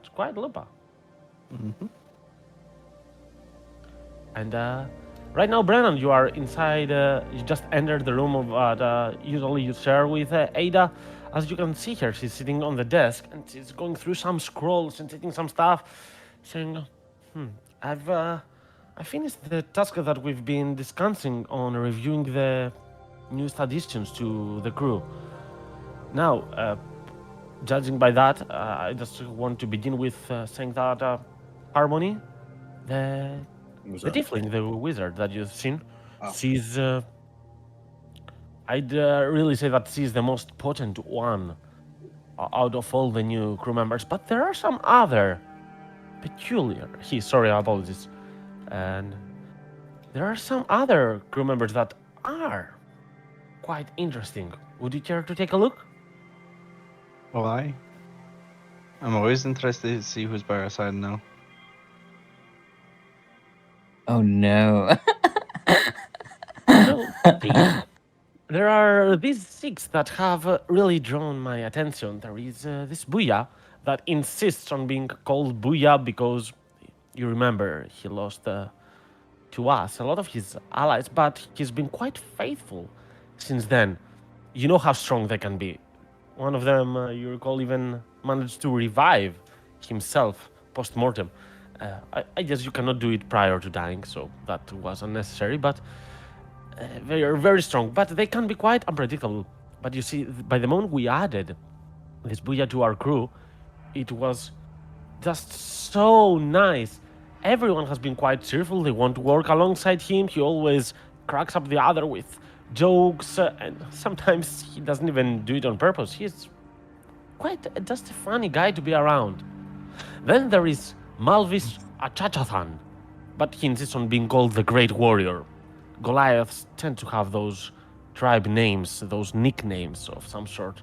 quite Lupa. Mm-hmm. And right now, Braenan, you are inside. You just entered the room of usually you share with Ada. As you can see here, she's sitting on the desk and she's going through some scrolls and taking some stuff, saying, "Hmm, I've I finished the task that we've been discussing on reviewing the newest additions to the crew. Now, judging by that, I just want to begin with saying that Harmony, the What's the up? tiefling, the wizard that you've seen, Oh, she's. I'd really say that she's the most potent one out of all the new crew members, but there are some other peculiar. Sorry, apologies. And there are some other crew members that are quite interesting. Would you care to take a look? Why? I'm always interested to see who's by our side now. Oh no. Well, see, there are these six that have really drawn my attention. There is this Booyah that insists on being called Booyah because you remember he lost to us a lot of his allies, but he's been quite faithful since then. You know how strong they can be. One of them, you recall, even managed to revive himself post mortem. I guess you cannot do it prior to dying, so that was unnecessary, but they are very strong. But they can be quite unpredictable. But you see, by the moment we added this Booyah to our crew, it was just so nice. Everyone has been quite cheerful. They want to work alongside him. He always cracks up the other with jokes, and sometimes he doesn't even do it on purpose. He's quite just a funny guy to be around. Then there is Malvis Achachathan, but he insists on being called the Great Warrior. Goliaths tend to have those tribe names, those nicknames of some sort.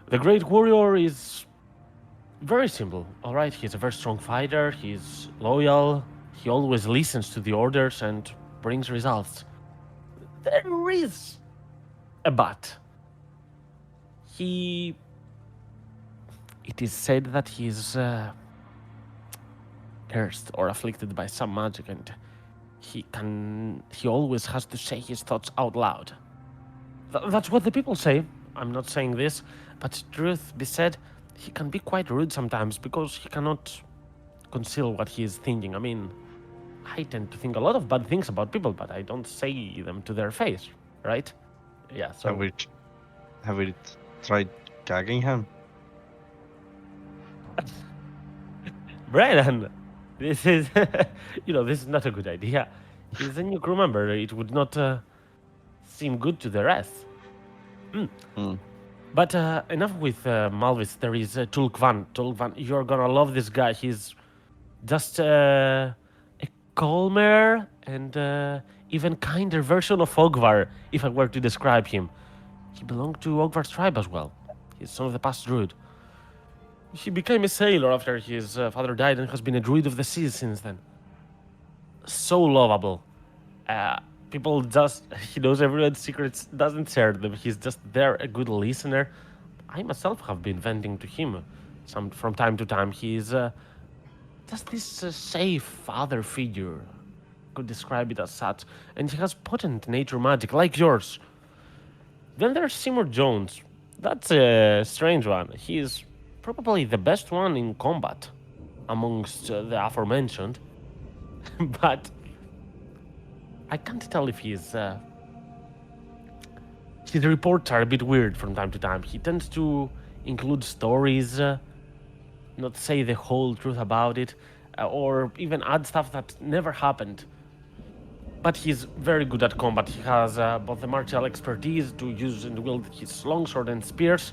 The Great Warrior is very simple, all right? He's a very strong fighter, he's loyal, he always listens to the orders and brings results. There is a but. He. It is said that he's cursed or afflicted by some magic, and he always has to say his thoughts out loud. That's what the people say. I'm not saying this, but truth be said, he can be quite rude sometimes because he cannot conceal what he is thinking. I mean, I tend to think a lot of bad things about people, but I don't say them to their face, right? Yeah, so. Have we tried gagging him? Braenan, this is, this is not a good idea. He's a new crew member. It would not seem good to the rest. But enough with Malvis. There is Tulkvan. Tulkvan, you're gonna love this guy. He's just a calmer and even kinder version of Ogvar, if I were to describe him. He belonged to Ogvar's tribe as well. He's son of the past druid. He became a sailor after his father died and has been a druid of the seas since then. So lovable. People just, he knows everyone's secrets, doesn't share them. He's just there, a good listener. I myself have been venting to him from time to time. He's just this safe father figure. Could describe it as such. And he has potent nature magic, like yours. Then there's Seymour Jones. That's a strange one. He's probably the best one in combat amongst the aforementioned. But I can't tell if he's... his reports are a bit weird from time to time. He tends to include stories, not say the whole truth about it, or even add stuff that never happened. But he's very good at combat. He has both the martial expertise to use and wield his longsword and spears,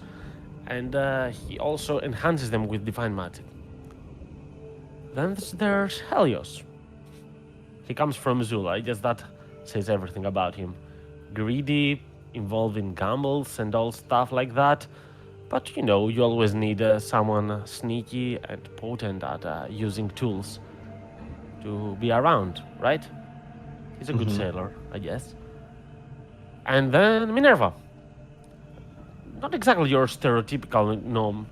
and he also enhances them with divine magic. Then there's Helios. He comes from Zula. I guess that says everything about him. Greedy, involved in gambles and all stuff like that. But you know, you always need someone sneaky and potent at using tools to be around, right? He's a good sailor, I guess. And then Minerva. Not exactly your stereotypical gnome,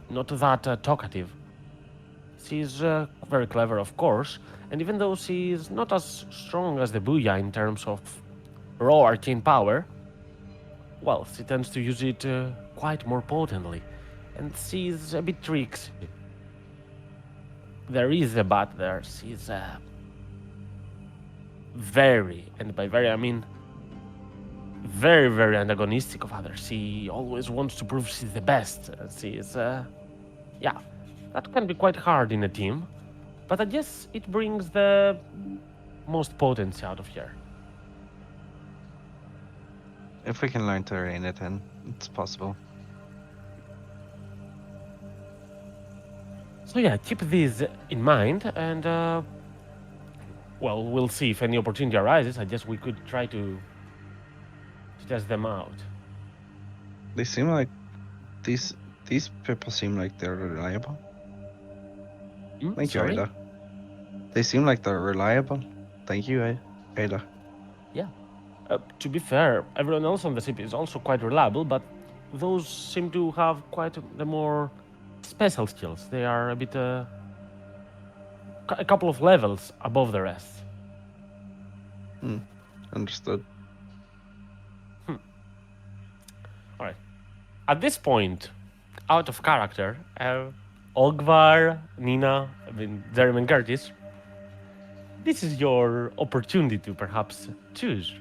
not that talkative. She's very clever, of course, and even though she's not as strong as the Booyah in terms of raw arcane power, well, she tends to use it quite more potently, and she's a bit tricksy. There is a but there. She's very, and by very I mean very, very antagonistic of others. She always wants to prove she's the best. She is, yeah, that can be quite hard in a team, but I guess it brings the most potency out of her. If we can learn to rein it in, it's possible. So yeah, keep these in mind, and well, we'll see if any opportunity arises. I guess we could try to test them out. They seem like these people seem like they're reliable. Thank you, Sorry? Ada. They seem like they're reliable. Thank you, Ada. Yeah. To be fair, everyone else on the ship is also quite reliable, but those seem to have quite the more special skills. They are a bit, a couple of levels above the rest. Understood. All right. At this point, out of character, Ogvar, Nina, Jeremy and Curtis, this is your opportunity to perhaps choose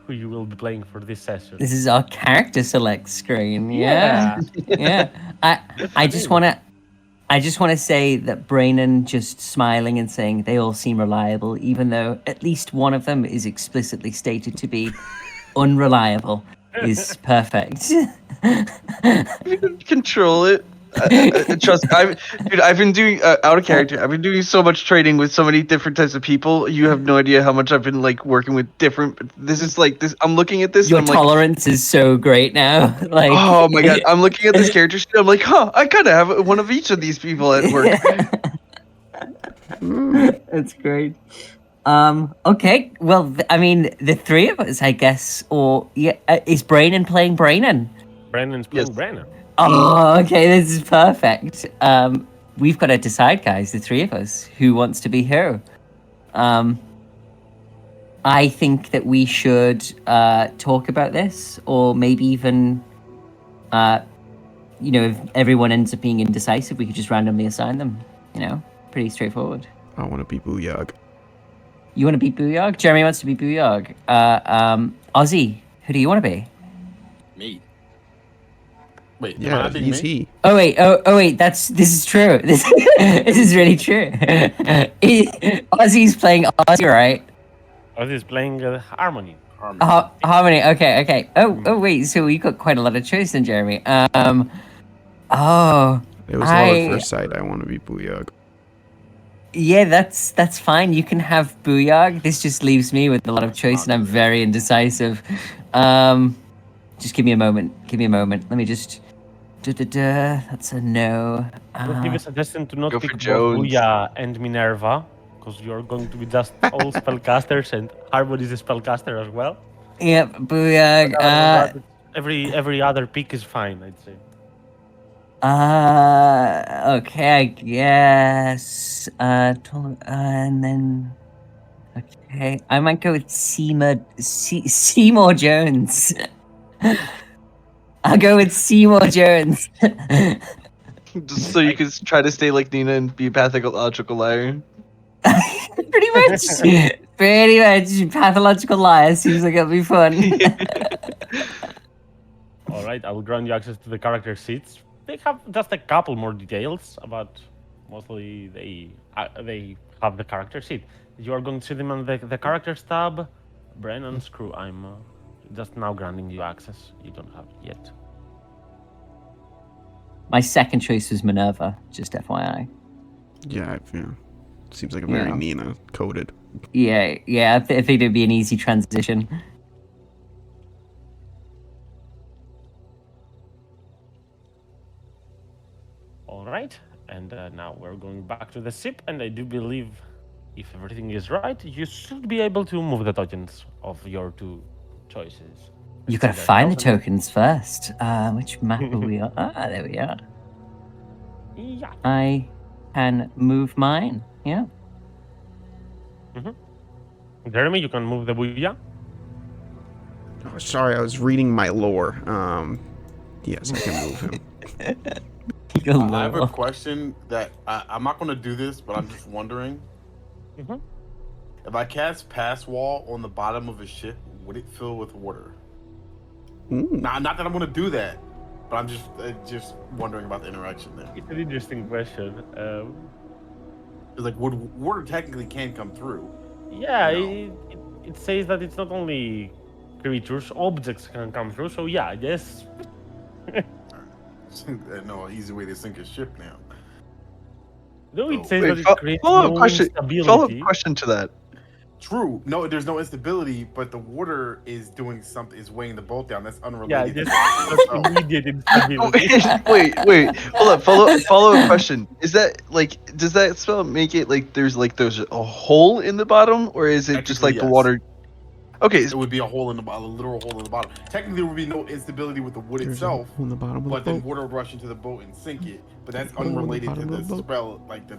who you will be playing for this session. This is our character select screen. Yeah. Yeah. I just want to say that Braenan just smiling and saying they all seem reliable, even though at least one of them is explicitly stated to be unreliable, is perfect. You can control it. Trust me, I've been doing out of character. I've been doing so much trading with so many different types of people. You have no idea how much I've been like working with different. This is like this. I'm looking at this. Your and I'm like, tolerance is so great now. Like, oh my god! I'm looking at this character sheet. I'm like, huh? I kind of have one of each of these people at work. That's great. Okay. Well, I mean, the three of us, I guess, or yeah, is Braenan playing Braenan? Brandon's playing Yes. Brandon. Oh, okay. This is perfect. We've got to decide, guys, the three of us, who wants to be who. I think that we should talk about this, or maybe even, if everyone ends up being indecisive, we could just randomly assign them. Pretty straightforward. I want to be Booyag. You want to be Booyog? Jeremy wants to be Booyog. Ozzy, who do you want to be? Me. Wait, am I Yeah, not being he's me? he. Oh wait, this is true. This is really true. Ozzy's playing Ozzy, right? He's playing Harmony. Harmony. Okay. Oh wait, so we got quite a lot of choice in Jeremy. It was love at first sight. I want to be Booyag. Yeah, that's fine. You can have Booyog. This just leaves me with a lot of choice, and I'm very indecisive. Just give me a moment. Let me just. That's a no. Would give a suggestion to not Go for pick both Jones. Booyah and Minerva, because you're going to be just all spellcasters, and Harmony is a spellcaster as well. Yep, Booyog. Every other pick is fine, I'd say. Okay, I guess. And then. Okay, I might go with Seymour Jones. I'll go with Seymour Jones. Just so you can try to stay like Nina and be a pathological liar. Pretty much. Pretty much. Pathological liar seems like it'll be fun. All right, I will grant you access to the character sheets. They have just a couple more details, but mostly they have the character sheet. You are going to see them on the characters tab. Braenan, screw, I'm just now granting you access. You don't have it yet. My second choice was Minerva, just FYI. Yeah. Seems like a very Yeah. Nina coded. Yeah, I think it'd be an easy transition. All right, and now we're going back to the ship, and I do believe, if everything is right, you should be able to move the tokens of your two choices. You gotta See, find the there's 1,000. tokens first. Which map are we on? There we are. Yeah. I can move mine. Yeah. Jeremy, you can move the booyah. Oh, sorry, I was reading my lore. Yes, I can move him. I have a question that I'm not going to do this, but I'm just wondering. Mhm. If I cast Pass Wall on the bottom of a ship, would it fill with water? Ooh. Not that I'm going to do that, but I'm just wondering about the interaction there. It's an interesting question. It's like, water technically can come through. Yeah, You it says that it's not only creatures, objects can come through. So yeah, yes. No, easy way to sink a ship now. Though it So- says Wait, that it creates no follow-up instability. question to that. True. No, there's no instability, but the water is doing something, is weighing the boat down. That's Yeah, unrelated just to just the immediate Oh, instability. wait, hold up. Follow-up question. Is that like, does that spell make it like there's a hole in the bottom, or is it just Technically, like the yes. water? Okay, It would be a hole in the bottom, a literal hole in the bottom. Technically, there would be no instability with the wood There's a itself, hole in the bottom of the but then boat. water would rush into the boat and sink it. But that's Hole in the unrelated to bottom of the the boat. spell. Like the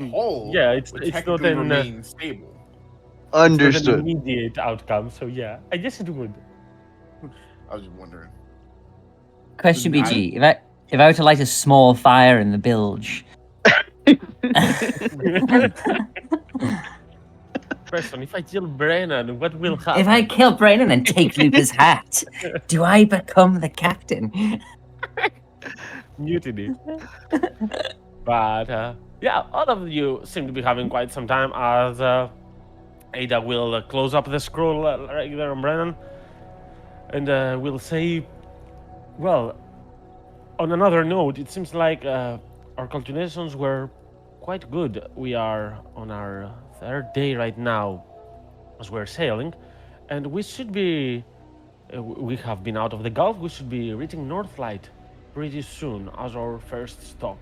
hole Yeah, it's would not technically an remain stable. it's not an understood. immediate outcome. So yeah, I guess it would. I was just wondering. Question I- BG: if I were to light a small fire in the bilge, Question: if I kill Braenan, what will happen? if I kill Braenan and take Lupa's hat, do I become the captain? Mutiny. But yeah, all of you seem to be having quite some time as Ada will close up the scroll right there on Brennan and will say, well, on another note, it seems like our calculations were quite good. We are on our third day right now as we're sailing, and we should be, we have been out of the Gulf, we should be reaching Northlight pretty soon as our first stop.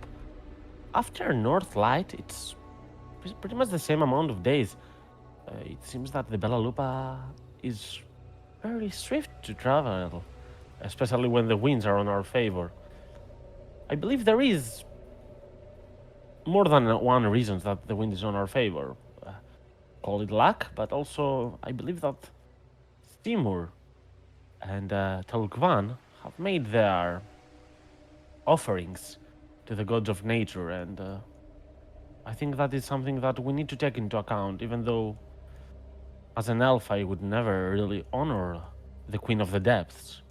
After Northlight, it's pretty much the same amount of days. It seems that the Bella Lupa is very swift to travel, especially when the winds are on our favor. I believe there is more than one reason that the wind is on our favor. Call it luck, but also I believe that Timur and Tolkvan have made their offerings to the gods of nature, and I think that is something that we need to take into account, even though as an elf I would never really honor the Queen of the Depths.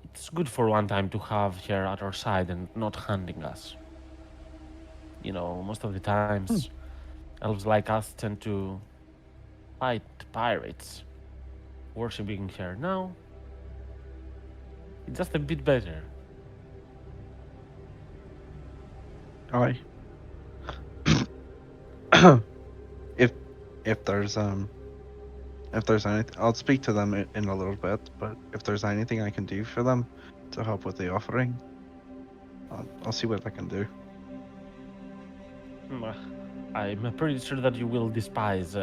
It's good for one time to have her at our side and not hunting us. You know, most of the times, elves like us tend to fight pirates, worshipping her. Now, it's just a bit better. Alright. if there's anything, I'll speak to them in a little bit. But if there's anything I can do for them to help with the offering, I'll see what I can do. I'm pretty sure that you will despise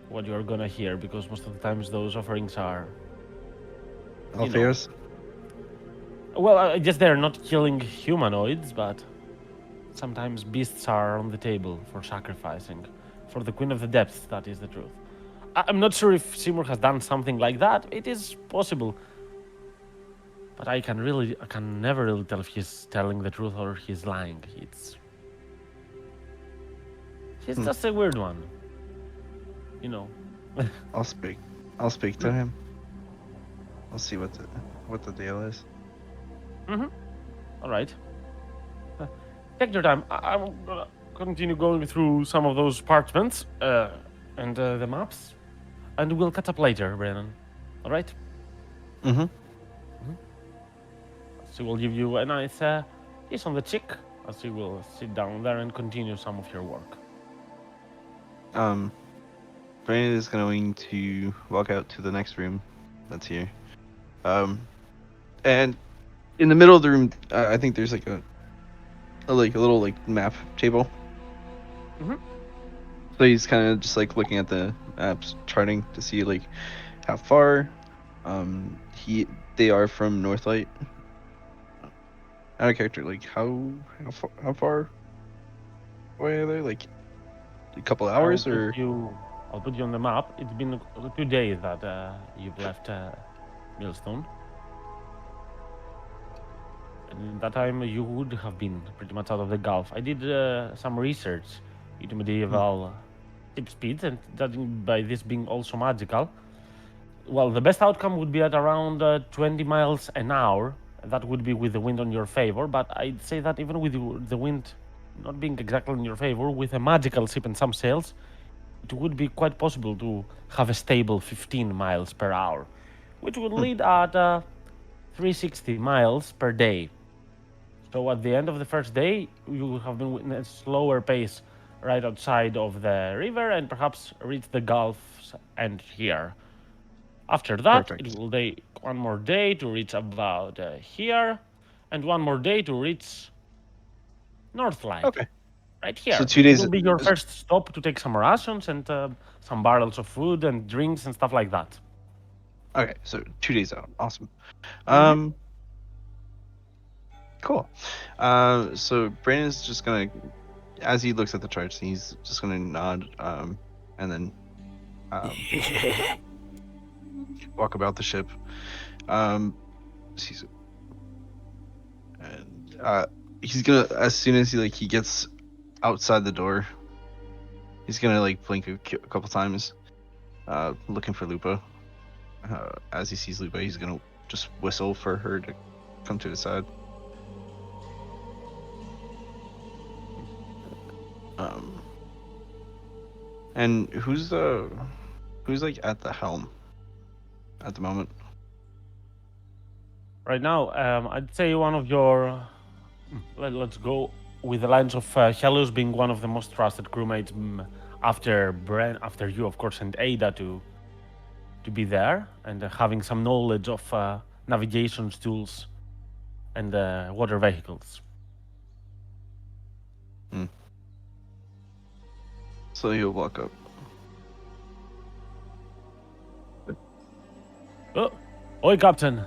what you're gonna hear, because most of the times those offerings are, you know, Alfiers? well, I guess they're not killing humanoids, but sometimes beasts are on the table for sacrificing. For the Queen of the Depths, that is the truth. I'm not sure if Seymour has done something like that. It is possible. But I can never really tell if he's telling the truth or he's lying. He's just a weird one. You know. I'll speak to him. I'll see what the deal is. All right. Take your time. I'm gonna continue going through some of those parchments and the maps, and we'll catch up later, Braenan. All right. Mm-hmm. So we'll give you a nice kiss on the cheek as you will sit down there and continue some of your work. Braenan is going to walk out to the next room that's here. And in the middle of the room, I think there's like a little like map table. So he's kind of just like looking at the maps, charting to see like how far they are from Northlight. out of character, like how far away are they? Like a couple I'll hours put or? you. I'll put you on the map. It's been 2 days that you've left Millstone. And in that time, you would have been pretty much out of the Gulf. I did some research into medieval ship speeds, and judging by this being also magical, well, the best outcome would be at around 20 miles an hour. That would be with the wind on your favor, but I'd say that even with the wind not being exactly in your favor, with a magical ship and some sails, it would be quite possible to have a stable 15 miles per hour, which would lead at 360 miles per day. So at the end of the first day, you will have been in a slower pace right outside of the river and perhaps reach the Gulf's end here. After that, it Perfect. will take one more day to reach about here, and one more day to reach Northlight, Okay. right So here. 2 It days. will be your first stop to take some rations and some barrels of food and drinks and stuff like that. Okay, so 2 days out. Awesome. Mhm. Cool. So Brandon's just gonna, as he looks at the charts, he's just gonna nod, and then walk about the ship. Sees it, and he's gonna, as soon as he gets outside the door, he's gonna like blink a couple times, looking for Lupa. As he sees Lupa, he's gonna just whistle for her to come to the side. And who's like at the helm at the moment? Right now, I'd say one of your. Let's go with the lines of Helios being one of the most trusted crewmates after after you, of course, and Ada to be there and having some knowledge of navigation tools and water vehicles. So he'll walk up. Oh, oi, Captain.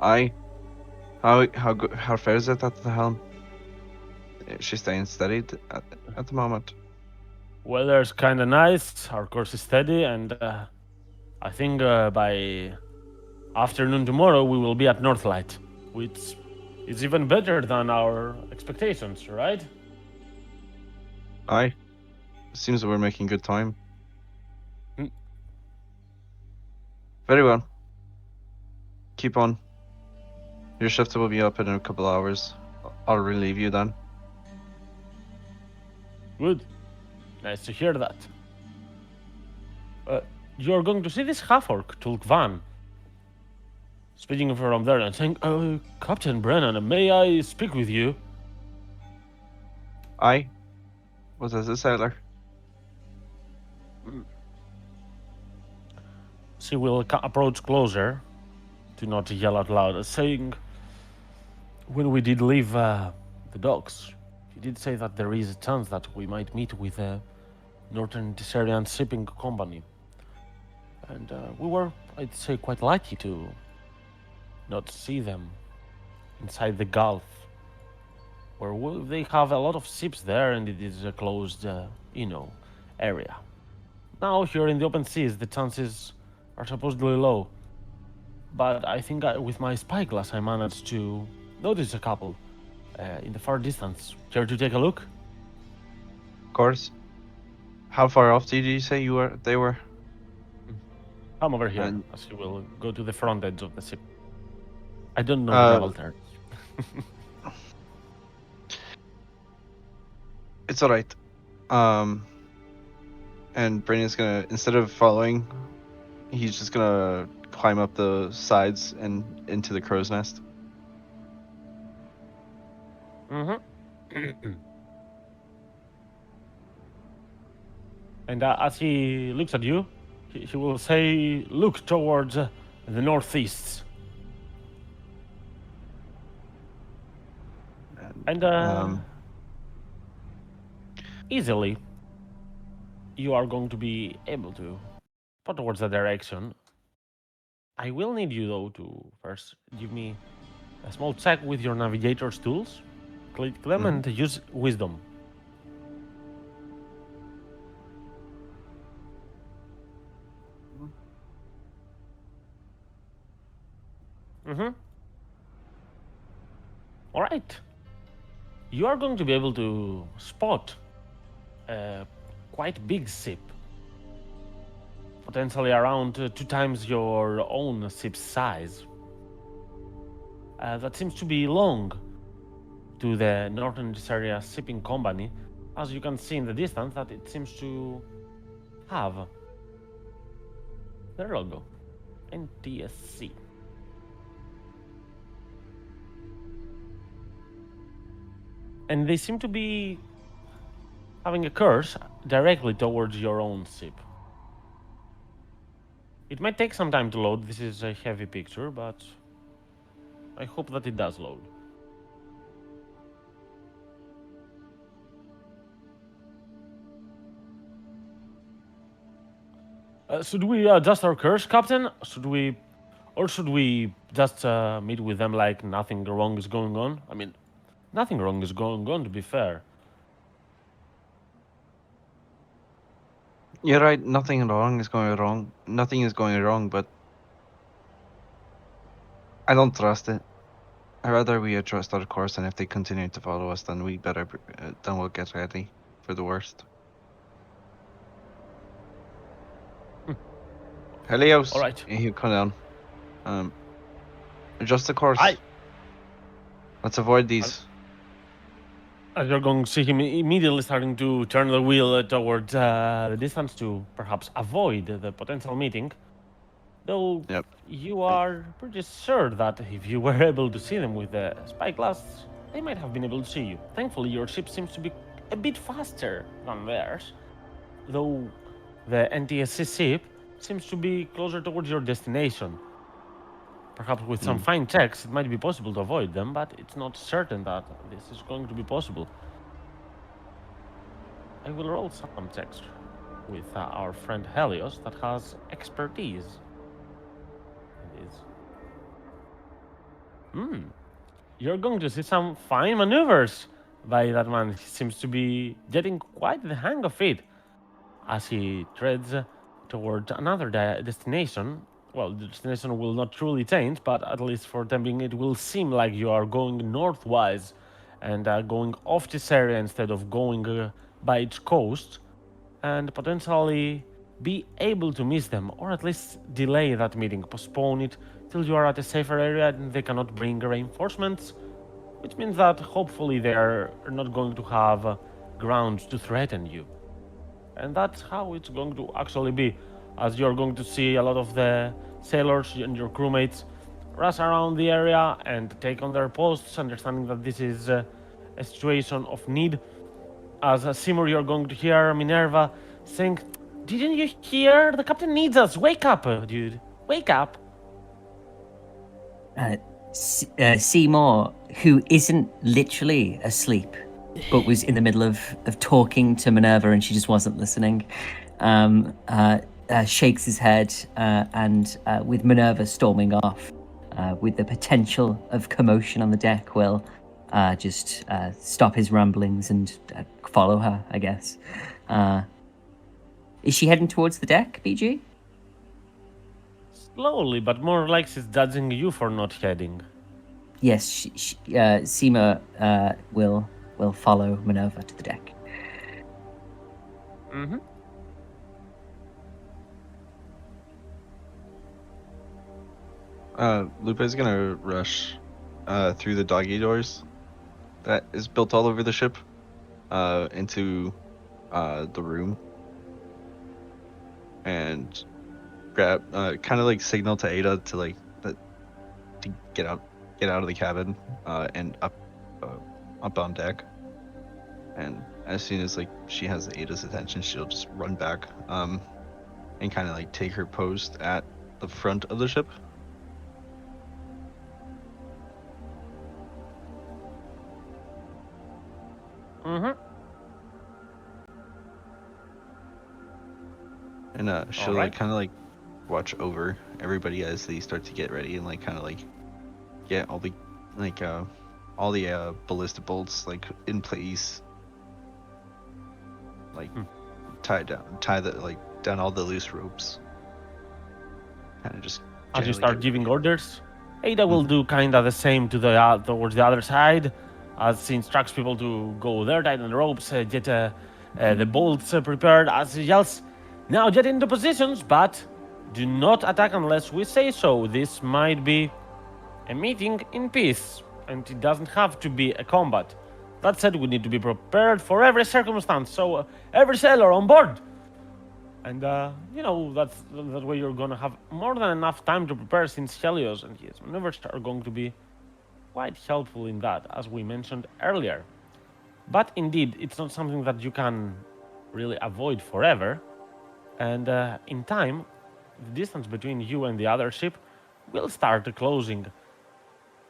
I how fair is it at the helm? Is she staying steady at the moment? Weather's kind of nice. Our course is steady, and I think by afternoon tomorrow we will be at Northlight, which is even better than our expectations, right? Aye. Seems that we're making good time. Mm. Very well. Keep on. Your shift will be up in a couple hours. I'll relieve you then. Good. Nice to hear that. You're going to see this half-orc, Tulk Van, speaking from there and saying, Captain Braenan, may I speak with you? Aye. What is it, sailor? She will approach closer, to not yell out loud, saying, when we did leave the docks, you did say that there is a chance that we might meet with a Northern Tiserian shipping company. And we were, I'd say, quite lucky to not see them inside the Gulf, where they have a lot of ships there and it is a closed, area. Now, here in the open seas, the chances are supposedly low. But I think with my spyglass, I managed to notice a couple in the far distance. Care to take a look? Of course. How far off did you say they were? Come over here, And as you will go to the front edge of the ship. I don't know the uh, naval terms. it's all right. And Brandon's gonna, instead of following, he's just gonna climb up the sides and into the crow's nest. Mm-hmm. And as he looks at you, he will say, look towards the northeast. And easily, you are going to be able to put towards that direction. I will need you, though, to first give me a small check with your navigator's tools. Click them and use wisdom. All right. You are going to be able to spot a quite big ship, potentially around 2 times your own ship's size. That seems to belong to the Northern Area Shipping Company. As you can see in the distance, that it seems to have their logo, NTSC. And they seem to be having a course directly towards your own ship. It might take some time to load. This is a heavy picture, but I hope that it does load. Should we adjust our course, Captain? Should we just meet with them like nothing wrong is going on? I mean, nothing wrong is going on, to be fair. You're right. Nothing wrong is going wrong. Nothing is going wrong, but I don't trust it. I'd rather we adjust our course, and if they continue to follow us, then then we'll get ready for the worst. Helios, All right. you come down. Adjust the course. Aye. Let's avoid these. As you're going to see him immediately starting to turn the wheel towards the distance to perhaps avoid the potential meeting. Though Yep. you are pretty sure that if you were able to see them with the spyglass, they might have been able to see you. Thankfully, your ship seems to be a bit faster than theirs, though the NTSC ship seems to be closer towards your destination. Perhaps with some fine checks, it might be possible to avoid them, but it's not certain that this is going to be possible. I will roll some checks with our friend Helios that has expertise. It is. You're going to see some fine maneuvers by that man. He seems to be getting quite the hang of it as he treads towards another destination. Well, the destination will not truly change, but at least for the time being, it will seem like you are going northwise and going off this area instead of going by its coast, and potentially be able to miss them, or at least delay that meeting, postpone it till you are at a safer area and they cannot bring reinforcements, which means that hopefully they are not going to have grounds to threaten you. And that's how it's going to actually be, as you're going to see a lot of the sailors and your crewmates rush around the area and take on their posts, understanding that this is a situation of need. As Seymour, you're going to hear Minerva saying, "Didn't you hear? The captain needs us. Wake up, dude. Wake up." Seymour, who isn't literally asleep, but was in the middle of talking to Minerva and she just wasn't listening, shakes his head and with Minerva storming off, with the potential of commotion on the deck, will just stop his ramblings and follow her, I guess. Is she heading towards the deck, BG? Slowly, but more like she's judging you for not heading. Yes, Seymour will follow Minerva to the deck. Mm-hmm. Lupa is gonna rush through the doggy doors that is built all over the ship into the room and grab kind of like signal to Ada to to get out of the cabin and up on deck. And as soon as she has Ada's attention, she'll just run back and kind of take her post at the front of the ship. Mm-hmm. And she'll Alright. kind of watch over everybody as they start to get ready and get all the like all the ballistic bolts like in place, like tie down all the loose ropes. Kind of just As you generally start get giving ready. orders, Ada will do kind of the same to the towards the other side, as he instructs people to go there, tighten the ropes, get the bolts prepared. As he yells, "Now get into positions, but do not attack unless we say so. This might be a meeting in peace, and it doesn't have to be a combat. That said, we need to be prepared for every circumstance. So every sailor on board." And that way you're gonna have more than enough time to prepare, since Helios and his maneuvers are going to be quite helpful in that, as we mentioned earlier. But indeed, it's not something that you can really avoid forever. And in time, the distance between you and the other ship will start closing,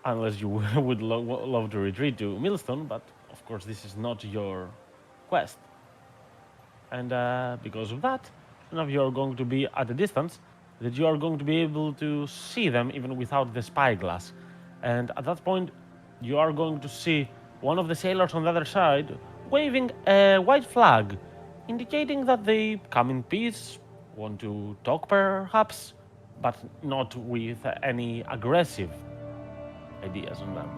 unless you would love to retreat to Millstone. But of course, this is not your quest. And because of that, none of you are going to be at a distance that you are going to be able to see them even without the spyglass. And at that point, you are going to see one of the sailors on the other side waving a white flag, indicating that they come in peace, want to talk perhaps, but not with any aggressive ideas on them.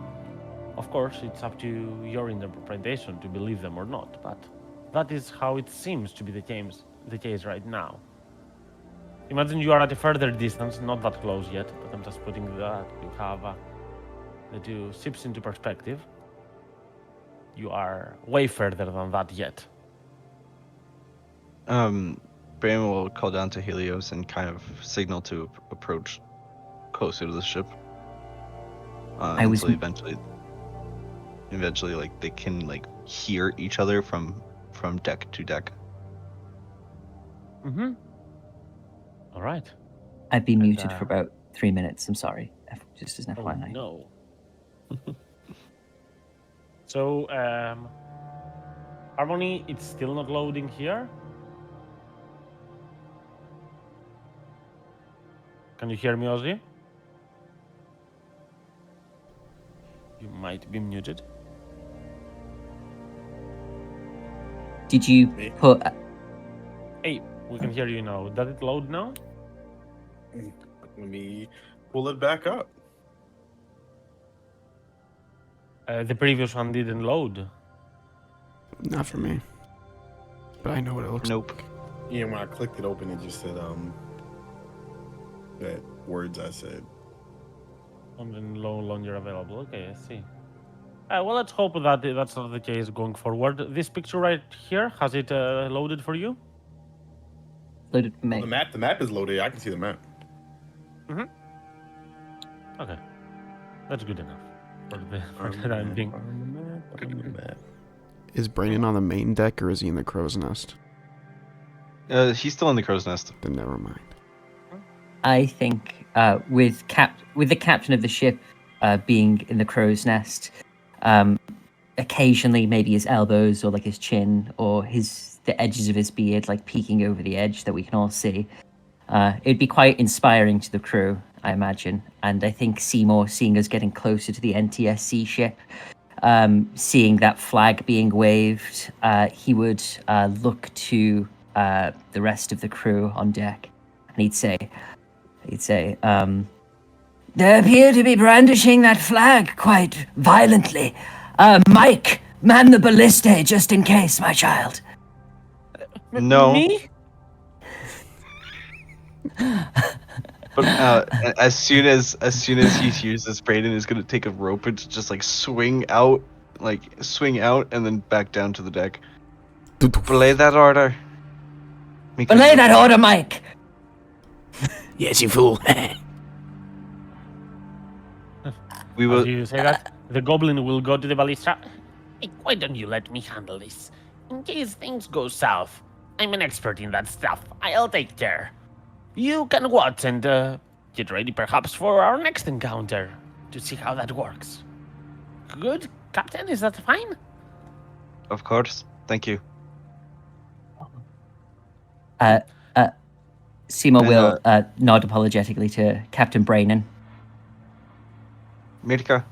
Of course, it's up to your interpretation to believe them or not, but that is how it seems to be the case right now. Imagine you are at a further distance, not that close yet, but I'm just putting that we have the two ships into perspective. You are way further than that yet. Braenan will call down to Helios and kind of signal to approach closer to the ship. I was- Until eventually, like they can like hear each other from deck to deck. Mm-hmm. All right. I've been And, muted for about 3 minutes. I'm sorry. Just as an Oh FYI. no. So, Harmony, it's still not loading here. Can you hear me, Ozzy? You might be muted. Did you Me? put? Hey, we can hear you now. Does it load now? Let me pull it back up. The previous one didn't load. Not for me. But I know what it looks Nope. like. Yeah, when I clicked it open, it just said that words I said. And no longer available. Okay, I see. Well, let's hope that that's not the case going forward. This picture right here, has it loaded for you? Loaded for Oh, me. the map is loaded. I can see the map. Okay, that's good enough for the time being. On the map. Is Braenan on the main deck or is he in the crow's nest? He's still in the crow's nest. Then never mind. I think with the captain of the ship being in the crow's nest, occasionally maybe his elbows or like his chin or the edges of his beard like peeking over the edge that we can all see. It'd be quite inspiring to the crew, I imagine. And I think Seymour, seeing us getting closer to the NTSC ship, seeing that flag being waved, he would look to the rest of the crew on deck, and he'd say, "They appear to be brandishing that flag quite violently. Mike, man the ballista just in case, my child." No. Me? But as soon as he hears this, Braenan is gonna take a rope and just like swing out, and then back down to the deck. Belay that order. Belay that order, Mike. Yes, you fool. We As will. you say that, the goblin will go to the ballista. Hey, why don't you let me handle this? In case things go south, I'm an expert in that stuff. I'll take care. You can watch and get ready perhaps for our next encounter to see how that works. Good, Captain, is that fine? Of course. Thank you. Seymour And, will nod apologetically to Captain Braenan. Mirka,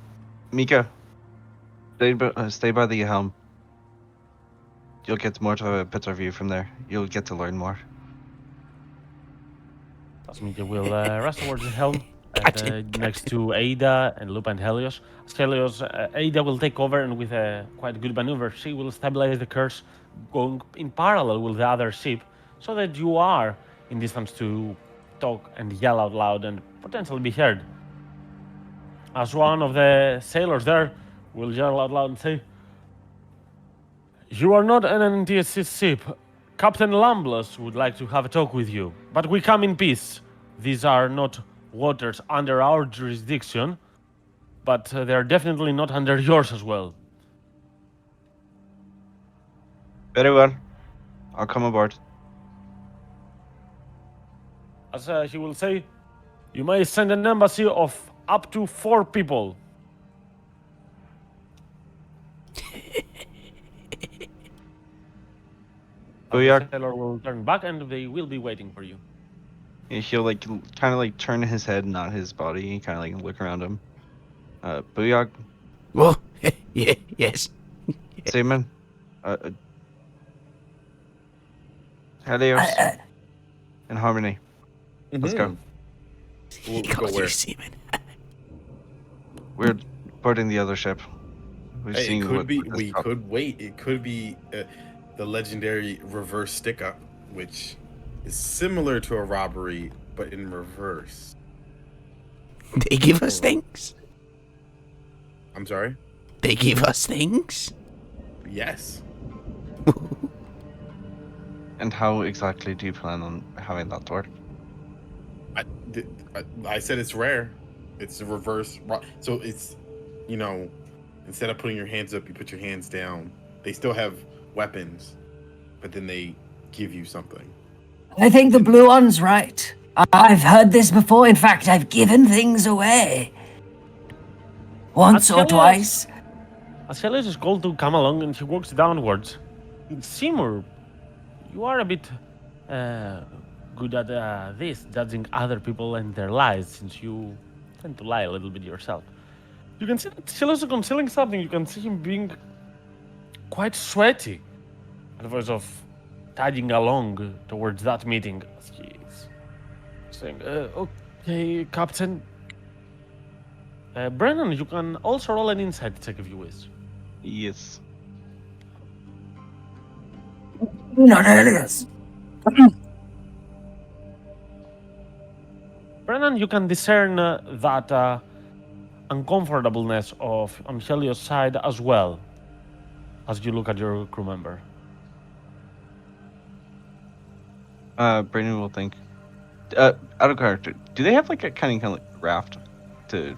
Mika, stay by the helm. You'll get more to a better view from there. You'll get to learn more. Tasmika will rush towards the helm and Captain, next to Ada and Lupa and Helios. As Helios, Ada will take over and with a quite good maneuver, she will stabilize the curse going in parallel with the other ship so that you are in distance to talk and yell out loud and potentially be heard. As one of the sailors there will yell out loud and say, "You are not an NTSC ship. Captain Lamblus would like to have a talk with you, but we come in peace. These are not waters under our jurisdiction, but they are definitely not under yours as well." Very well. I'll come aboard. As he will say, "You may send an embassy of up to 4 people." As the Booyah. sailor will turn back and they will be waiting for you. He'll kind of turn his head, not his body, kind of look around him. Booyah, Well, yeah, yes. Seaman, Helios, and Harmony. Let's go. We'll He go calls where? you seaman. We're boarding the other ship. We've Hey, it seen could what be. this We top- could wait. It could be the legendary reverse stick up, which is similar to a robbery but in reverse. They give us things. I'm sorry. They give us things. Yes. And how exactly do you plan on having that work? I said it's rare. It's a reverse. So it's, instead of putting your hands up, you put your hands down. They still have weapons, but then they give you something. I think the blue one's right. I've heard this before. In fact, I've given things away. Once or Helios- twice. As Helios is called to come along and he walks downwards, Seymour, you are a bit good at this, judging other people and their lies, since you tend to lie a little bit yourself. You can see that Helios is concealing something. You can see him being quite sweaty at the voice of tagging along towards that meeting. As he is saying, "Okay, Captain. Braenan, you can also roll an insight check if you wish." Yes. Not Helios. Braenan, you can discern that uncomfortableness on Helios' side as well, as you look at your crew member. Brandon will think. Out of character, do they have a kind of raft to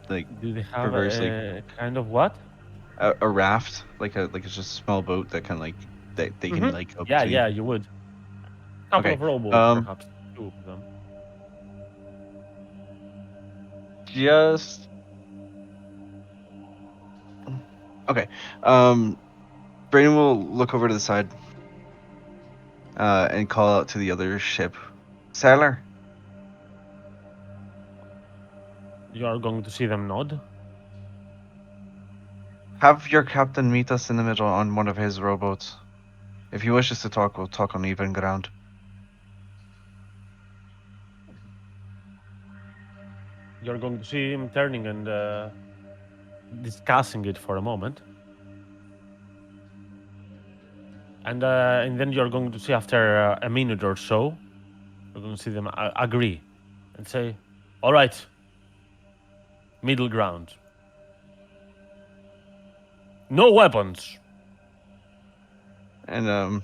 Do they have reverse a kind of what? a raft, like it's just a small boat that kind of they can go Yeah, between? yeah, you would. Couple Okay, of rowboats, perhaps 2 of them. Just okay. Brandon will look over to the side and call out to the other ship, "Sailor, You are going to see them nod. have your captain meet us in the middle on one of his rowboats. If he wishes to talk, we'll talk on even ground." You're going to see him turning and discussing it for a moment. And then you're going to see after a minute or so, you're going to see them agree and say, "All right, middle ground. No weapons." And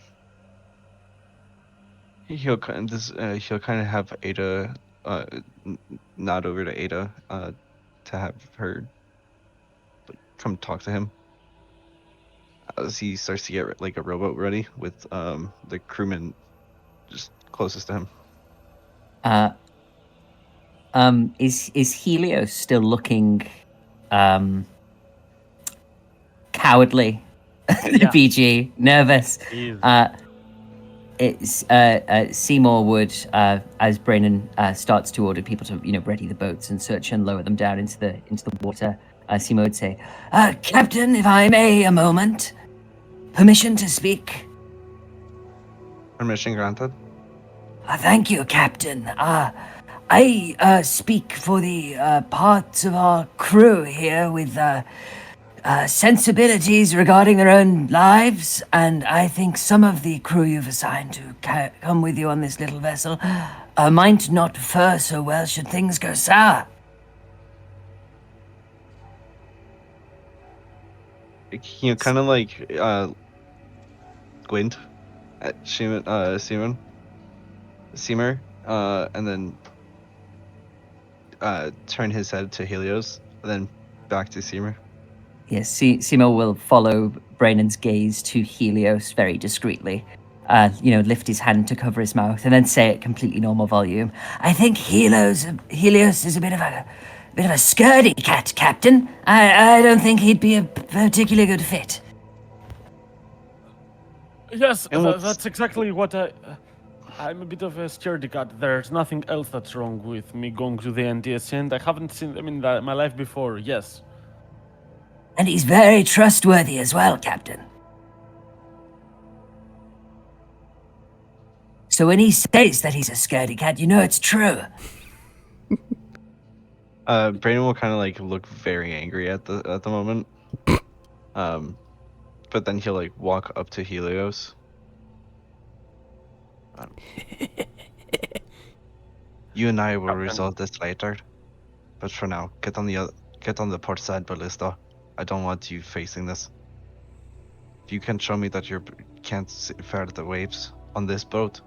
he'll kind of have Ada nod over to Ada to have her come talk to him as he starts to get a rowboat ready with the crewman just closest to him. Is Helios still looking cowardly? Yeah. PG, nervous. He is. it's Seymour would, as Braenan starts to order people to, ready the boats and search and lower them down into the water. Seymour would say, "Captain, if I may, a moment. Permission to speak." Permission granted. Thank you, Captain. I speak for the parts of our crew here with sensibilities regarding their own lives, and I think some of the crew you've assigned to come with you on this little vessel might not fare so well should things go sour. Kind of like squint at Seymour, and then turn his head to Helios, and then back to Seymour. Yes, Seymour will follow Braenon's gaze to Helios very discreetly. Lift his hand to cover his mouth, and then say at completely normal volume, "I think Helios is a bit of a scaredy cat, Captain. I don't think he'd be a particularly good fit." Yes, And what's- that's exactly what I'm a bit of a scaredy cat. There's nothing else that's wrong with me going to the NTSC, and I haven't seen them in my life before, yes. And he's very trustworthy as well, Captain. So when he says that he's a scaredy cat, it's true. Braenan will kind of like look very angry at the moment. But then he'll like walk up to Helios. You and I will resolve this later. But for now, get on the port side ballista. I don't want you facing this. If you can show me that you can't fare the waves on this boat,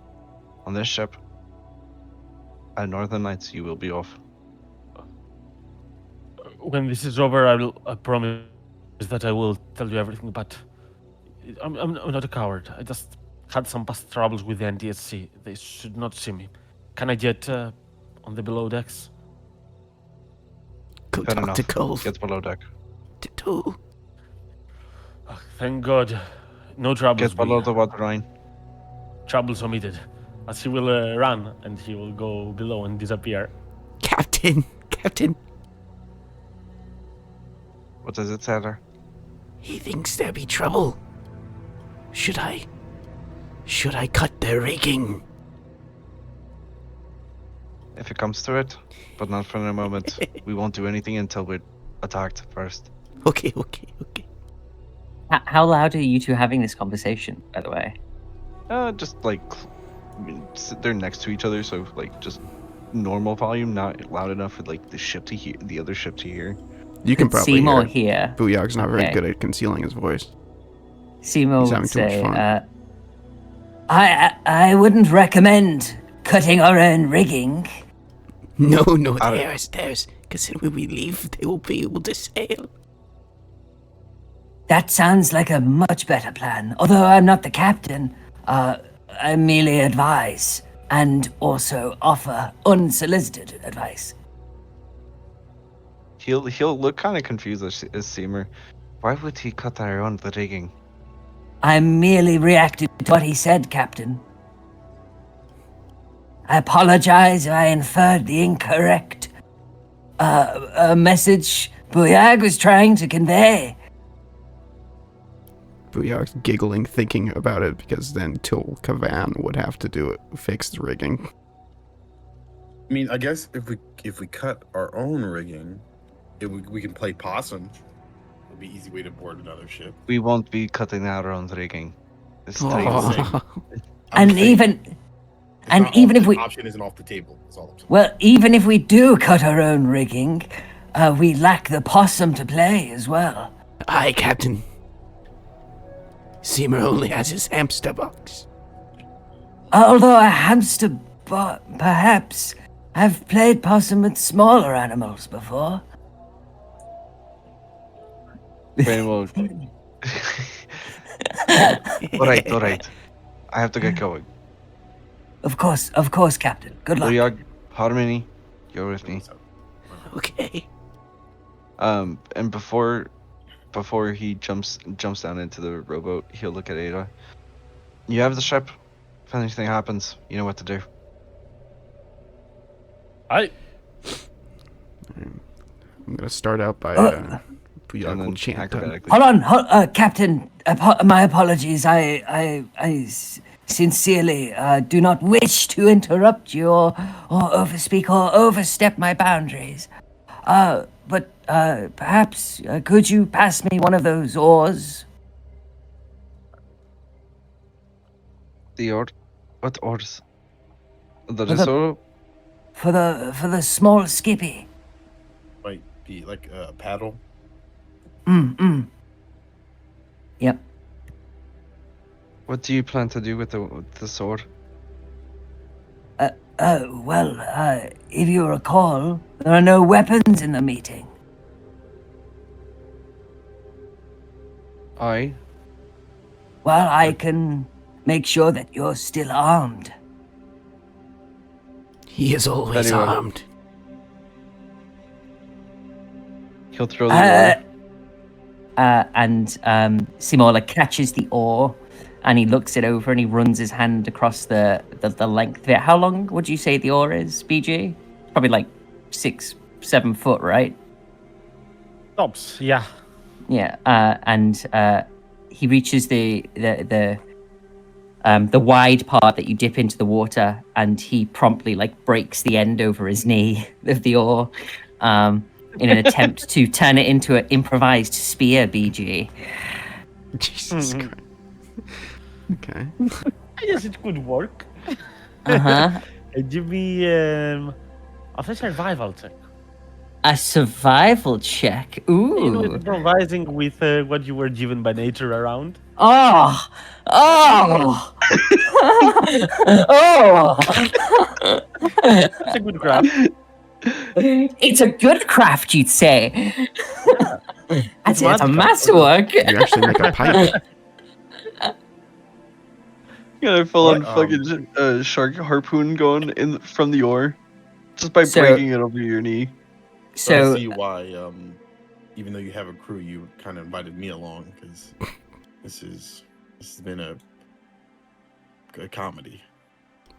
on this ship, at Northern Lights, you will be off. When this is over, I promise that I will tell you everything, but I'm not a coward. I just had some past troubles with the NTSC. They should not see me. Can I get on the below decks? Go Fair talk to enough. Cove. Get below deck. Oh, Thank God. No troubles. Get below the water line. Troubles omitted. As he will run, and he will go below and disappear. Captain. What is it, Sailor? He thinks there'll be trouble. Should I cut the rigging? If it comes to it, but not for the moment. We won't do anything until we're attacked first. Okay. How loud are you two having this conversation, by the way? Just like they're next to each other, so like just normal volume, not loud enough for like the other ship to hear. You can probably Seymour hear. here. Booyog's not very Okay. good at concealing his voice. Seymour He's would having too much say, fun. I wouldn't recommend cutting our own rigging. No, Alright. theirs. Because when we leave, they will be able to sail. That sounds like a much better plan. Although I'm not the captain, I merely advise and also offer unsolicited advice. He'll look kind of confused as Seymour. Why would he cut our own the rigging? I merely reacted to what he said, Captain. I apologize if I inferred the incorrect message Buyag was trying to convey. Booyog's giggling, thinking about it, because then Til Kavan would have to do it, fix the rigging. I mean, I guess if we cut our own rigging, we can play possum. It'll be an easy way to board another ship. We won't be cutting our own rigging. It's Oh. time. I'm And saying even it's and not even off- if we the option isn't off the table. That's all I'm saying. well, even if we do cut our own rigging, we lack the possum to play as well. Aye, Captain. Seymour only has his hamster box. Although a hamster, perhaps, I've played possum with smaller animals before. Brain will. All right. I have to get going. Of course, Captain. Good luck. Booyog, Harmony, you're with me. Okay. And before he jumps down into the rowboat, he'll look at Ada. You have the ship. If anything happens, you know what to do. I I'm gonna start out by Booyah And will then chant. acrobatically. Hold on, Captain. My apologies. Sincerely do not wish to interrupt you or overspeak or overstep my boundaries. But perhaps could you pass me one of those oars? The ord. What orders? The the- Risotto? For the small skippy. Might be like a paddle. Yep. What do you plan to do with the sword? If you recall, there are no weapons in the meeting. I. Well, I can make sure that you're still armed. He is always Anyway. armed. He'll throw the oar. And Simola catches the oar, and he looks it over, and he runs his hand across the length of it. How long would you say the oar is, BG? Probably like 6-7 foot, right? tops. Yeah. Yeah. And he reaches the wide part that you dip into the water, and he promptly like breaks the end over his knee of the oar. In an attempt to turn it into an improvised spear, BG. Jesus Christ. Okay. Yes, it could work. Uh-huh. Give me a survival check. A survival check. You know, Ooh. improvising with what you were given by nature around. Oh. Oh. Oh. It's a good craft. It's a good craft, you'd say. That's it. It's a magical. masterwork. You actually make a pipe. Got a full-on What, fucking shark harpoon going in from the oar, just by So- breaking it over your knee. So I So see why, even though you have a crew, you kind of invited me along because this has been a comedy.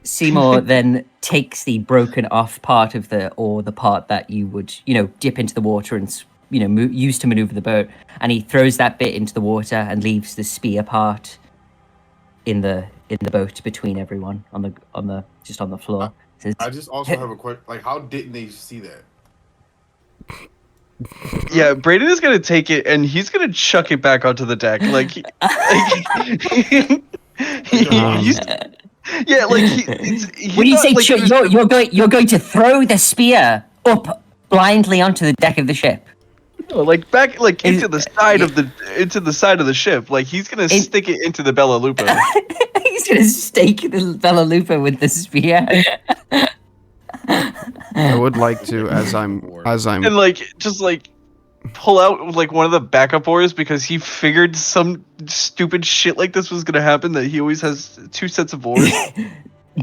Seymour then takes the broken off part of the part that you would, dip into the water and, use to maneuver the boat, and he throws that bit into the water and leaves the spear part in the boat between everyone on the floor. Says, I just also have a question. Like, how didn't they see that? Yeah, Braden is gonna take it and he's gonna chuck it back onto the deck. Like, he's, yeah, like he when you thought, say like, it was you're going to throw the spear up blindly onto the deck of the ship. like back like Is- into the side of the ship. Like he's gonna stick it into the Bella Lupa. He's gonna stake the Bella Lupa with the spear. I would like to, as I'm And like just like pull out like one of the backup oars because he figured some stupid shit like this was gonna happen, that he always has two sets of oars.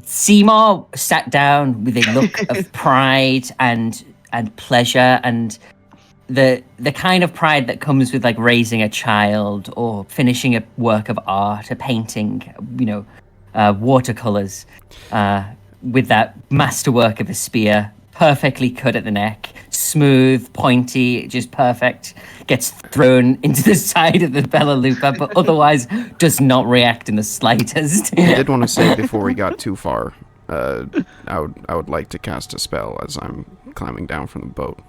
Seymour sat down with a look of pride and pleasure, and the kind of pride that comes with like raising a child or finishing a work of art, a painting, watercolors, with that masterwork of a spear, perfectly cut at the neck, smooth, pointy, just perfect, gets thrown into the side of the Bella Lupa, but otherwise does not react in the slightest. I did want to say before we got too far, I would like to cast a spell as I'm climbing down from the boat.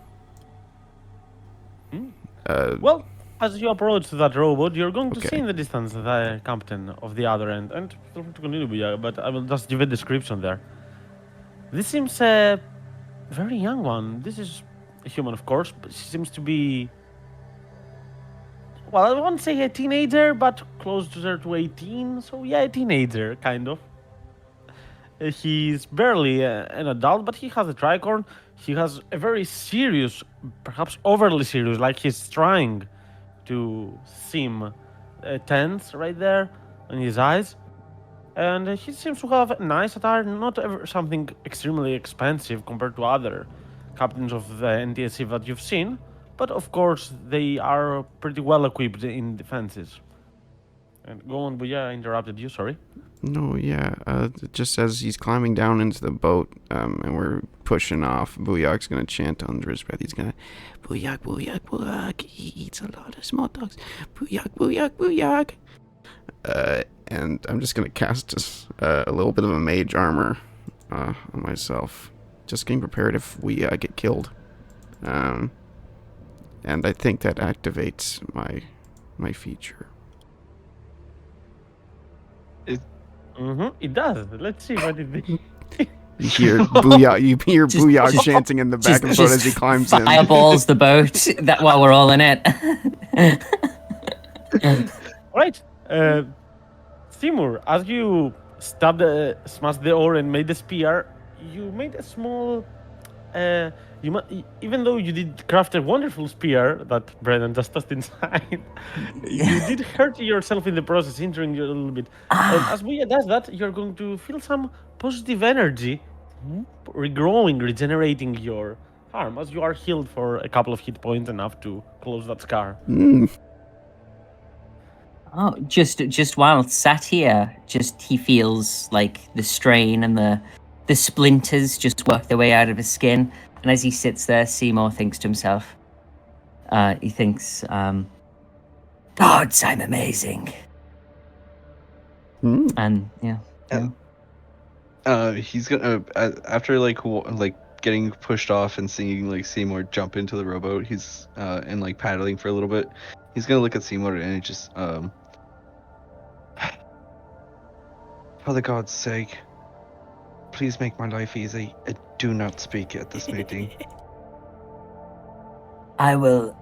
Well, as you approach that robot, you're going to Okay. see in the distance the captain of the other end, and feel free to continue, but I will just give a description there. This seems a very young one. This is a human, of course, but she seems to be, well, I won't say a teenager, but closer to 18. So yeah, a teenager, kind of. He's barely an adult, but he has a tricorn. He has a very serious, perhaps overly serious, like he's trying to seem tense right there in his eyes. And he seems to have a nice attire, not something extremely expensive compared to other captains of the NTSC that you've seen. But of course, they are pretty well equipped in defenses. And go on, Buya, I interrupted you, sorry. No, yeah. Just as he's climbing down into the boat, and we're pushing off, Booyak's gonna chant under his breath. He's gonna, Booyak, Booyak, Booyak. He eats a lot of small dogs. Booyak, Booyak, Booyak. And I'm just gonna cast a little bit of a mage armor on myself, just getting prepared if we get killed. And I think that activates my feature. It does. Let's see what it is. You hear Booyak, Booyak chanting in the back of the boat as he just climbs in. fireballs the boat that while we're all in it. Right. Seymour, as you smashed the ore and made the spear, you made a small. Even though you did craft a wonderful spear that Braenan just tossed inside, you did hurt yourself in the process, injuring you a little bit. And as Buya does that, you're going to feel some positive energy regrowing, regenerating your arm as you are healed for a couple of hit points, enough to close that scar. Oh, just while sat here, just he feels like the strain and the splinters just work their way out of his skin. And as he sits there, Seymour thinks to himself, he thinks, Gods, I'm amazing. And yeah. He's gonna after like getting pushed off and seeing like Seymour jump into the rowboat. He's and like paddling for a little bit. He's gonna look at Seymour and he just for the God's sake, please make my life easy. Do not speak at this meeting. I will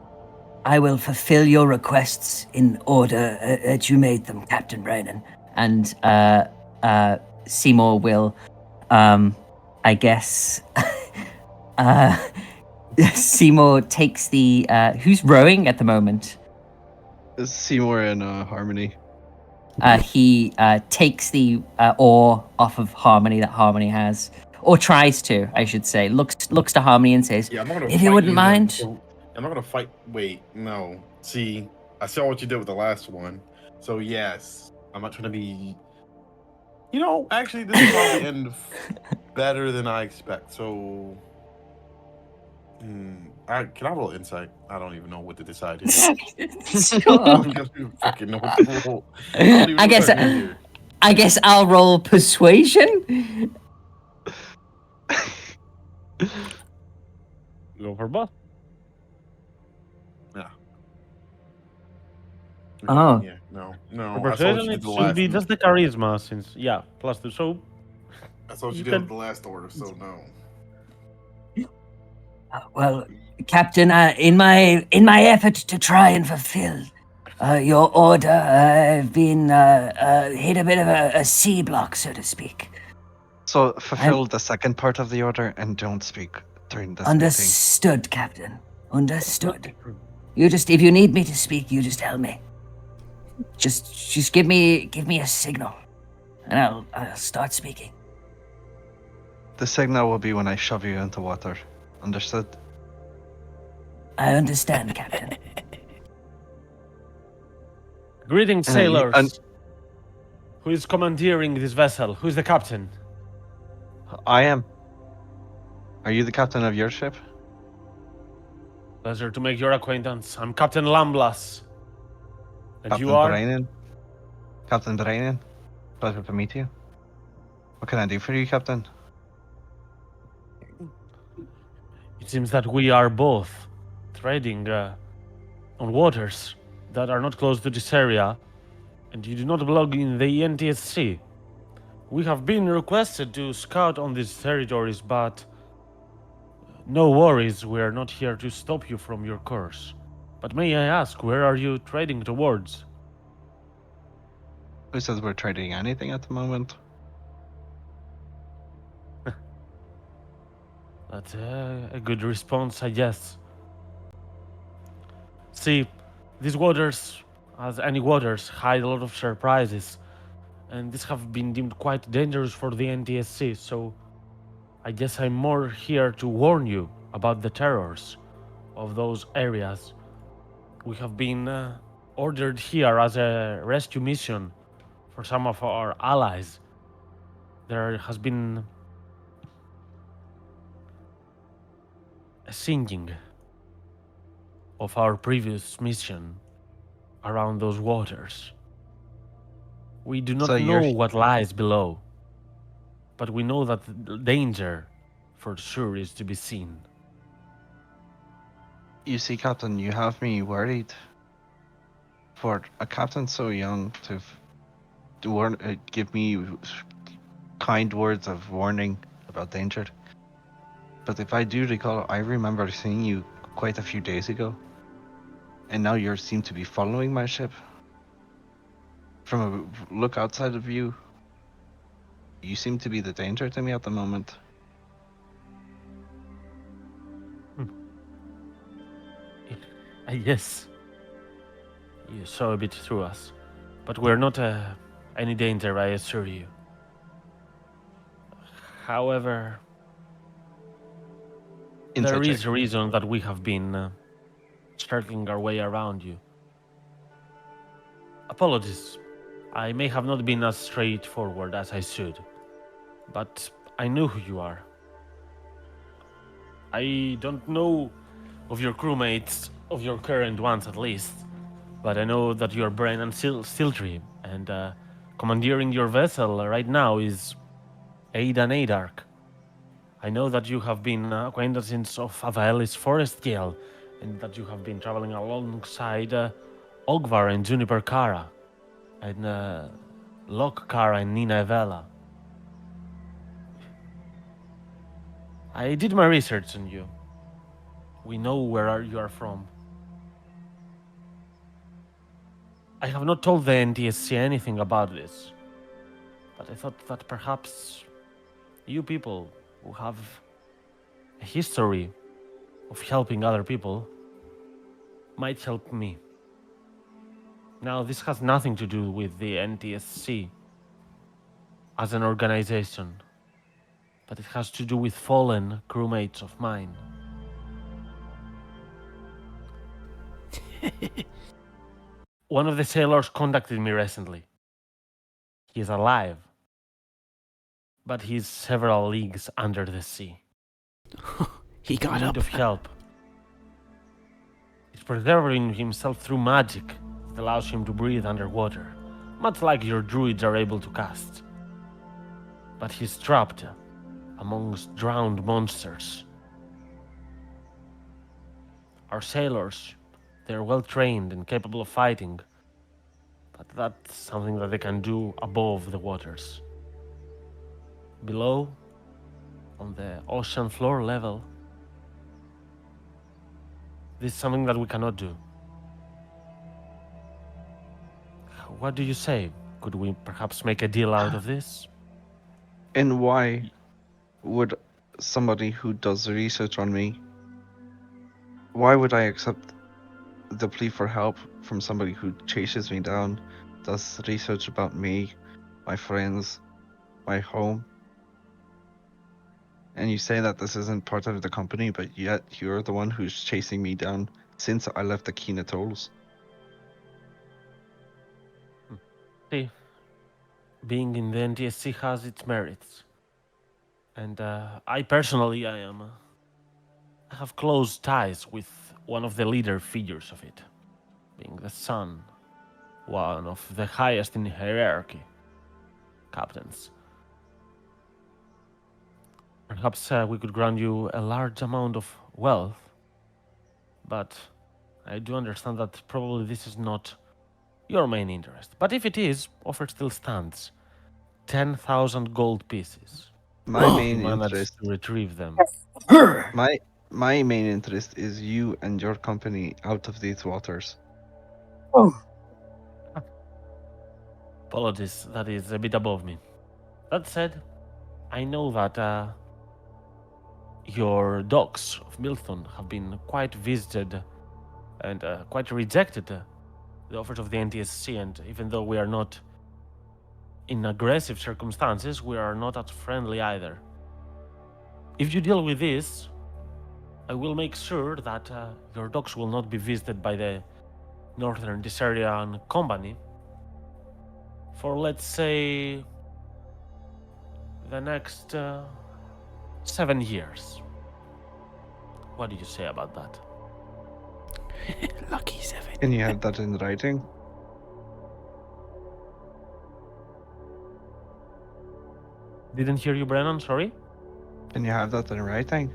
fulfill your requests in order that you made them, Captain Braenan. And Seymour will, I guess, Seymour takes the, who's rowing at the moment? Seymour and Harmony. He takes the oar off of Harmony that Harmony has, or tries to, I should say. Looks to Harmony and says, Yeah, I'm not gonna "If you fight wouldn't then. mind." So, I'm not gonna fight. Wait, no. See, I saw what you did with the last one. So yes, I'm not trying to be. You know, actually, this will probably end better than I expect. So, can I roll insight? I don't even know what to decide here. Sure. I don't even fucking know what to roll. I don't even know I guess what to do here. I guess I'll roll persuasion. Go for both. Yeah. Oh. Yeah. No. For I saw what persuasion, you did it the should last. be just the charisma, since +2. So I saw what you you did can- with the last order. So no. Well, Captain, in my effort to try and fulfill your order, I've been hit a bit of a C block, so to speak. So fulfill the second part of the order and don't speak during this meeting. Understood, Captain. Understood. You just, if you need me to speak, you just tell me. Just give me a signal, and I'll start speaking. The signal will be when I shove you into water. Understood? I understand, Captain. Greetings, And you- sailors. and- Who is commandeering this vessel? Who's the captain? I am. Are you the captain of your ship? Pleasure to make your acquaintance. I'm Captain Lamblas. And Captain you are? Braenan? Captain Braenan? Pleasure to meet you. What can I do for you, Captain? It seems that we are both trading on waters that are not close to this area, and you do not belong in the NTSC. We have been requested to scout on these territories, but no worries, we are not here to stop you from your course. But may I ask, where are you trading towards? Who says we're trading anything at the moment? That's a good response, I guess. See, these waters, as any waters, hide a lot of surprises, and these have been deemed quite dangerous for the NTSC, so I guess I'm more here to warn you about the terrors of those areas. We have been ordered here as a rescue mission for some of our allies. There has been a sinking of our previous mission around those waters. We do So not know what lies below, but we know that the danger for sure is to be seen. you see, Captain, you have me worried. For a captain so young to give me kind words of warning about danger. But if I do recall, I remember seeing you quite a few days ago, and now you seem to be following my ship. From a look outside of you, you seem to be the danger to me at the moment. Yes, you saw a bit through us, but we're not any danger, I assure you. However, there Inside is check. a reason that we have been circling our way around you. Apologies. I may have not been as straightforward as I should, but I know who you are. I don't know of your crewmates, of your current ones at least, but I know that you are Braenan Siltree, and commandeering your vessel right now is Aidan Adark. I know that you have been acquaintances of Avaelis Forest Gale, and that you have been traveling alongside Ogvar and Juniper Kara, and Locke Kara and Nina Evella. I did my research on you. We know where you are from. I have not told the NTSC anything about this, but I thought that perhaps you people who have a history of helping other people might help me. Now, this has nothing to do with the NTSC as an organization, but it has to do with fallen crewmates of mine. One of the sailors contacted me recently. He is alive, but he's several leagues under the sea. He got In up. need of help. He's preserving himself through magic that allows him to breathe underwater, much like your druids are able to cast. But he's trapped amongst drowned monsters. Our sailors, they're well trained and capable of fighting, but that's something that they can do above the waters. Below, on the ocean floor level, this is something that we cannot do. What do you say? Could we perhaps make a deal out of this? And why would somebody who does research on me, why would I accept the plea for help from somebody who chases me down, does research about me, my friends, my home? And you say that this isn't part of the company, but yet you're the one who's chasing me down since I left the Keen Atolls. See, being in the NTSC has its merits. And I personally, I have close ties with one of the leader figures of it, being the son, one of the highest in hierarchy, captains. Perhaps we could grant you a large amount of wealth, but I do understand that probably this is not your main interest. But if it is, offer still stands. 10,000 gold pieces. My If main you manage interest, to retrieve them. my my main interest is you and your company out of these waters. Apologies, that is a bit above me. That said, I know that your docks of Milton have been quite visited and quite rejected the offers of the NTSC, and even though we are not in aggressive circumstances, we are not as friendly either. If you deal with this, I will make sure that your docks will not be visited by the Northern Deserian Company for, let's say, the next 7 years. What do you say about that? Lucky 7. Can you have that in writing? Didn't hear you, Brennan, sorry? Can you have that in writing?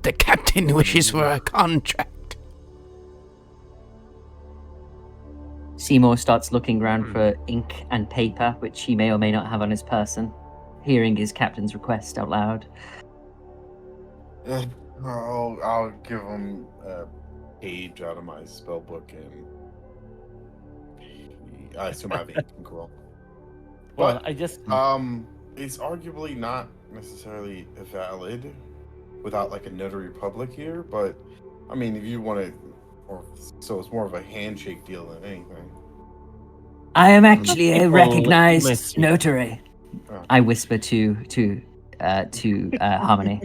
The captain wishes for a contract. Seymour starts looking around for ink and paper, which he may or may not have on his person, hearing his captain's request out loud. I'll give him a page out of my spell book, and I assume I have ink and quill. Well, But I just... it's arguably not necessarily valid without like a notary public here. But I mean, if you want to, or so it's more of a handshake deal than anything. I am actually a People recognized miss you. notary. I whisper to Harmony.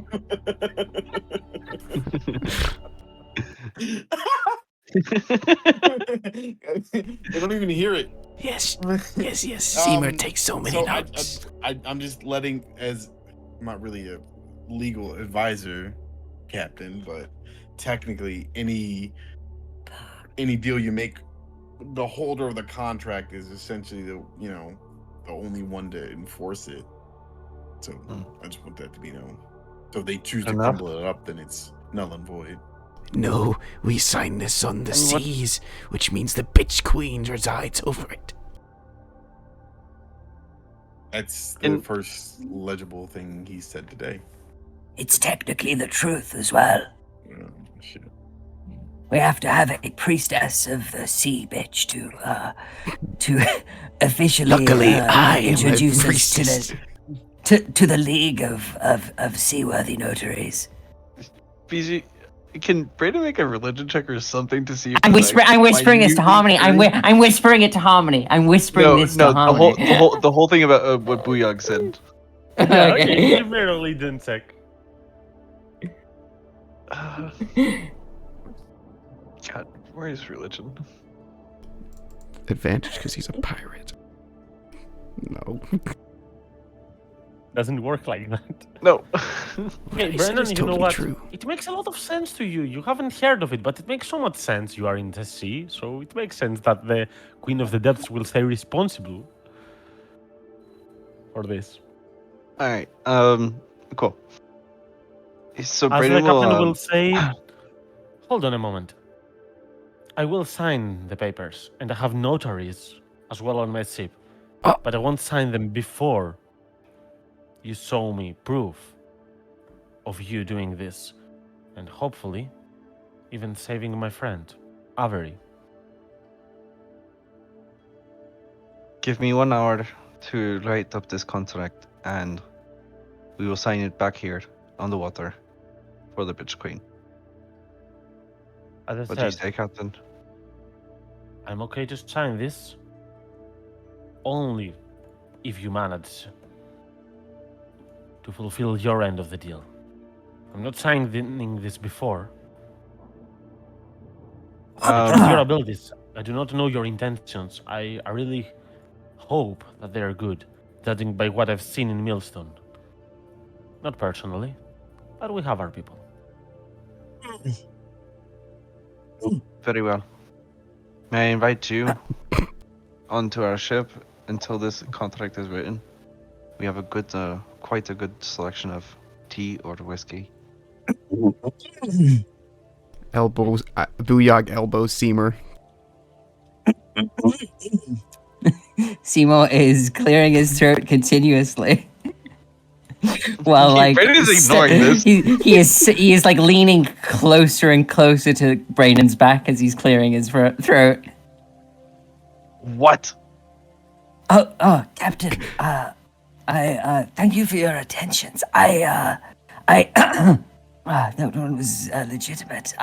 They don't even hear it. Yes. Seymour takes so many So notes. I'm just letting, as I'm not really a legal advisor, Captain, but technically any deal you make, the holder of the contract is essentially the only one to enforce it. So I just want that to be known. So if they choose to Enough. crumble it up, then it's null and void. No, we signed this on the And what- seas, which means the bitch queen resides over it. That's the And- first legible thing he said today. It's technically the truth as well. Shit. We have to have a priestess of the sea bitch to officially Luckily, I am a introduce us priestess. to the league of seaworthy notaries. BG, can Braenan make a religion check or something to see if I'm it's whispering. I'm like whispering this to minutely Harmony. true? I'm whispering it to Harmony. I'm whispering this to the Harmony. the whole thing about what Booyog said. Yeah, okay, Okay. give me a religion check. God, where is religion? Advantage because he's a pirate. No. Doesn't work like that. No. Okay, What I said Brennan, is you know totally what? true. It makes a lot of sense to you. You haven't heard of it, but it makes so much sense. You are in the sea, so it makes sense that the Queen of the Depths will stay responsible for this. All right. Cool. So As the Braenan captain will. will say, hold on a moment. I will sign the papers, and I have notaries as well on my ship. Oh. But I won't sign them before you show me proof of you doing this. And hopefully, even saving my friend, Avery. Give me 1 hour to write up this contract, and we will sign it back here on the water for the bitch queen. As I What do you said, say, Captain? I'm okay to sign this only if you manage to fulfill your end of the deal. I'm not signing this before. I trust your abilities. I do not know your intentions. I really hope that they are good, judging by what I've seen in Millstone. Not personally, but we have our people. Very well. May I invite you onto our ship until this contract is written? We have a good, quite a good selection of tea or whiskey. Elbows. Booyog elbows Seymour. Seymour is clearing his throat continuously. While like Braenan is ignoring this. he is like leaning closer and closer to Braenon's back as he's clearing his throat. What? Oh, Captain. I thank you for your attentions. That one was legitimate.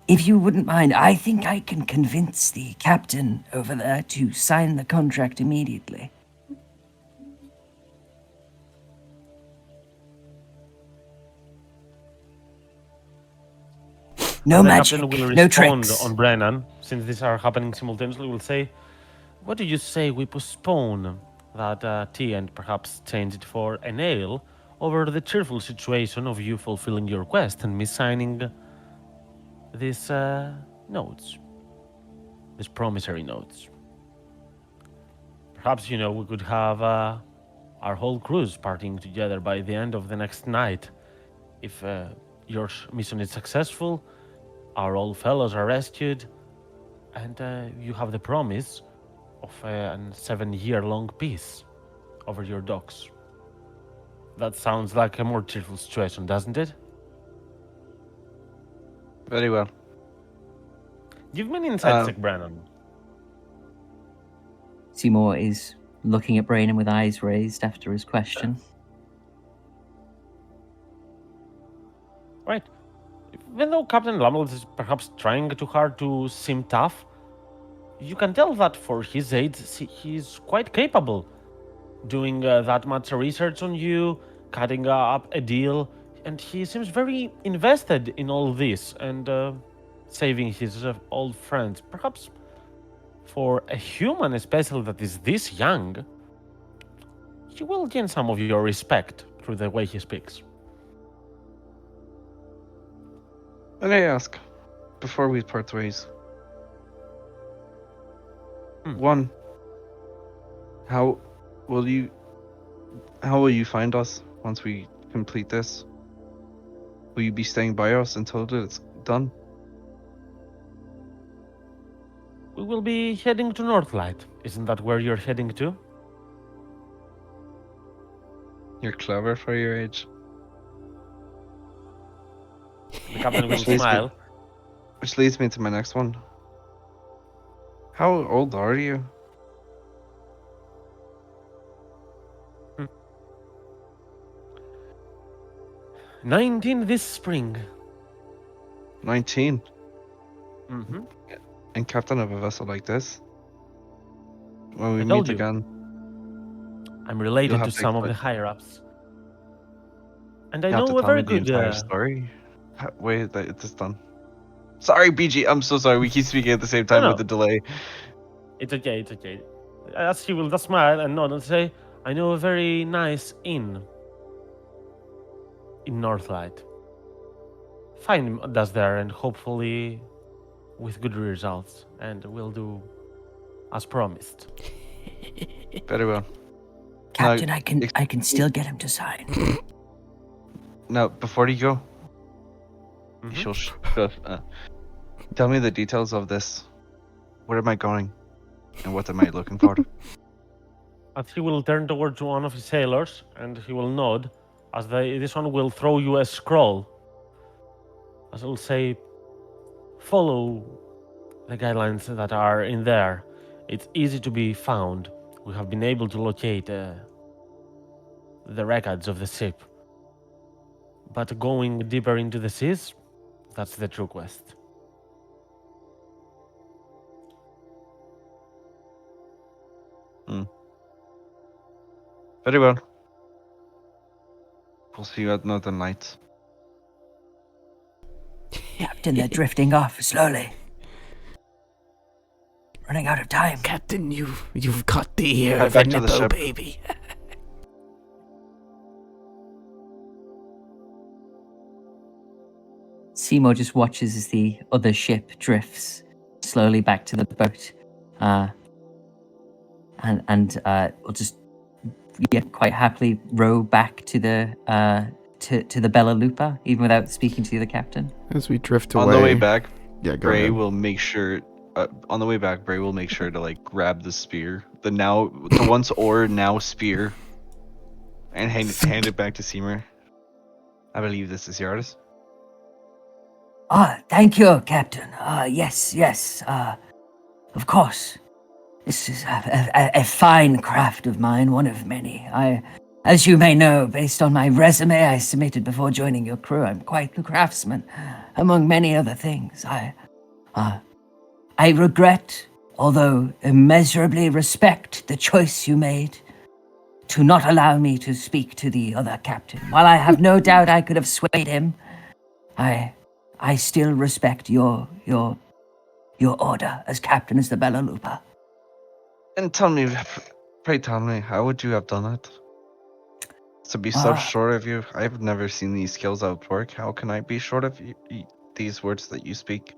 If you wouldn't mind, I think I can convince the captain over there to sign the contract immediately. No And the magic, captain will no respond tricks. on Braenan, since these are happening simultaneously. Will say, "What do you say we postpone that tea and perhaps change it for an ale over the cheerful situation of you fulfilling your quest and me signing these notes, these promissory notes? Perhaps we could have our whole cruise partying together by the end of the next night. If your mission is successful, our old fellows are rescued, and you have the promise of a 7-year-long peace over your docks. That sounds like a more cheerful situation, doesn't it? Very well. Give me an insight Um, check, Braenan. Seymour is looking at Braenan with eyes raised after his question. Right. Even though Captain Lamel is perhaps trying too hard to seem tough, you can tell that for his age, he's quite capable. Doing that much research on you, cutting up a deal, and he seems very invested in all this and saving his old friends. Perhaps for a human, especially that is this young, he will gain some of your respect through the way he speaks. Let me ask, before we part ways. One, how will you find us once we complete this? Will you be staying by us until it's done? We will be heading to Northlight. Isn't that where you're heading to? You're clever for your age. The captain will Which leads me- smile. Which leads me to my next one. How old are you? 19 this spring. 19. Mm-hmm. And captain of a vessel like this? When we I told meet you. again, I'm you'll related have to to some of the explain- higher-ups. And I you have to know a tell me very the good... entire story. Wait, it's just done. Sorry, BG. I'm so sorry. We keep speaking at the same time No, with the delay. It's okay, it's okay. As he will just smile and nod and say, I know a very nice inn in Northlight. Find us there and hopefully with good results. And we'll do as promised. Very well. Captain, Now, I can still get him to sign. Now, before you go, Mhm. tell me the details of this. Where am I going? And what am I looking for? As he will turn towards one of his sailors and he will nod as this one will throw you a scroll. As it will say, follow the guidelines that are in there. It's easy to be found. We have been able to locate the records of the ship. But going deeper into the seas, that's the true quest. Very well. We'll see you at Northern Lights. Captain, they're drifting off slowly. Running out of time. Captain, you've got the ear Head of a back to the Nepo ship. baby. Seymour just watches as the other ship drifts slowly back to the boat, and will just quite happily row back to the to the Bella Lupa, even without speaking to the captain. As we drift away. On the way back, Yeah, go Bray ahead. will make sure. On the way back, Bray will make sure to like grab the spear, the once oar now spear, and hand it back to Seymour. I believe this is yours. Ah, thank you, Captain. Yes, of course. This is a fine craft of mine, one of many. As you may know, based on my resume I submitted before joining your crew, I'm quite the craftsman, among many other things. I regret, although immeasurably respect, the choice you made to not allow me to speak to the other captain. While I have no doubt I could have swayed him, I I still respect your order as captain of the Bella Lupa. And tell me, pray tell me, how would you have done it? To be so Ah. short of you, I've never seen these skills at work. How can I be short of these words that you speak?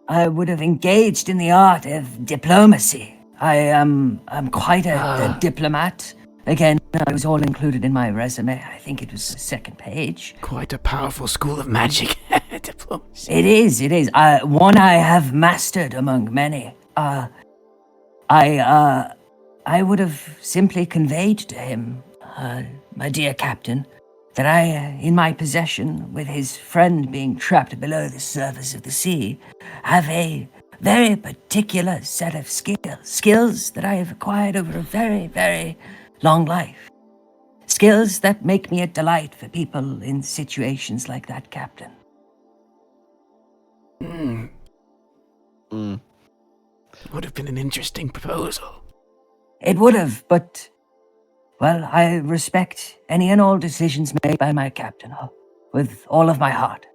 I would have engaged in the art of diplomacy. I'm quite a diplomat. Again, it was all included in my resume. I think it was the second page. Quite a powerful school of magic. Diplomacy. It is. One I have mastered among many. I would have simply conveyed to him, my dear captain, that I, in my possession, with his friend being trapped below the surface of the sea, have a very particular set of skills that I have acquired over a very, very long life. Skills that make me a delight for people in situations like that, Captain. Would have been an interesting proposal. It would have, but, well, I respect any and all decisions made by my captain, with all of my heart.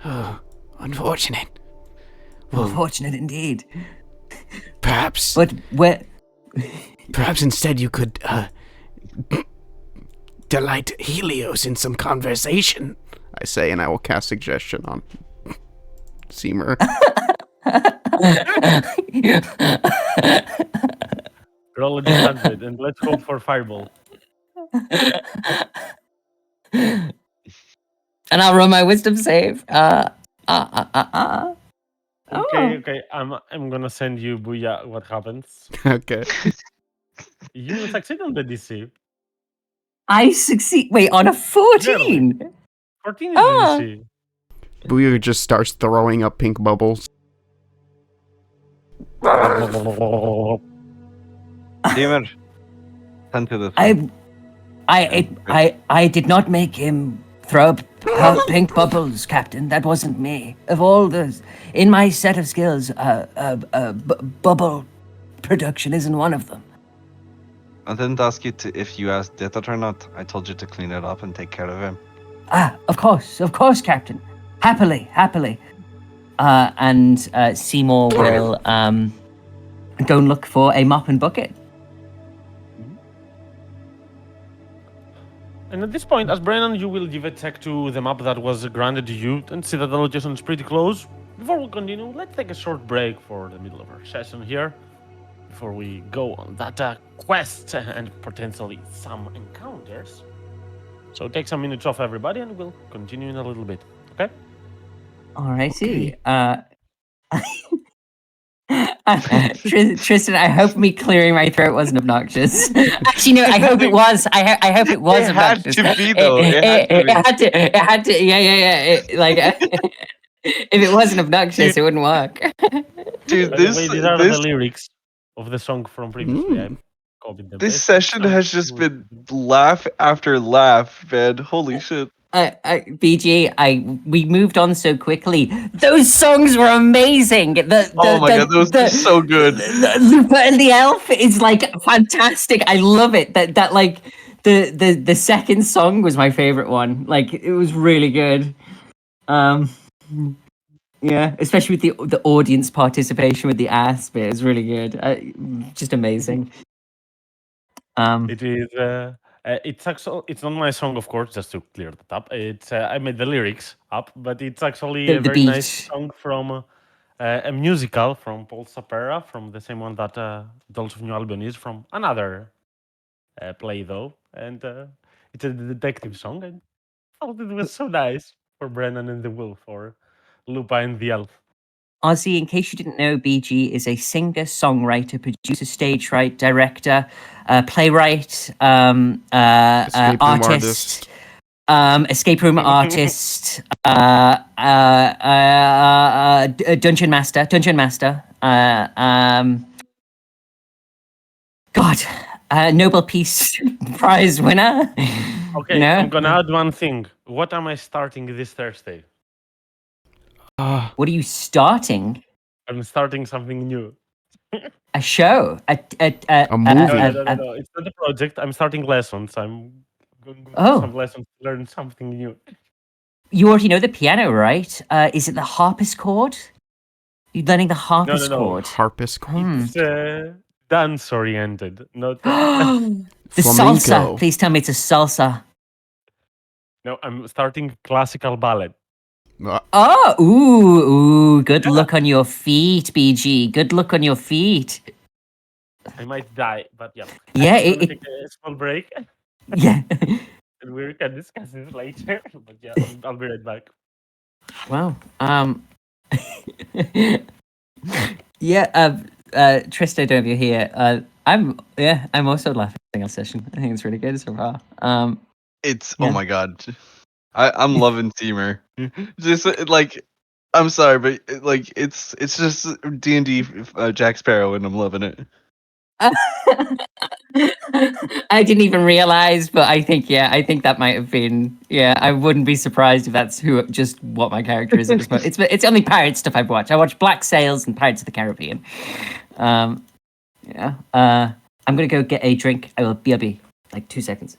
Oh, unfortunate. Well, Unfortunate indeed. perhaps. But where... Perhaps instead you could delight Helios in some conversation. I say, and I will cast suggestion on Seymour. Roll a d100 and let's hope for fireball. And I'll roll my wisdom save. Okay. I'm gonna send you Booyah. What happens? Okay. You succeed on the DC. I succeed. Wait, on a 14. 14 is Ah. the DC. Booyah just starts throwing up pink bubbles. Gamer, turn to the I did not make him throw up pink bubbles, Captain. That wasn't me. Of all those, in my set of skills, bubble production isn't one of them. I didn't ask you if you did it or not. I told you to clean it up and take care of him. Of course, Captain. Happily. And Seymour will go and look for a mop and bucket. And at this point, as Braenan, you will give a check to the map that was granted to you and see that the location is pretty close. Before we continue, let's take a short break for the middle of our session here. Before we go on that quest and potentially some encounters. So take some minutes off, everybody, and we'll continue in a little bit. Okay? Alrighty. Tristan, I hope me clearing my throat wasn't obnoxious. Actually, no, I hope it was. I hope it was It had obnoxious. to be, though. It had to. Yeah. If it wasn't obnoxious, it wouldn't work. Dude, By the way, these are the lyrics of the song from previously. I copied them. This session has just been laugh after laugh, man. Holy shit. BG, we moved on so quickly. Those songs were amazing. Oh my god, those are so good. Lupa and the Elf is like fantastic. I love it. That like the second song was my favorite one. Like it was really good. Yeah, especially with the audience participation with the ass bit. It was really good. Just amazing. It is. It's not my song, of course. Just to clear that up, it's I made the lyrics up, but it's actually a very nice song from a musical from Paul Sapera, from the same one that Dolls of New Albion is from another play, though, and it's a detective song. And I thought it was so nice for Brennan and the Wolf, or Lupa and the Elf. Ozzy, in case you didn't know, BG is a singer, songwriter, producer, stage writer, director, playwright, artist, escape room artist, dungeon master, Nobel Peace Prize winner. Okay, you know? I'm gonna add one thing. What am I starting this Thursday? What are you starting? I'm starting something new. A show? A movie? No. It's not a project. I'm starting lessons. I'm going to some lessons to learn something new. You already know the piano, right? Is it the harpsichord? You're learning the harpsichord. Harpsichord. It's dance oriented, not. The Flamenco. salsa. Please tell me it's a salsa. No, I'm starting classical ballet. Oh, ooh, good look on your feet, BG. Good look on your feet. I might die, but yeah. Yeah, I'm gonna it take a small break, yeah. and we can discuss this later. But yeah, I'll be right back. Wow. Yeah, Trista, I don't know if you're here. I'm also laughing at the session. I think it's really good so far. It's Yeah. oh my god. I'm loving Teamer. Just like I'm sorry, but like it's just D&D Jack Sparrow, and I'm loving it. I didn't even realize, but I think that might have been I wouldn't be surprised if that's just what my character is at this point. It's only pirate stuff I've watched. I watch Black Sails and Pirates of the Caribbean. Yeah. I'm gonna go get a drink. I will BRB like 2 seconds.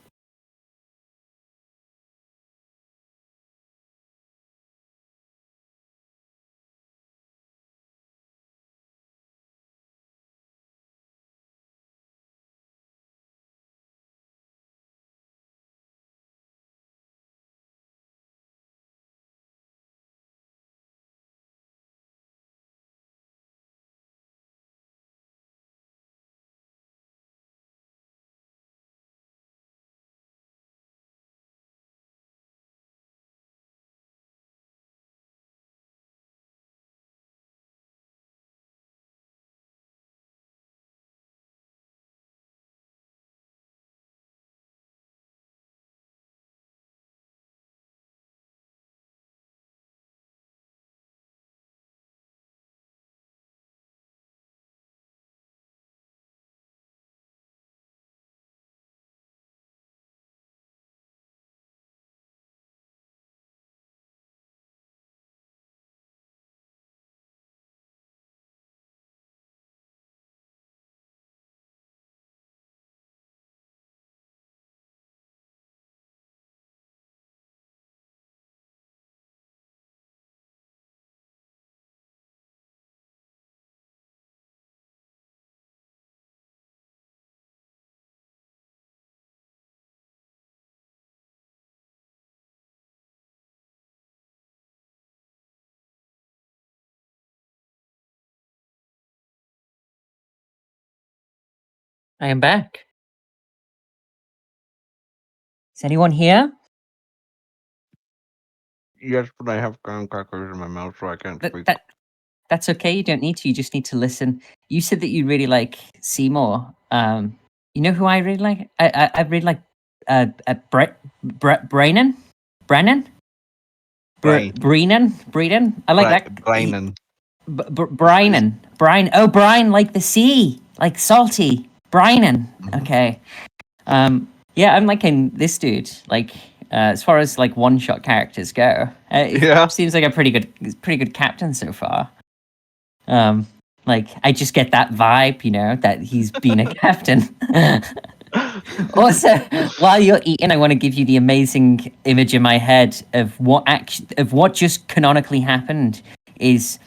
I am back. Is anyone here? Yes, but I have graham crackers in my mouth, so I can't That speak. that that's okay. You don't need to. You just need to listen. You said that you really like Seymour. You know who I really like? I really like Braenan. Brennan. Brian. Braenan. I like that. Brian. Braenan. Brian. Oh, Brian, like the sea, like salty. Braenan. Okay. Yeah, I'm liking this dude. Like, as far as like one-shot characters go, Yeah. seems like a pretty good captain so far. Like I just get that vibe, that he's been a captain. Also, while you're eating, I want to give you the amazing image in my head of what just canonically happened. Is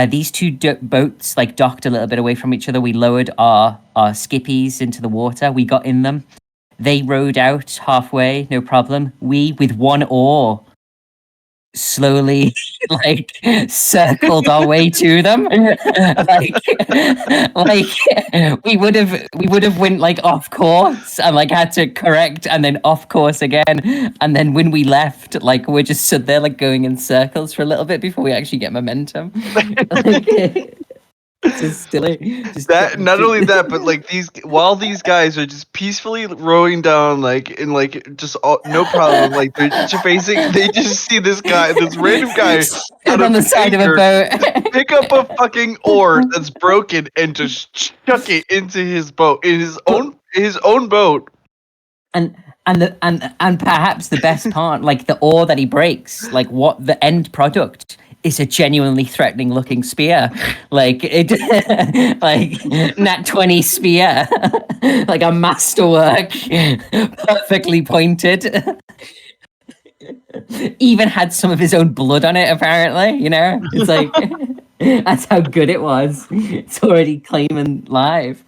these two boats like docked a little bit away from each other? We lowered our skippies into the water. We got in them. They rowed out halfway, no problem. We, with one oar, slowly like circled our way to them. like we would have went like off course and like had to correct and then off course again. And then when we left, like we're just stood there like going in circles for a little bit before we actually get momentum. Just silly. That not only that, but like while these guys are just peacefully rowing down, like in like just no problem, like they're just facing. They just see this random guy Stood on the side of a boat. pick up a fucking oar that's broken and just chuck it into his boat in his own boat. And perhaps the best part, like the oar that he breaks, like what the end product is a genuinely threatening looking spear, like it, like nat 20 spear, like a masterwork, perfectly pointed. Even had some of his own blood on it, apparently, you know? It's like, that's how good it was. It's already claiming live.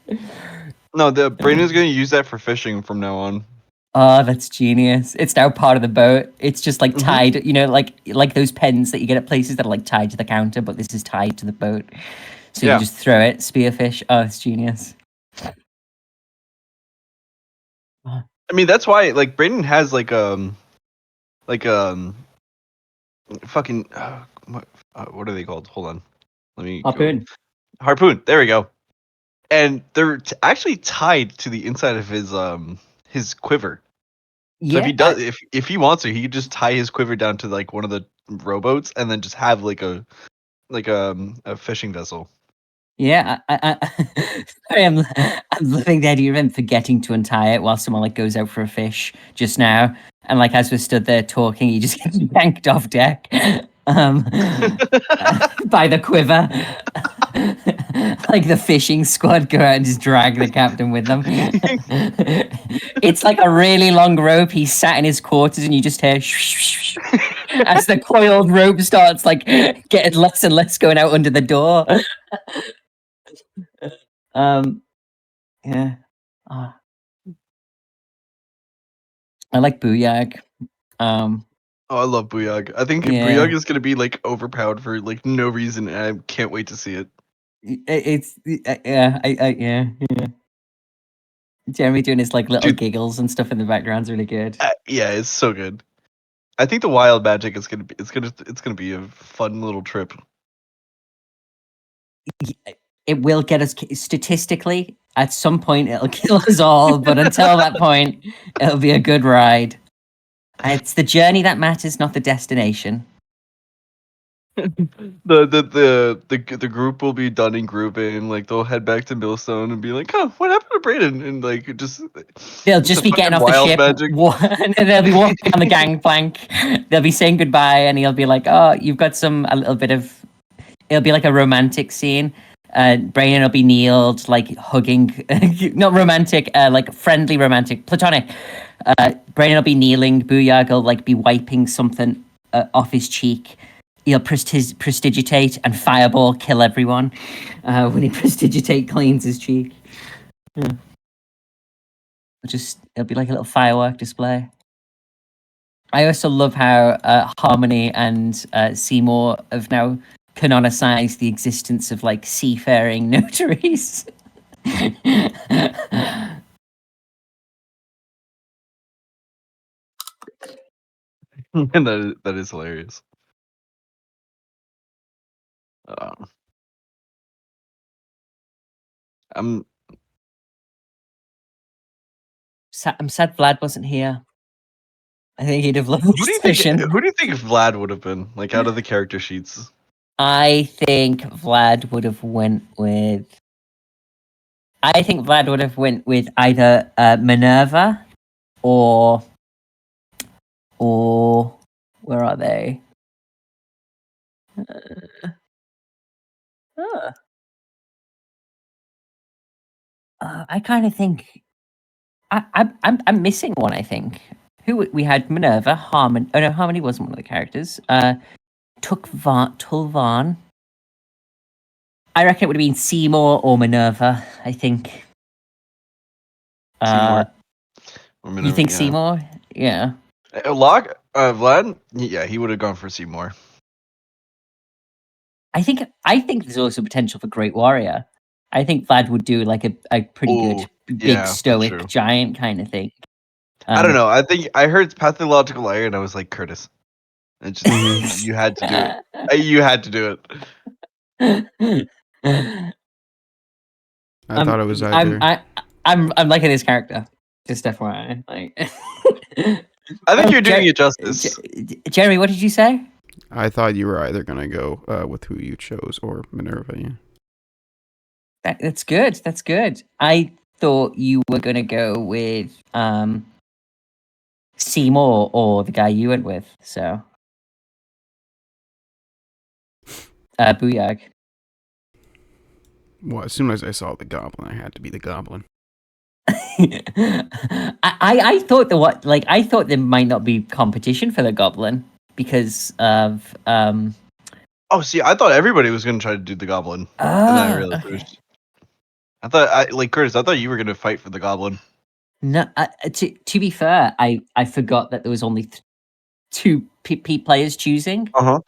No, the Braenan's gonna use that for fishing from now on. Oh, that's genius. It's now part of the boat. It's just like Mhm. tied, you know, like those pens that you get at places that are like tied to the counter, but this is tied to the boat. So Yeah. you just throw it, spearfish. Oh, it's genius. I mean, that's why like Braenan has like fucking what are they called? Hold on, let me go. Harpoon. Harpoon. There we go. And they're actually tied to the inside of his quiver. So if Yeah, he does, if he wants to, he could just tie his quiver down to like one of the rowboats and then just have like a fishing vessel. yeah. Sorry, I'm loving the idea of him forgetting to untie it while someone like goes out for a fish just now, and like as we're stood there talking, he just gets yanked off deck, by the quiver. Like the fishing squad go out and just drag the captain with them. It's like a really long rope. He's sat in his quarters, and you just hear as the coiled rope starts like getting less and less going out under the door. Um, yeah. Ah, I like Booyag. Um, Oh, I love Booyag. I think Yeah. Booyag is gonna be like overpowered for like no reason, and I can't wait to see it. it's yeah, yeah. Jeremy doing his like little Dude. giggles and stuff in the background's really good. Yeah, it's so good. I think the wild magic is gonna be it's gonna be a fun little trip. It will get us statistically at some point. It'll kill us all, but until that point, it'll be a good ride. It's the journey that matters, not the destination. The group will be done in grouping. Like they'll head back to Millstone and be like, "Oh, what happened to Braden?" And like just They'll just be getting off the ship, and they'll be walking on the gangplank. They'll be saying goodbye, and he'll be like, "Oh, you've got a little bit of." It'll be like a romantic scene. Braenan will be kneeled, like hugging, not romantic, like friendly romantic, platonic. Braenan will be kneeling. Booyag will like be wiping something off his cheek. He'll prestigitate and fireball kill everyone when he prestigitate cleans his cheek. Yeah. It'll be like a little firework display. I also love how Harmony and Seymour have now canonicized the existence of like seafaring notaries. and that is hilarious. I'm I'm sad Vlad wasn't here. I think he'd have loved who this do you think session. who do you think Vlad would have been like out of the character sheets? I think Vlad would have went with. I think Vlad would have went with either Minerva or where are they? Huh. I kind of think I'm missing one. I think we had Minerva, Harmony. Oh no, Harmony wasn't one of the characters. Tulvan. I reckon it would have been Seymour or Minerva. I think. Seymour. You think Seymour? Yeah. Vlad? Yeah, he would have gone for Seymour. I think there's also potential for Great Warrior. I think Vlad would do like a pretty good big stoic true. giant kind of thing. I don't know. I think I heard pathological liar and I was like, Curtis. It just, you had to do it. You had to do it. I thought it was either. I'm liking his character. Just FYI. Like I think you're doing it justice. Jeremy, what did you say? I thought you were either gonna go with who you chose or Minerva. Yeah. That's good. That's good. I thought you were gonna go with Seymour or the guy you went with. So Booyag. Well, as soon as I saw the goblin, I had to be the goblin. I thought I thought there might not be competition for the goblin because of Oh, see, I thought everybody was gonna try to do the goblin, and then I realized okay. Curtis. I thought you were gonna fight for the goblin. No, to be fair, I forgot that there was only two players choosing. Uh huh.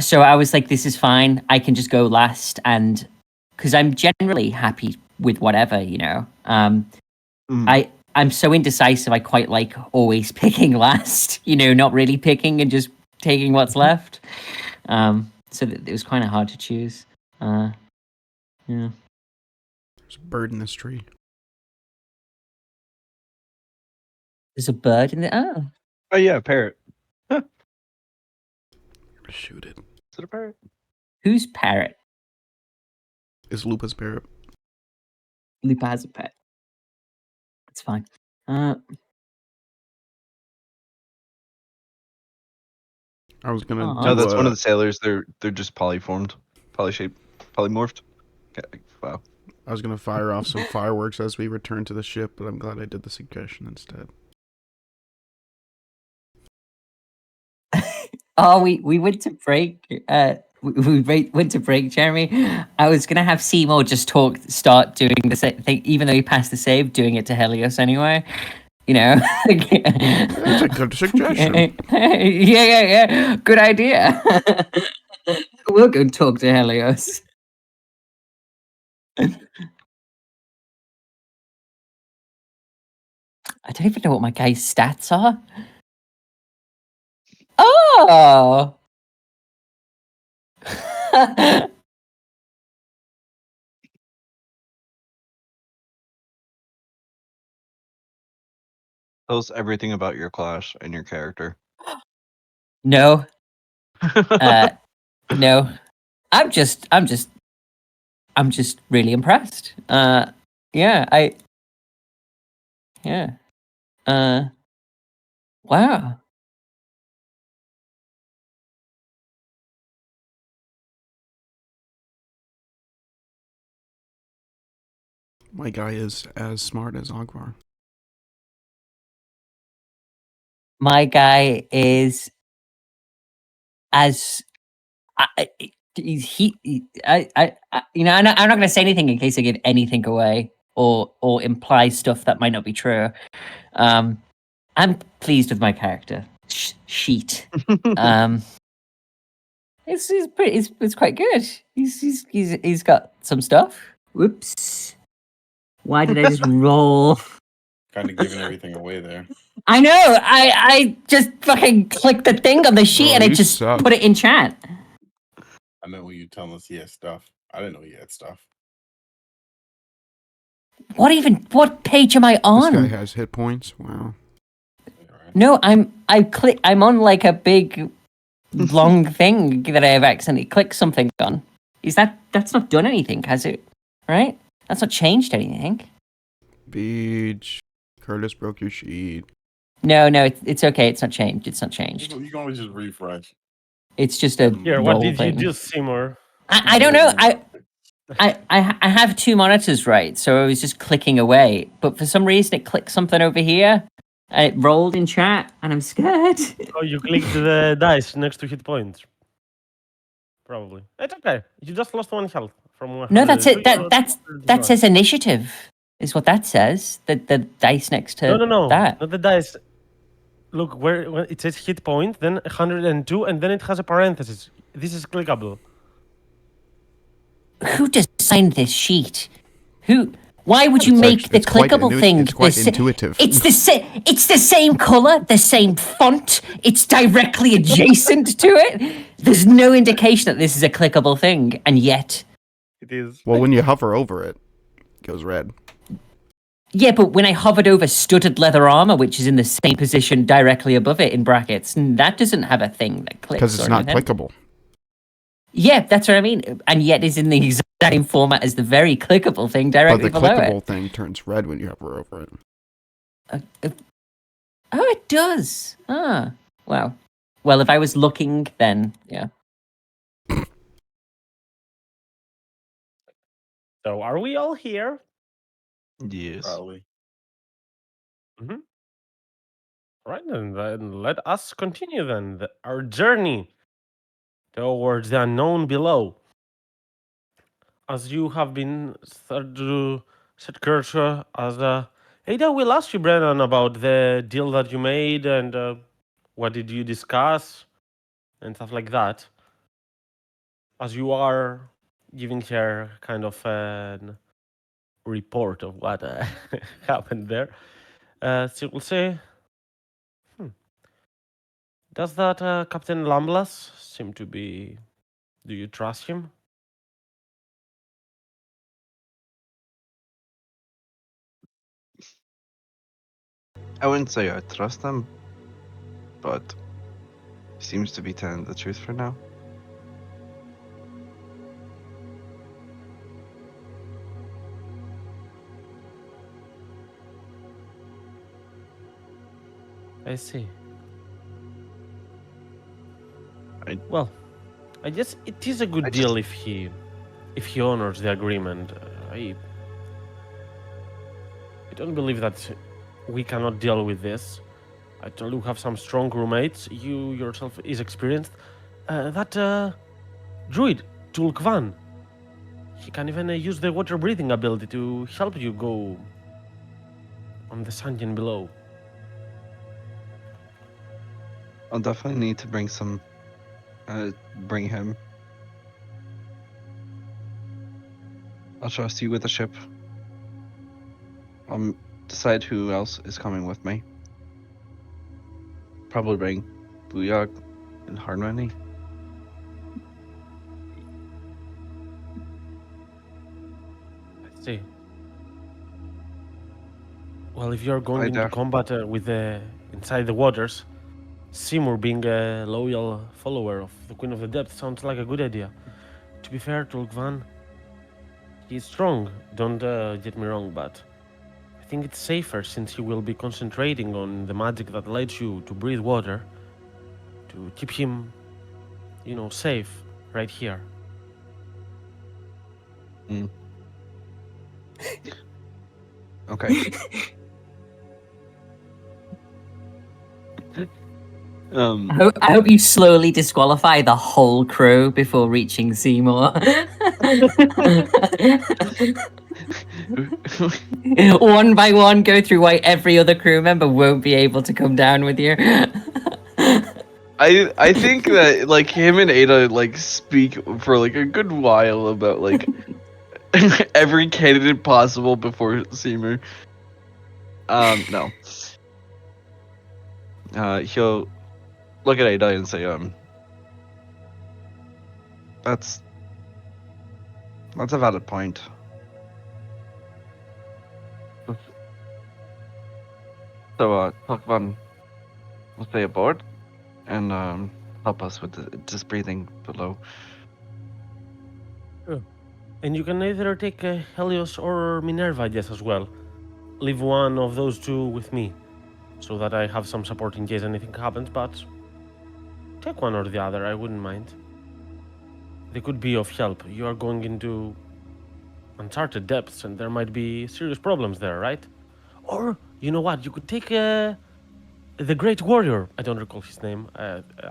So I was like, this is fine. I can just go last, and because I'm generally happy with whatever, you know. I'm so indecisive. I quite like always picking last, you know, not really picking and just taking what's left. So it was kind of hard to choose. Yeah. There's a bird in this tree. There's a bird in the. Oh, Oh yeah, parrot. Shoot it. Is it a parrot? who's parrot? It's Lupa's parrot. Lupa has a pet. It's fine. I was gonna Aw. No, do that's one of the sailors. They're just polyformed, polyshaped, polymorphed. Okay, wow. I was gonna fire off some fireworks as we return to the ship, but I'm glad I did the suggestion instead. Oh, we went to break. Went to break, Jeremy. I was gonna have Seymour just start doing the same thing, even though he passed the save, doing it to Helios anyway. You know. That's a good suggestion. Yeah. Good idea. We'll go talk to Helios. I don't even know what my guy's stats are. Oh. Tell us everything about your class and your character. No. No. I'm just really impressed. Yeah, yeah. Wow. My guy is as smart as Ogvar. My guy is as you know, I'm not going to say anything in case I give anything away or imply stuff that might not be true. I'm pleased with my character sheet. It's quite good. He's got some stuff. Whoops. Why did I just roll? Kind of giving everything away there. I know. I just fucking clicked the thing on the sheet Oh, and it you just suck. put it in chat. I know you telling us he has stuff. I didn't know he had stuff. What page am I This on? guy has hit points. Wow. Alright. No, I'm on like a big long thing that I have accidentally clicked something on. That's not done anything, has it? Right? That's not changed anything. Beach. Curtis broke your sheet. No, it's okay. It's not changed. It's not changed. You can always just refresh. It's just a Here, what roll did you thing. do, Seymour? I don't know. I have two monitors, right? So I was just clicking away, but for some reason it clicked something over here, and it rolled in chat, and I'm scared. Oh, you clicked the dice next to hit points. Probably. It's okay. You just lost 1 health from 100. No, that's it. to That says initiative, is what that says. The dice next to No. that. Not the dice. Look, where it says hit point, then 102, and then it has a parenthesis. This is clickable. Who designed this sheet? Who? Why would you make the clickable thing? It's quite intuitive. It's the same color, the same font. It's directly adjacent to it. There's no indication that this is a clickable thing, and yet. It is. Well, when you hover over it, it goes red. Yeah, but when I hovered over studded leather armor, which is in the same position directly above it in brackets, that doesn't have a thing that clicks. Because it's or not anything. clickable. Yeah, that's what I mean. And yet is in the exact same format as the very clickable thing But directly the below clickable it. thing turns red when you hover over it. Oh, it does. Ah, wow. Well, if I was looking, then yeah. So, are we all here? Yes. Probably. Mm-hmm. Right, then let us continue then our journey towards the unknown below. As you have been started to set cursor as Ada will ask you, Brennan, about the deal that you made and what did you discuss and stuff like that. As you are giving her kind of an report of what happened there, she will say, does that Captain Lamblas seem to be... Do you trust him? I wouldn't say I trust him, but he seems to be telling the truth for now. I see. I- Well, I guess it is a good I just deal if he honors the agreement. I don't believe that we cannot deal with this. I told you have some strong roommates. You yourself is experienced. That druid, Tulkvan, he can even use the water breathing ability to help you go on the sunken below. I'll definitely need to bring some. Bring him. I'll trust you with the ship. Decide who else is coming with me. Probably bring Booyog and Harmony. I see. Well, if you're going I into def- combat with the inside the waters, Seymour being a loyal follower of the Queen of the Depth sounds like a good idea. To be fair to Ulkvan, he's strong, don't get me wrong, but I think it's safer since he will be concentrating on the magic that lets you to breathe water to keep him, safe right here. Okay. I hope you slowly disqualify the whole crew before reaching Seymour. One by one, go through why every other crew member won't be able to come down with you. I think that like him and Ada like speak for like a good while about like every candidate possible before Seymour. No. He'll look at Ada and say, that's a valid point. So, Pokemon will stay aboard and help us with just breathing below. And you can either take Helios or Minerva, I guess, as well. Leave one of those two with me, so that I have some support in case anything happens, but take one or the other, I wouldn't mind. They could be of help. You are going into uncharted depths, and there might be serious problems there, right? Or, you know what, you could take the Great Warrior. I don't recall his name.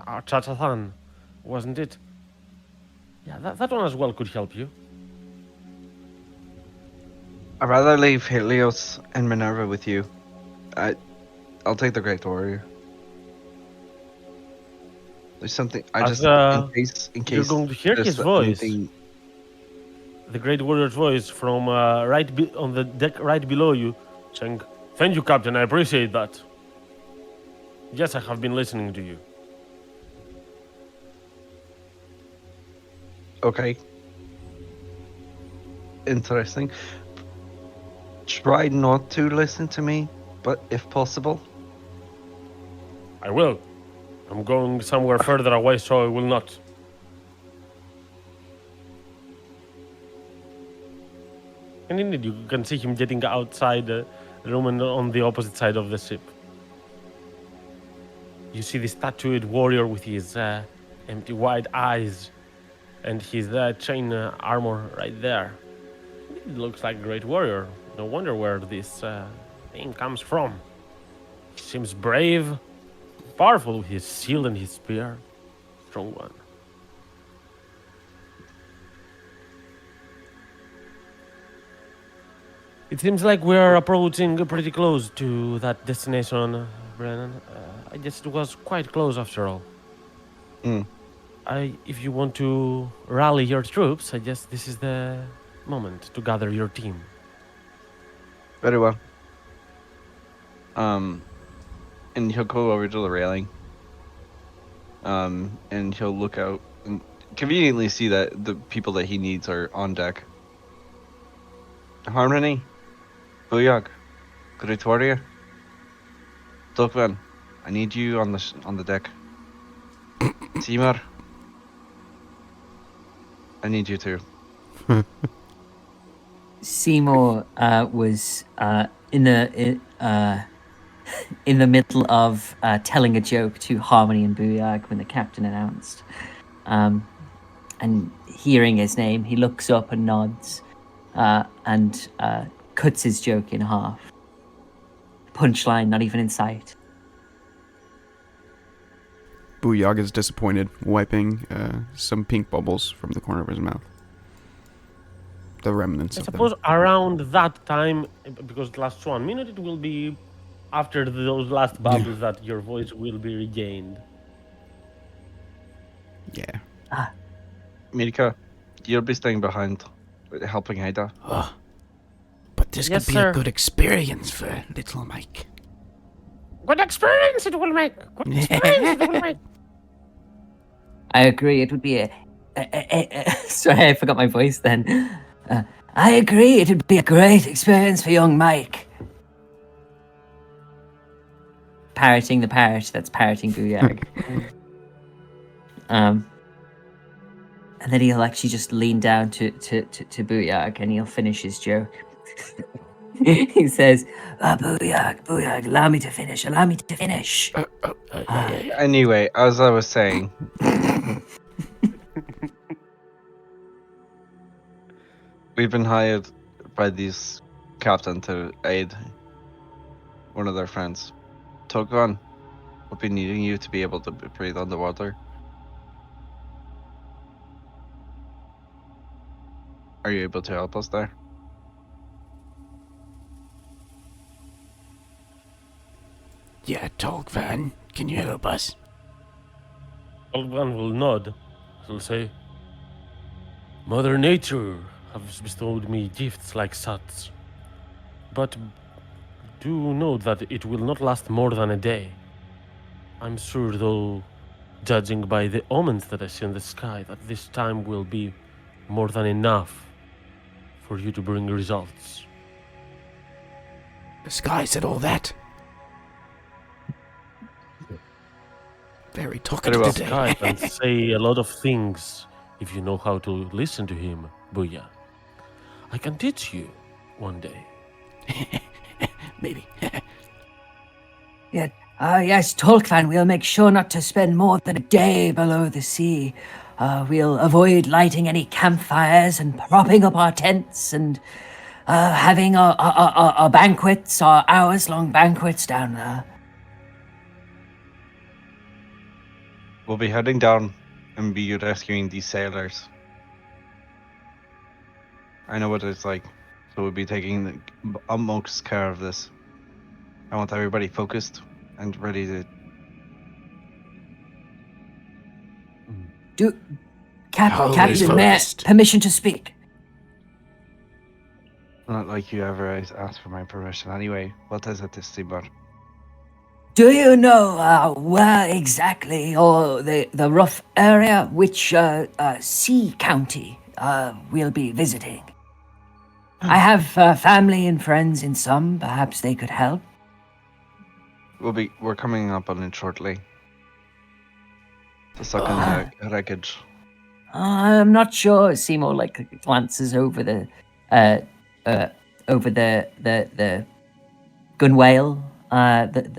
Archathan, wasn't it? Yeah, that one as well could help you. I'd rather leave Helios and Minerva with you. I'll take the Great Warrior. There's something I As just in case you're going to hear there's his voice, anything. the Great Warrior's voice from on the deck right below you, saying, "Thank you, Captain. I appreciate that. Yes, I have been listening to you." Okay. Interesting. Try not to listen to me, but if possible. I will. I'm going somewhere further away, so I will not. And indeed, you can see him getting outside the room and on the opposite side of the ship. You see this tattooed warrior with his empty wide eyes and his chain armor right there. It looks like a great warrior. No wonder where this thing comes from. He seems brave, powerful with his shield and his spear. Strong one. It seems like we are approaching pretty close to that destination, Brennan. I guess it was quite close after all. Hmm. If you want to rally your troops, I guess this is the moment to gather your team. Very well. And he'll go over to the railing. And he'll look out and conveniently see that the people that he needs are on deck. Harmony, Buyog, Great Warrior, Dokvan, I need you on the deck. Seymour, I need you too. Seymour was in the middle of telling a joke to Harmony and Booyag when the captain announced. And hearing his name, he looks up and nods and cuts his joke in half. Punchline not even in sight. Booyag is disappointed, wiping some pink bubbles from the corner of his mouth. The remnants I of them. suppose around that time, because it lasts 1 minute, it will be after those last bubbles that your voice will be regained. Yeah. Mirka, you'll be staying behind, helping Haida. Oh. But this Yes, could be sir. a good experience for little Mike. Good experience it will make. Good experience it will make. I agree. It would be sorry, I forgot my voice then. I agree. It would be a great experience for young Mike. Parroting the parrot that's parroting Booyag. And then he'll actually just lean down to Booyag and he'll finish his joke. He says, Booyag, allow me to finish. Anyway, as I was saying, we've been hired by these captain to aid one of their friends. Tokvan, we'll be needing you to be able to breathe underwater. Are you able to help us there? Yeah, Tolkvan, can you help us? Old one will nod. He'll say, Mother Nature has bestowed me gifts like such. But do note that it will not last more than a day. I'm sure, though, judging by the omens that I see in the sky, that this time will be more than enough for you to bring results. The sky said all that. Very Very talkative well. The today. sky can say a lot of things if you know how to listen to him, Booyah. I can teach you one day. Maybe. Yes, Tolkvan, we'll make sure not to spend more than a day below the sea. We'll avoid lighting any campfires and propping up our tents and having our banquets, our hours-long banquets down there. We'll be heading down and be rescuing these sailors. I know what it's like, so we'll be taking the utmost care of this. I want everybody focused and ready to. Always Captain, may I- focused. permission to speak? Not like you ever asked for my permission. Anyway, what is it this steamer? Do you know where exactly, or the rough area, which sea county we'll be visiting? I have family and friends in some. Perhaps they could help. We're coming up on it shortly. To suck in the wreckage. I'm not sure. Seymour like glances over the gunwale,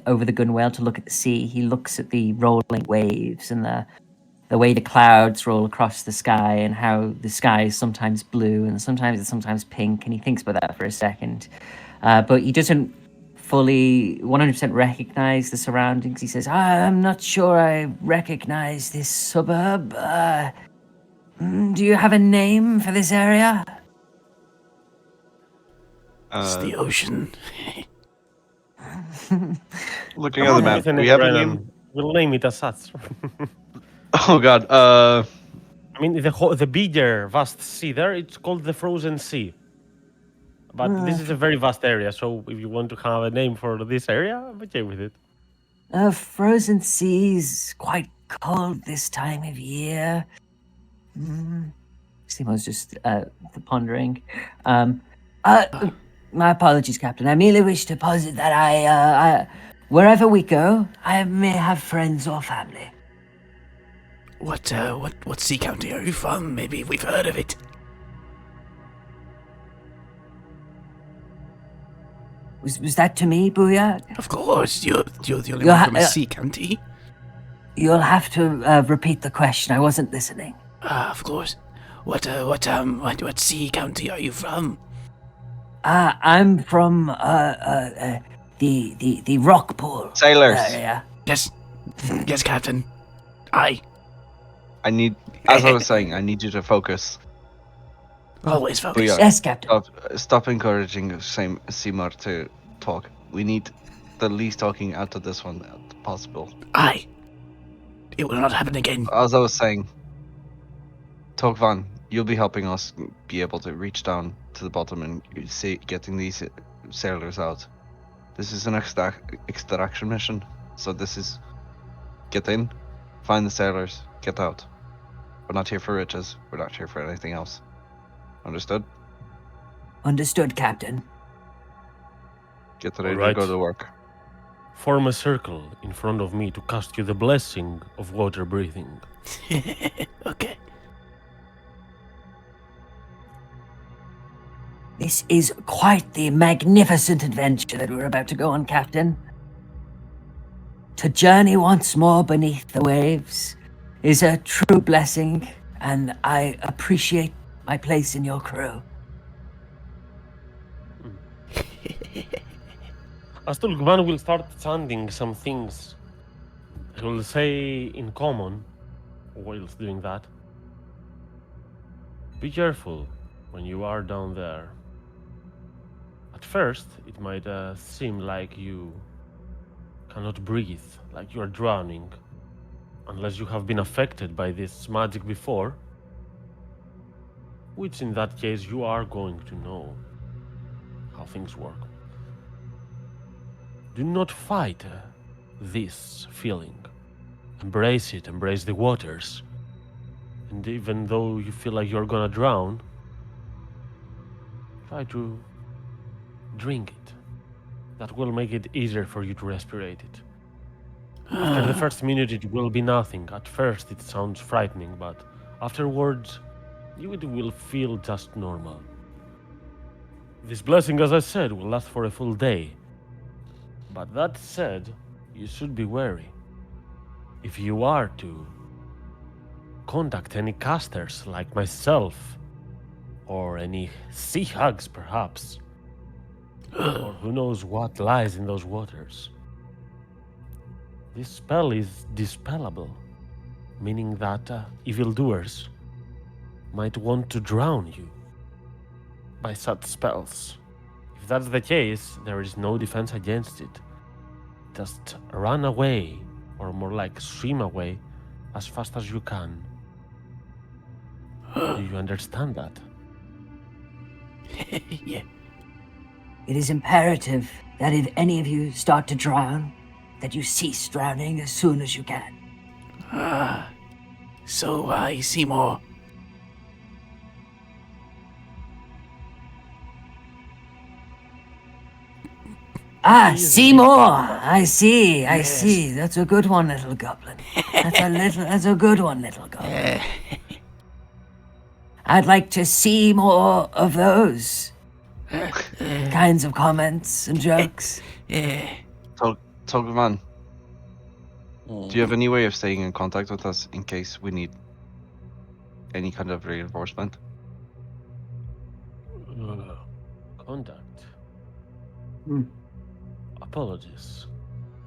over the gunwale to look at the sea. He looks at the rolling waves and the the way the clouds roll across the sky and how the sky is sometimes blue and sometimes it's sometimes pink, and he thinks about that for a second. But he doesn't fully 100% recognize the surroundings. He says, I'm not sure I recognize this suburb. Do you have a name for this area? It's the ocean. Looking at the map, Isn't we it, have a name. Braenan? We'll name it as such. Oh God. I mean, the bigger vast sea there, it's called the Frozen Sea. But this is a very vast area, so if you want to have a name for this area, I'm okay with it. Frozen seas, quite cold this time of year. Simo's just pondering. My apologies, Captain. I merely wish to posit that I wherever we go, I may have friends or family. What sea county are you from? Maybe we've heard of it. Was that to me, Booyah? Of course, you're the only You'll one from a ha- sea county. You'll have to repeat the question. I wasn't listening. Of course. What sea county are you from? I'm from the Rockpool Sailors. area. Yes, yes, Captain. Aye. I need, as I was saying, I need you to focus. Always focus. Booyah. Yes, Captain. Stop encouraging Seymour to talk. We need the least talking out of this one possible. Aye. It will not happen again. As I was saying, Togvan, you'll be helping us be able to reach down to the bottom and see getting these sailors out. This is an extraction mission, so this is get in, find the sailors, get out. We're not here for riches. We're not here for anything else. Understood? Understood, Captain. Get ready Alright. to go to work. Form a circle in front of me to cast you the blessing of water breathing. Okay. This is quite the magnificent adventure that we're about to go on, Captain. To journey once more beneath the waves is a true blessing, and I appreciate my place in your crew. Astulgman will start chanting some things. He will say in common, whilst doing that, be careful when you are down there. At first, it might seem like you cannot breathe, like you are drowning, unless you have been affected by this magic before, which in that case you are going to know how things work. Do not fight this feeling. Embrace it, embrace the waters. And even though you feel like you're gonna drown, try to drink it. That will make it easier for you to respirate it. After the first minute, it will be nothing. At first, it sounds frightening, but afterwards, you will feel just normal. This blessing, as I said, will last for a full day. But that said, you should be wary. If you are to contact any casters like myself, or any sea hugs perhaps, or who knows what lies in those waters, this spell is dispellable, meaning that evildoers might want to drown you by such spells. If that's the case, there is no defense against it. Just run away, or more like swim away, as fast as you can. Do you understand that? Yeah. It is imperative that if any of you start to drown, that you cease drowning as soon as you can. So I see more. Seymour! I see. That's a good one, little goblin. That's a good one, little goblin. I'd like to see more of those kinds of comments and jokes. Yeah. Togvan, Do you have any way of staying in contact with us in case we need any kind of reinforcement? Contact. Hmm. Apologies.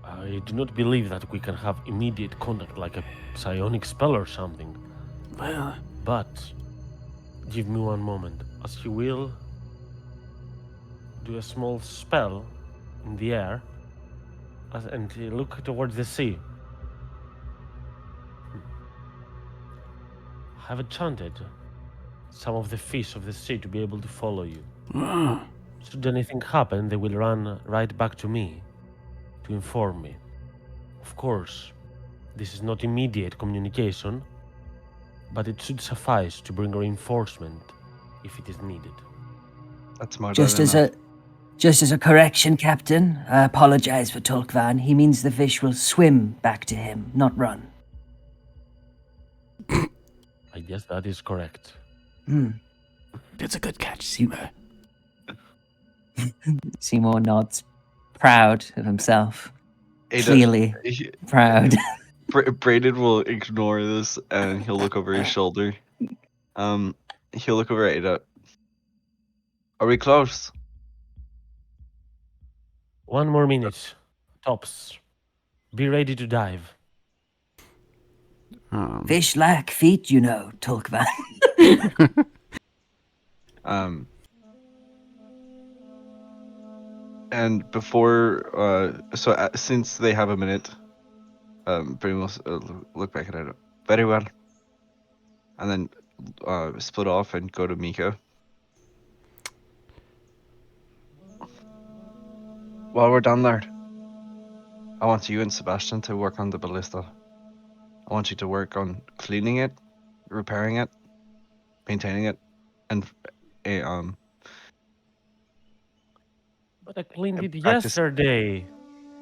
I do not believe that we can have immediate contact like a psionic spell or something. Well, But give me one moment, as you will do a small spell in the air and look towards the sea. I have enchanted some of the fish of the sea to be able to follow you. Should anything happen, they will run right back to me to inform me. Of course, this is not immediate communication, but it should suffice to bring reinforcement if it is needed. That's more Just than as enough. just as a correction, Captain, I apologize for Tolkvan. He means the fish will swim back to him, not run. I guess that is correct. that's a good catch, Seymour. Seymour nods, proud of himself. Ada, Clearly proud. Braden will ignore this and he'll look over his shoulder. He'll look over at Ada. Are we close? 1 more minute. Tops. Be ready to dive. Fish lack feet, you know, Tolkvan. And before, since they have a minute, Braden will look back at Ada. Very well. And then split off and go to Mika. While we're down there, I want you and Sebastian to work on the ballista. I want you to work on cleaning it, repairing it, maintaining it, and But I cleaned it practice. yesterday.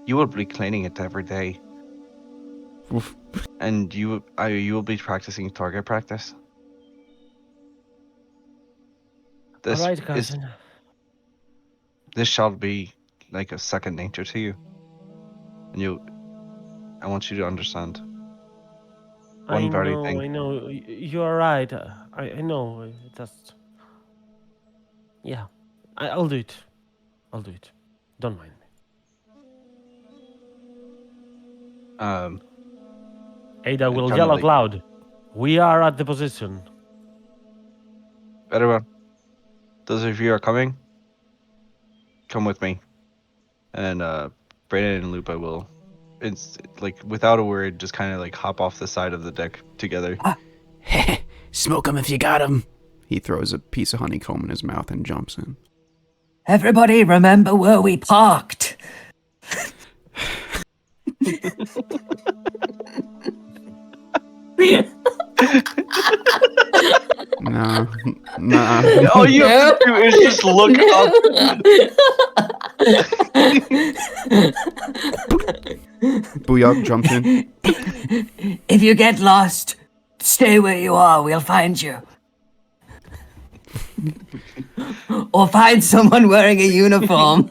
You will be cleaning it every day, Oof. and you will be practicing target practice. This All right, is cousin. this shall be like a second nature to you, and I want you to understand. One very thing. I know. You are right. I know. Just. Yeah. I'll do it. I'll do it. Don't mind me. Ada will yell out Internally. loud. We are at the position. Very well. Those of you who are coming, come with me. And Braenan and Lupa will, it's like without a word, just kind of like hop off the side of the deck together. Smoke him if you got him. He throws a piece of honeycomb in his mouth and jumps in. Everybody remember where we parked. No, nah. All you have to do is just look up. Booyah jumps in. If you get lost, stay where you are. We'll find you. Or find someone wearing a uniform.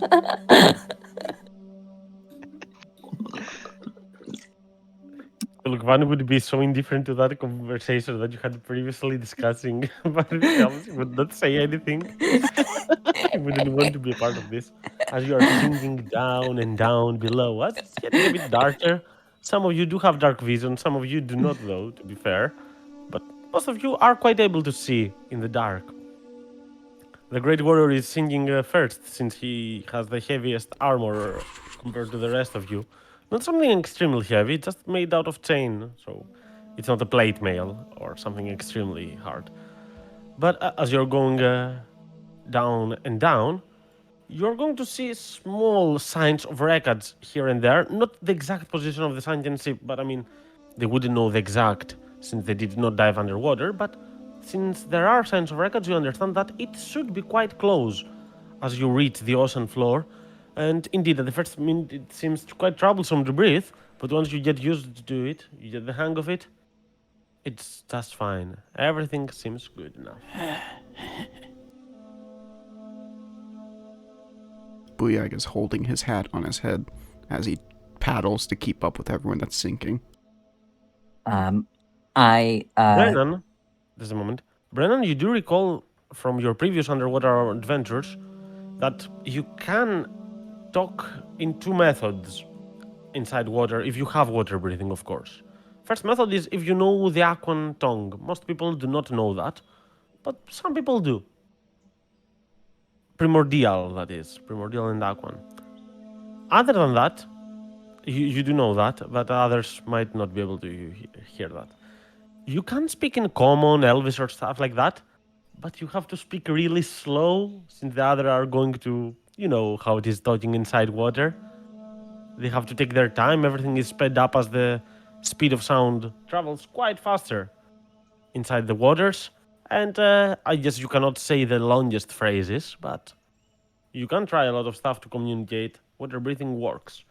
Look, one would be so indifferent to that conversation that you had previously discussing about himself. He would not say anything. He wouldn't want to be a part of this. As you are sinking down and down below us, it's getting a bit darker. Some of you do have dark vision, some of you do not, though, to be fair. But most of you are quite able to see in the dark. The Great Warrior is singing first, since he has the heaviest armor compared to the rest of you. Not something extremely heavy, just made out of chain, so it's not a plate mail or something extremely hard. But as you're going down and down, you're going to see small signs of wreckage here and there. Not the exact position of the sunken ship, but I mean, they wouldn't know the exact since they did not dive underwater, but since there are signs of wreckage, you understand that it should be quite close as you reach the ocean floor. And indeed, at the first minute, it seems quite troublesome to breathe, but once you get used to it, you get the hang of it, it's just fine. Everything seems good enough. Booyah is holding his hat on his head as he paddles to keep up with everyone that's sinking. Brennan, there's a moment. Brennan, you do recall from your previous underwater adventures that you can talk in two methods inside water, if you have water breathing, of course. First method is if you know the Aquan tongue. Most people do not know that, but some people do. Primordial, that is. Primordial and Aquan. Other than that, you do know that, but others might not be able to hear that. You can speak in common, Elvis, or stuff like that, but you have to speak really slow, since the other are going to, you know how it is talking inside water. They have to take their time. Everything is sped up as the speed of sound travels quite faster inside the waters. And I guess you cannot say the longest phrases, but you can try a lot of stuff to communicate. Water breathing works.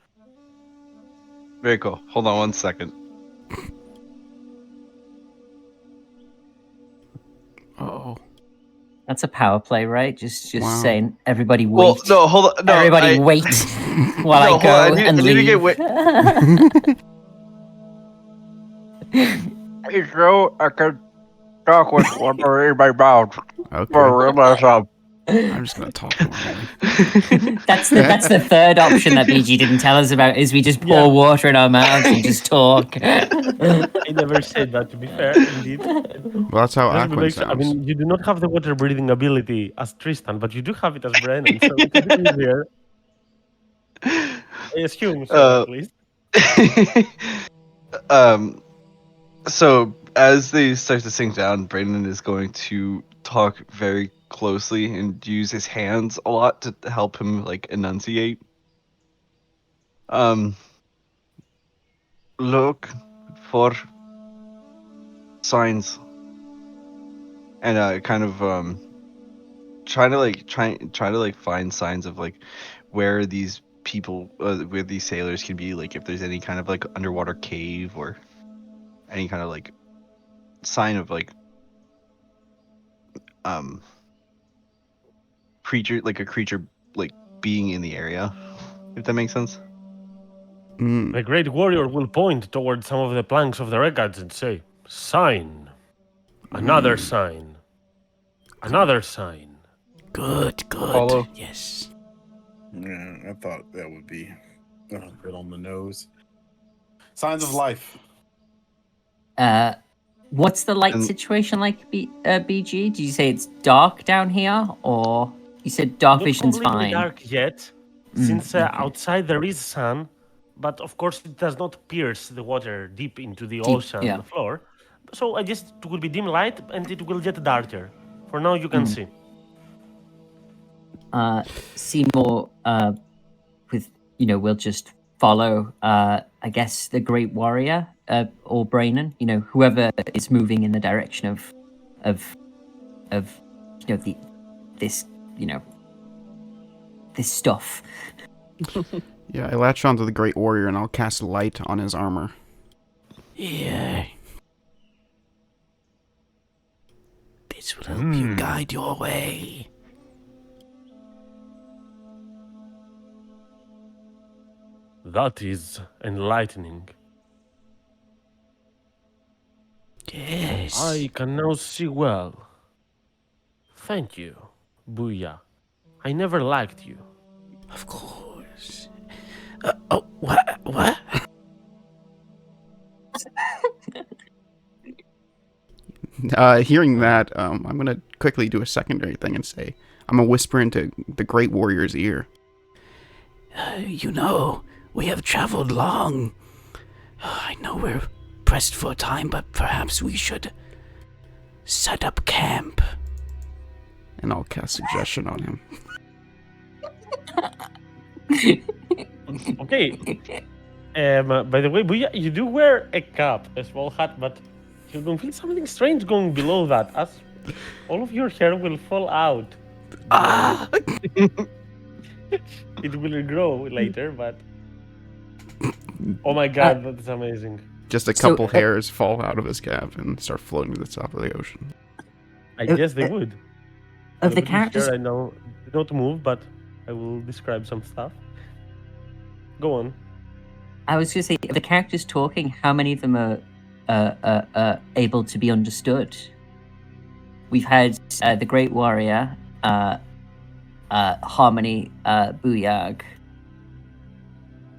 Very cool. Hold on 1 second. Oh, That's a power play, right? Just Wow. saying, everybody wait. Well, no, hold on. No, Everybody wait while No, I hold go on, I and need to leave. get Hey, Joe, I can talk with water in my mouth okay. for myself. I'm just gonna talk normally. That's the third option that BG didn't tell us about. Is we just pour water in our mouths and just talk. I never said that, to be fair, indeed. Well, that's how Just to Aquan make sure, I sounds. mean, you do not have the water breathing ability as Tristan, but you do have it as Brennan, so it's a bit easier. I assume so, at least. So as they start to sink down, Braenan is going to talk very closely and use his hands a lot to help him like enunciate. Look for signs, and kind of try to like find signs of like where these people, where these sailors can be, like if there's any kind of like underwater cave or any kind of like sign of like creature, like a creature like being in the area, if that makes sense. The great warrior will point towards some of the planks of the records and say, "Sign. Another sign. Another sign." Good. Apollo? Yes. Yeah, I thought that would be a bit on the nose. Signs of life. What's the light And- situation like, BG? Did you say it's dark down here, or you said dark Not vision's completely fine? dark yet, since okay. outside there is sun, but of course it does not pierce the water deep into the Deep, ocean yeah. floor. So I guess it will be dim light and it will get darker. For now, you can see. Seymour, with we'll just follow. I guess the great warrior, or Braenan. Whoever is moving in the direction of this this stuff. Yeah, I latch onto the Great Warrior and I'll cast light on his armor. Yeah. This will help you guide your way. That is enlightening. Yes. I can now see well. Thank you, Booyah. I never liked you. Of course. What? Hearing that, I'm gonna quickly do a secondary thing and say, I'm gonna whisper into the Great Warrior's ear. We have traveled long. I know we're pressed for time, but perhaps we should set up camp. And I'll cast suggestion on him. Okay. By the way, Booyah, you do wear a cap, a small hat, but you don't feel something strange going below that, as all of your hair will fall out. It will grow later, but oh my god, that's amazing. Just a couple hairs fall out of his cap and start floating to the top of the ocean. I guess they would. Of the Nobody characters, here I know they don't move, but I will describe some stuff. Go on. I was going to say, the characters talking, how many of them are able to be understood? We've had the Great Warrior, Harmony, Booyag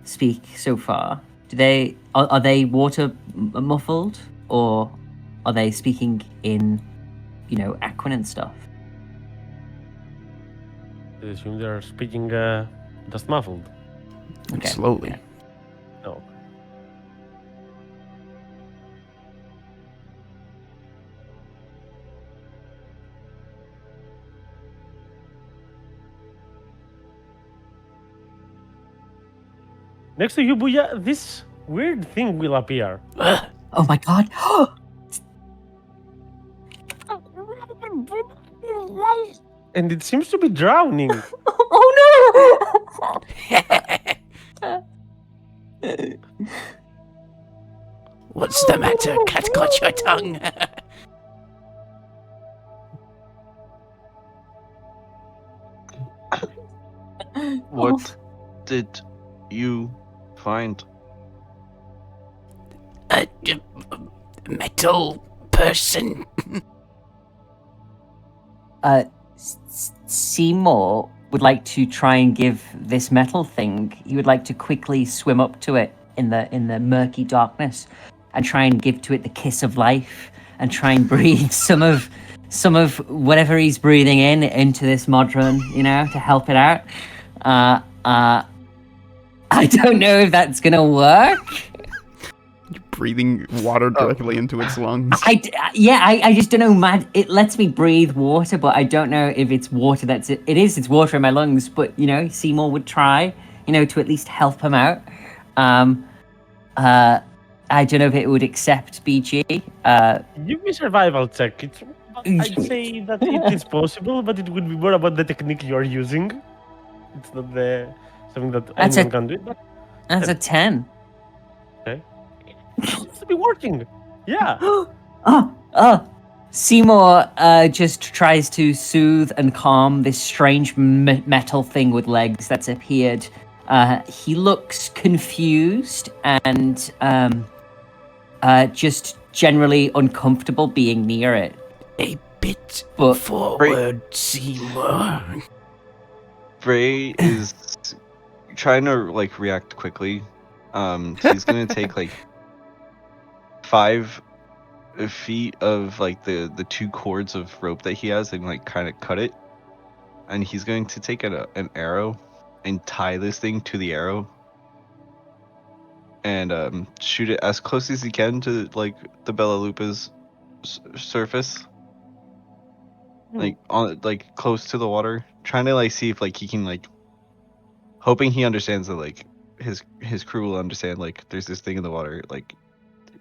speak so far. Are they water muffled, or are they speaking in, Aquan and stuff? I assume they're speaking just muffled. And Okay, slowly. yeah. No. Next to you, Booyah, this weird thing will appear. Oh my god! And it seems to be drowning. Oh no! What's the matter? Cat got your tongue. What did you find? A metal person. Seymour would like to try and give this metal thing. He would like to quickly swim up to it in the murky darkness, and try and give to it the kiss of life, and try and breathe some of whatever he's breathing into this modron, to help it out. I don't know if that's gonna work. You're breathing water directly into its lungs. I just don't know. It lets me breathe water, but I don't know if it's water it's water in my lungs. But Seymour would try, to at least help him out. I don't know if it would accept BG. Give me survival check. I'd say that it is possible, but it would be more about the technique you're using. It's not something that anyone can do. But That's a 10. okay, it seems to be working. Yeah. Seymour just tries to soothe and calm this strange metal thing with legs that's appeared. He looks confused and just generally uncomfortable being near it. A bit But- forward, Seymour. Bray is trying to react quickly. He's gonna take 5 feet of the 2 cords of rope that he has and kind of cut it, and he's going to take an arrow and tie this thing to the arrow and shoot it as close as he can to the Bella Lupa's surface, close to the water, trying to see if he can hoping he understands that his crew will understand there's this thing in the water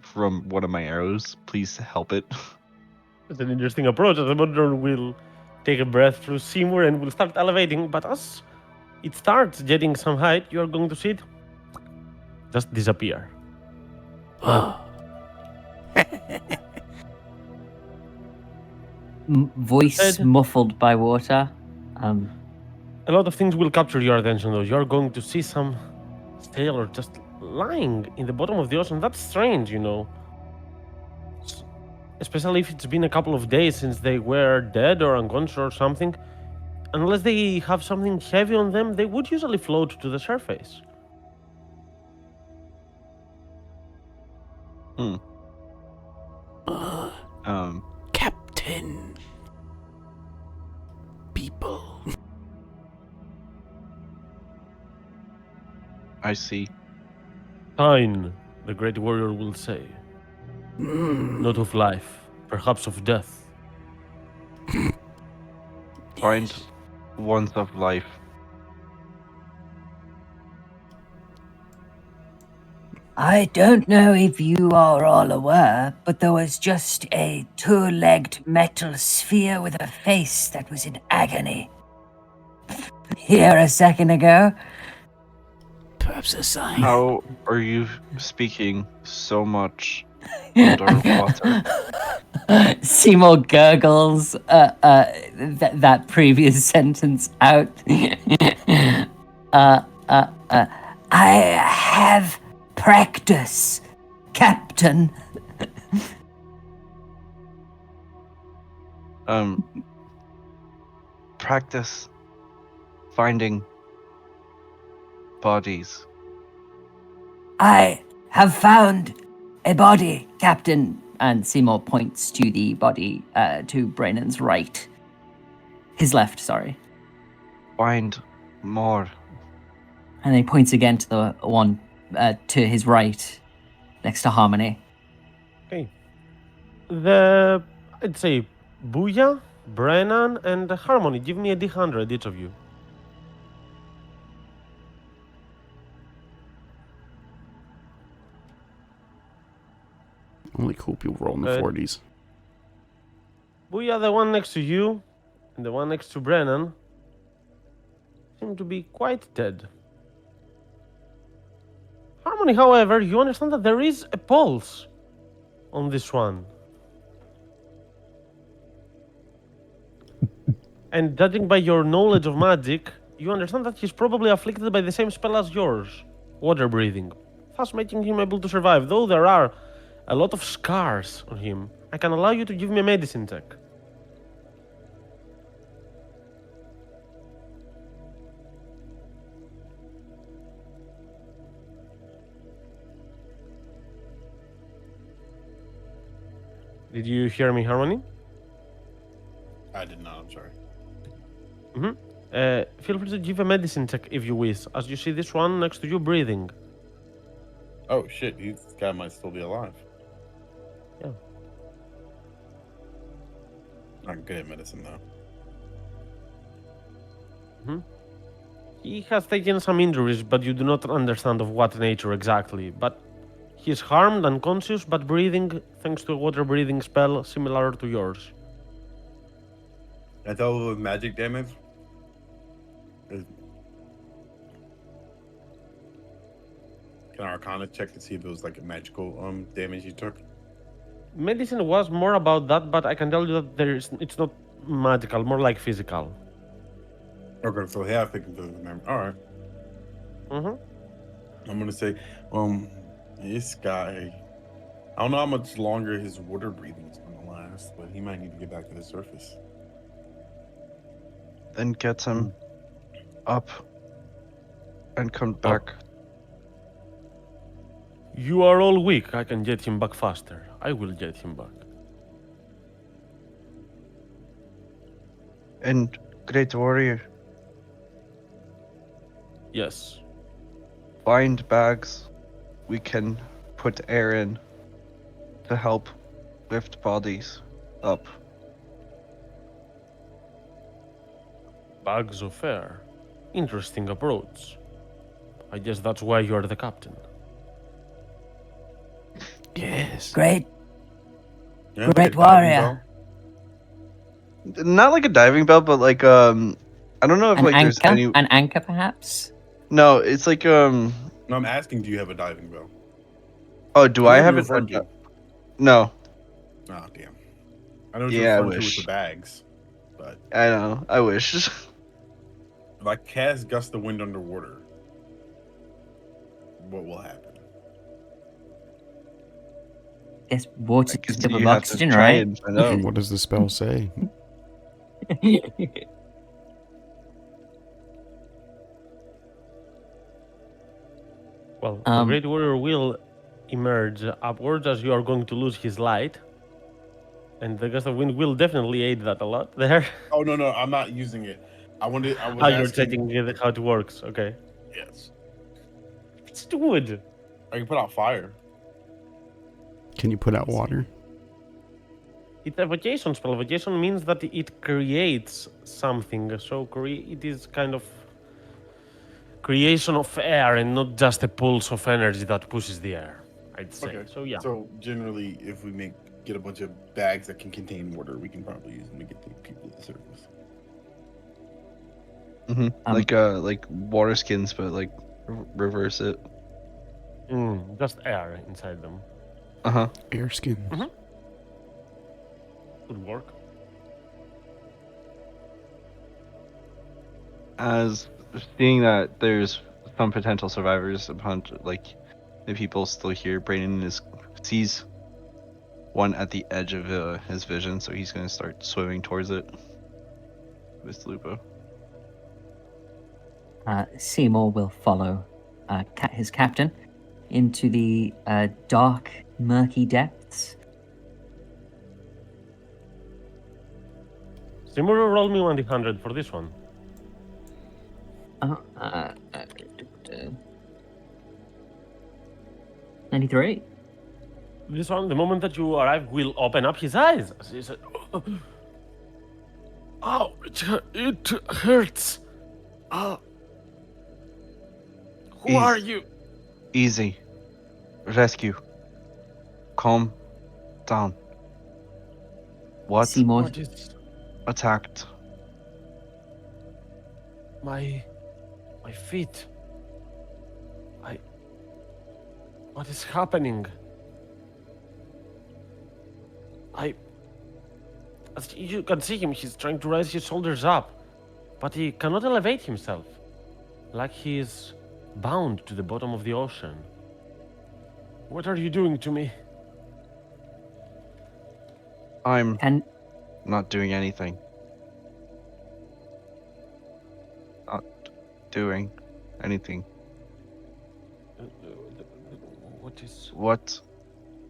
from one of my arrows, please help it. It's an interesting approach. The modron will take a breath through Seymour and will start elevating. But as it starts getting some height, you're going to see it just disappear. Voice muffled by water. A lot of things will capture your attention, though. You're going to see some sailor just lying in the bottom of the ocean. That's strange, Especially if it's been a couple of days since they were dead or unconscious or something. Unless they have something heavy on them, they would usually float to the surface. Captain. People. I see. Fine, the great warrior will say. Not of life, perhaps of death. Find ones of life. I don't know if you are all aware, but there was just a 2-legged metal sphere with a face that was in agony here a second ago. Perhaps a sign. How are you speaking so much underwater? Seymour gurgles that previous sentence out. I have practice, Captain. Practice finding bodies. I have found a body, Captain. And Seymour points to the body to Braenon's right. His left, sorry. Find more. And he points again to the one to his right, next to Harmony. Okay. I'd say Booyah, Braenan, and Harmony. Give me a D100, each of you. Only cool people roll in the Good. 40s. Booyah, the one next to you, and the one next to Braenan, seem to be quite dead. Harmony, however, you understand that there is a pulse on this one. And judging by your knowledge of magic, you understand that he's probably afflicted by the same spell as yours, water breathing, thus making him able to survive. Though there are a lot of scars on him, I can allow you to give me a medicine check. Did you hear me, Harmony? I did not. I'm sorry. Feel free to give a medicine check if you wish, as you see this one next to you breathing. Oh shit! This guy might still be alive. Yeah. Not good at medicine though. He has taken some injuries, but you do not understand of what nature exactly. But he is harmed, unconscious, but breathing thanks to a water breathing spell similar to yours. Can I tell with magic damage? Can I Arcana check to see if it was like a magical damage you took? Medicine was more about that, but I can tell you that it's not magical, more like physical. Okay, so yeah, I think it doesn't matter. All right. I'm gonna say, this guy. I don't know how much longer his water breathing is gonna last, but he might need to get back to the surface. Then get him up and come back. You are all weak. I can get him back faster. I will get him back. And Great Warrior, Yes. find bags we can put air in to help lift bodies up. Bags of air. Interesting approach. I guess that's why you are the captain. Yes. Great, Yeah, like great a diving warrior. bell. Not like a diving bell, but like I don't know if An like there's anchor? any. An anchor, perhaps? No, it's like No, I'm asking, do you have a diving bell? Oh, do know I what have you're it? referring to. No. Oh, damn. I know what you're Yeah, I referring to with wish. the bags, but I know. I wish. if I cast Gust of Wind underwater, what will happen? Yes, water's I guess full you of have to oxygen, try right? and find out. What does the spell say? Well, the Um, Great Warrior will emerge upwards as you are going to lose his light. And the gust of wind will definitely aid that a lot there. Oh no, I'm not using it. I was You're asking. checking how it works. Okay. Yes, It's wood. I can put out fire. Can you put out water? It's a evocation spell. Evocation means that it creates something. So it is kind of creation of air and not just a pulse of energy that pushes the air, I'd say. Okay. So yeah. So generally, if we get a bunch of bags that can contain water, we can probably use them to get the people to the surface. Like water skins, but like reverse it. Just air inside them. Air skins. Would work. As seeing that there's some potential survivors upon like the people still here. Braenan sees one at the edge of his vision, so he's gonna start swimming towards it with Lupa. Seymour will follow his captain into the dark, murky depths. Seymour, roll me 1d100 for this one. 93. This one, the moment that you arrive, will open up his eyes. He said, "Oh, it hurts. Who are you?" Easy. Rescue. Calm down. What? Seymour, What is Attacked. my feet? What is happening? As you can see him, he's trying to raise his shoulders up, but he cannot elevate himself, like he is bound to the bottom of the ocean. What are you doing to me? I'm can not doing anything. Not doing anything. What is... What?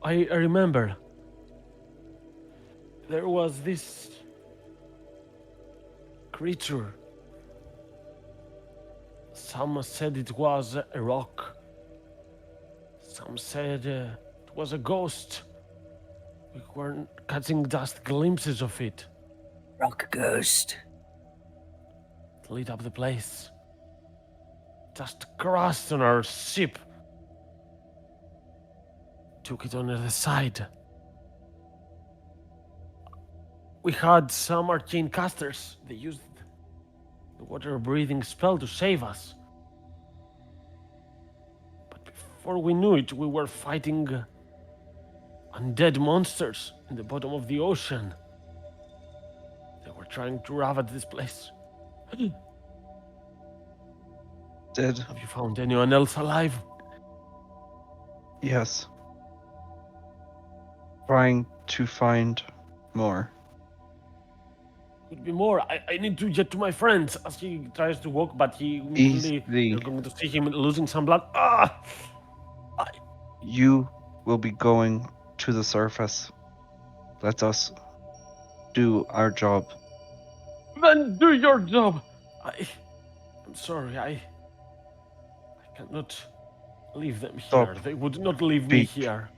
I remember. There was this creature. Some said it was a rock. Some said it was a ghost. We were catching just glimpses of it. Rock ghost. It lit up the place. Just crashed on our ship. Took it on the other side. We had some arcane casters. They used the water-breathing spell to save us. But before we knew it, we were fighting undead monsters in the bottom of the ocean. They were trying to ravage this place. Dead? Have you found anyone else alive? Yes. Trying to find more. Could be more. I need to get to my friends as he tries to walk, but he immediately Easy. you're going to see him losing some blood. Ah! You will be going to the surface. Let us do our job. Then do your job. I'm sorry. I cannot leave them Stop. here. They would not leave me Speak. here.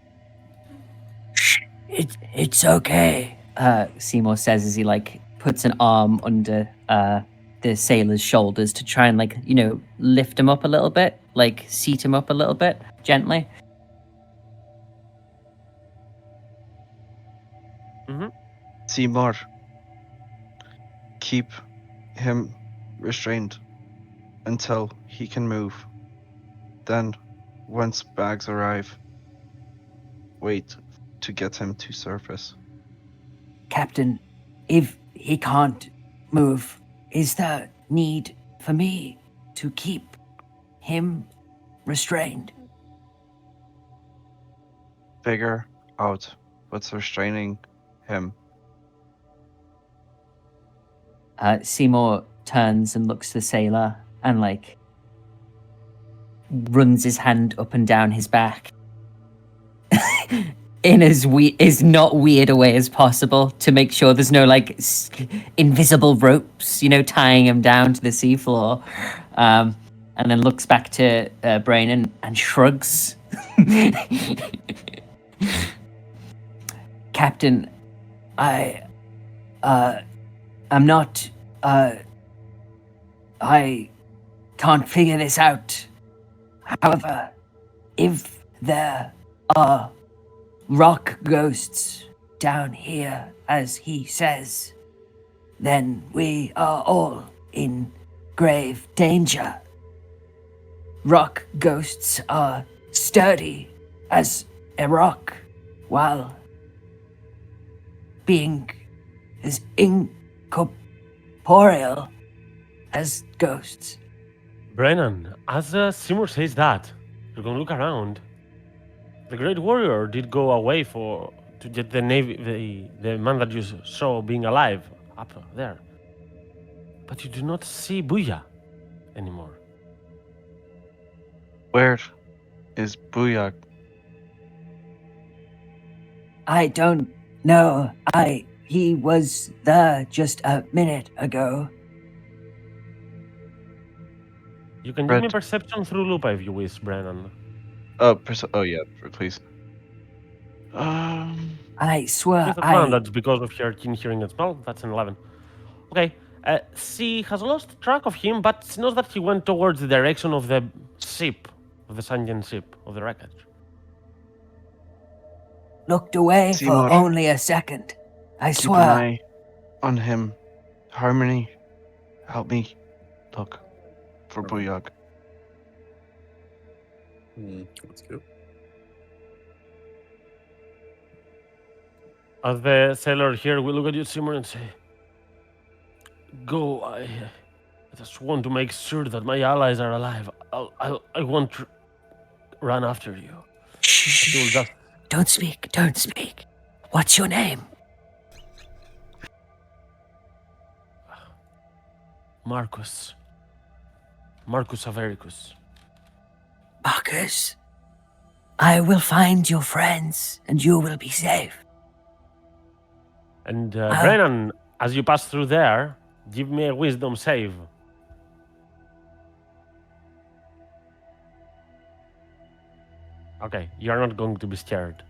It's okay. Seymour says as he puts an arm under the sailor's shoulders to try and lift him up a little bit, seat him up a little bit gently. Seymour, keep him restrained until he can move. Then, once bags arrive, wait to get him to surface. Captain, if he can't move, is there need for me to keep him restrained? Figure out what's restraining him. Seymour turns and looks at the sailor and runs his hand up and down his back in as not weird a way as possible to make sure there's no invisible ropes, tying him down to the seafloor. And then looks back to Braenan and shrugs. Captain, I'm not, I can't figure this out. However, if there are rock ghosts down here, as he says, then we are all in grave danger. Rock ghosts are sturdy as a rock, while being as incorporeal as ghosts. Brennan, as Seymour says that, you're going to look around The great warrior did go away to get the navy, the man that you saw being alive up there. But you do not see Booyah anymore. Where is Booyah? I don't know. He was there just a minute ago. You can give me Red. perception through Lupa if you wish, Braenan. Oh yeah, please. I swear She's a man, that's because of her keen hearing and smell. That's an 11. Okay. She has lost track of him, but she knows that he went towards the direction of the ship, of the sunken ship, of the wreckage. looked away Seymour. for only a second. I Keep swear. an eye on him. Harmony, help me look for Booyah. Let's go. As the sailor here will look at you, Simon, and say, "Go. I just want to make sure that my allies are alive. I won't run after you. You'll Shh. just Don't speak. Don't speak. What's your name? Marcus Avericus. Marcus. I will find your friends, and you will be safe. And Braenan, as you pass through there, give me a wisdom save. Okay, you are not going to be scared.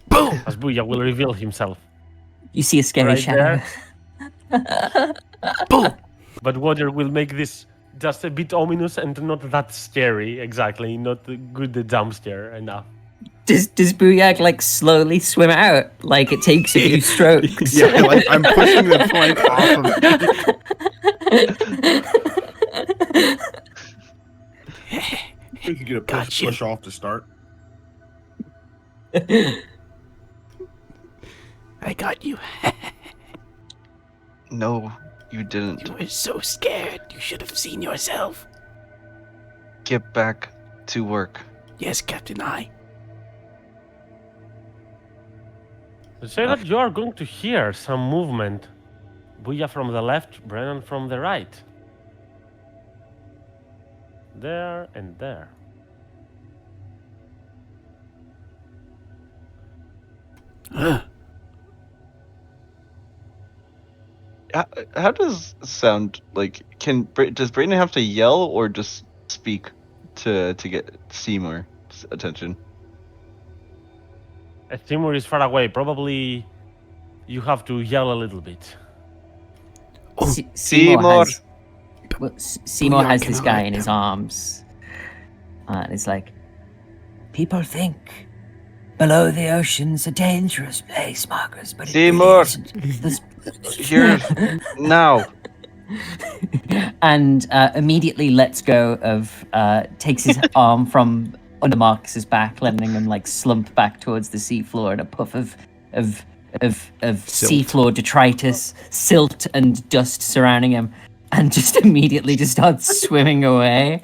Boom! As Booyah will reveal himself. You see a scary Right shadow. there. Boom! But water will make this just a bit ominous and not that scary, exactly. Not a good jump scare enough. Does Booyah like slowly swim out? Like it takes a few strokes. Yeah, like I'm pushing the plank off of You can get a Gotcha. push off to start. I got you. No, you didn't. You were so scared. You should have seen yourself. Get back to work. Yes, Captain I. They say that you are going to hear some movement. Booyah from the left, Braenan from the right. There and there. How does sound like? Does Braenan have to yell or just speak to get Seymour's attention? Timur is far away. Probably you have to yell a little bit. Seymour has, Seymour Booyah has can this guy hide in his them. arms. And it's like, People think below the ocean's a dangerous place, Marcus, but it Seymour. really isn't. There's- Here, now. and immediately lets go of, takes his arm from under Marcus's back, letting him like slump back towards the seafloor in a puff of seafloor detritus, silt, and dust surrounding him, and just immediately just starts swimming away.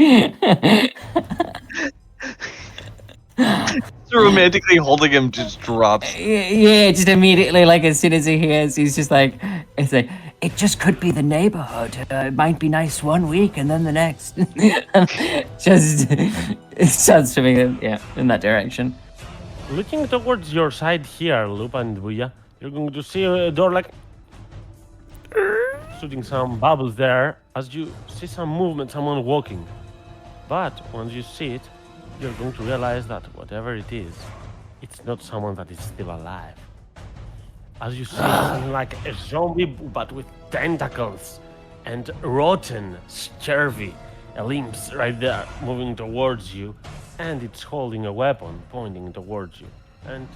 So romantically holding him just drops. Yeah, just immediately, like as soon as he hears, he's just like, it's like, It just could be the neighborhood. It might be nice one week and then the next. just it starts swimming in that direction. Looking towards your side here, Lupa and Booyah, you're going to see a door like shooting some bubbles there as you see some movement, someone walking. But once you see it, you're going to realize that whatever it is, it's not someone that is still alive. As you see something like a zombie but with tentacles and rotten, scurvy limbs right there moving towards you, and it's holding a weapon pointing towards you. And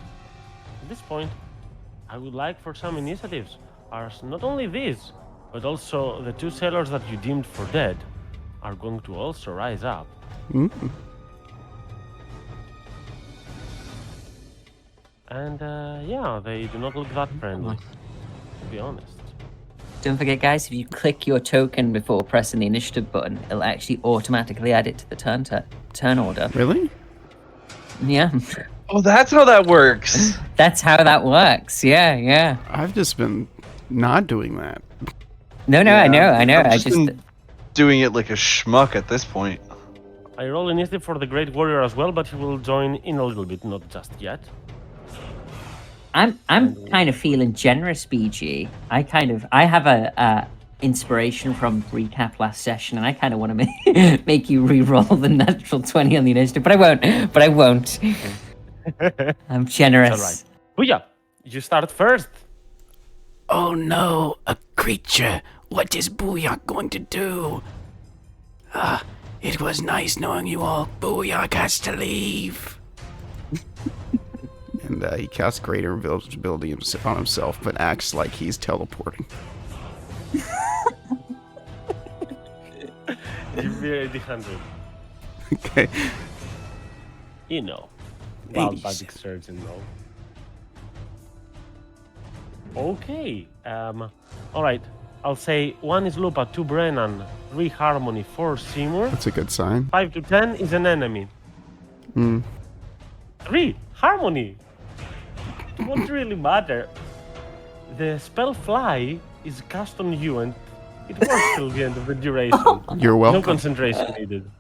at this point, I would like for some initiatives, as not only these, but also the two sailors that you deemed for dead are going to also rise up. And yeah, they do not look that friendly, to be honest. Don't forget, guys, if you click your token before pressing the initiative button, it'll actually automatically add it to the turn order. Really? Yeah. Oh, that's how that works. That's how that works. Yeah, yeah. I've just been not doing that. No, I know. I've I just just been doing it like a schmuck at this point. I roll initiative for the Great Warrior as well, but he will join in a little bit, not just yet. I'm kind of feeling generous, BG. I have a inspiration from recap last session, and I kind of want to make you re-roll the natural 20 on the initiative, but I won't. I'm generous. It's all right. Booyah! You start first. Oh no, a creature. What is Booyak going to do? It was nice knowing you all. Booyak has to leave. And he casts greater invisibility on himself, but acts like he's teleporting. Give me a D100. Okay. You know. Wild 80s. magic surgeon, though. Okay. All right. I'll say 1 is Lupa, 2 Braenan, 3 Harmony, 4 Seymour, That's a good sign. 5 to 10 is an enemy. 3 Harmony. It won't really matter. The spell Fly is cast on you, and it works till the end of the duration. You're No welcome. concentration needed.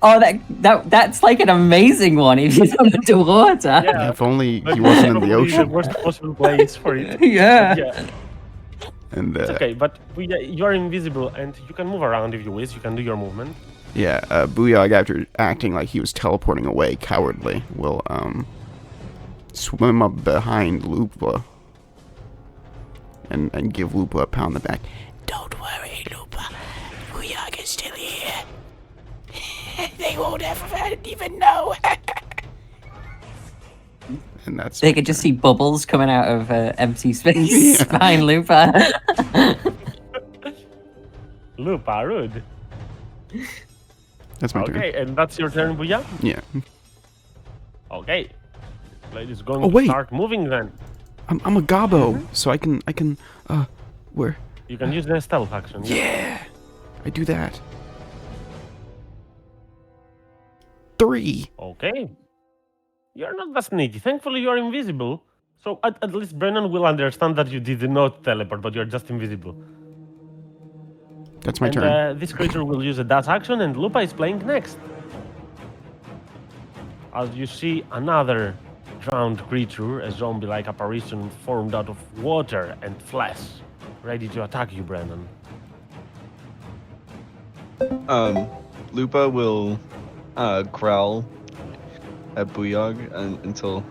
Oh, that's like an amazing one if you don't underwater. Yeah. If only But he wasn't in the probably ocean. The worst possible place for it. Yeah. Yeah. And It's okay, but you are invisible and you can move around if you wish. You can do your movement. yeah, Booyog, after acting like he was teleporting away cowardly, will swim up behind Lupa and give Lupa a pound in the back. Don't worry, Lupa. Booyak is still here. They won't ever even know. And that's They could just see bubbles coming out of empty space behind Lupa. Lupa, rude. that's my turn. Okay, and that's your turn, Booyah? Yeah. Okay. Lady's going Oh, wait. to start moving then. I'm a gobbo, so I can where? You can use the stealth action. Yeah. I do that. 3. Okay. You're not that sneaky. Thankfully, you're invisible. So at least Brennan will understand that you did not teleport, but you're just invisible. That's my And turn. this creature will use a dash action, and Lupa is playing next. As you see another drowned creature, a zombie-like apparition formed out of water and flesh, ready to attack you, Brennan. Lupa will growl at Booyog until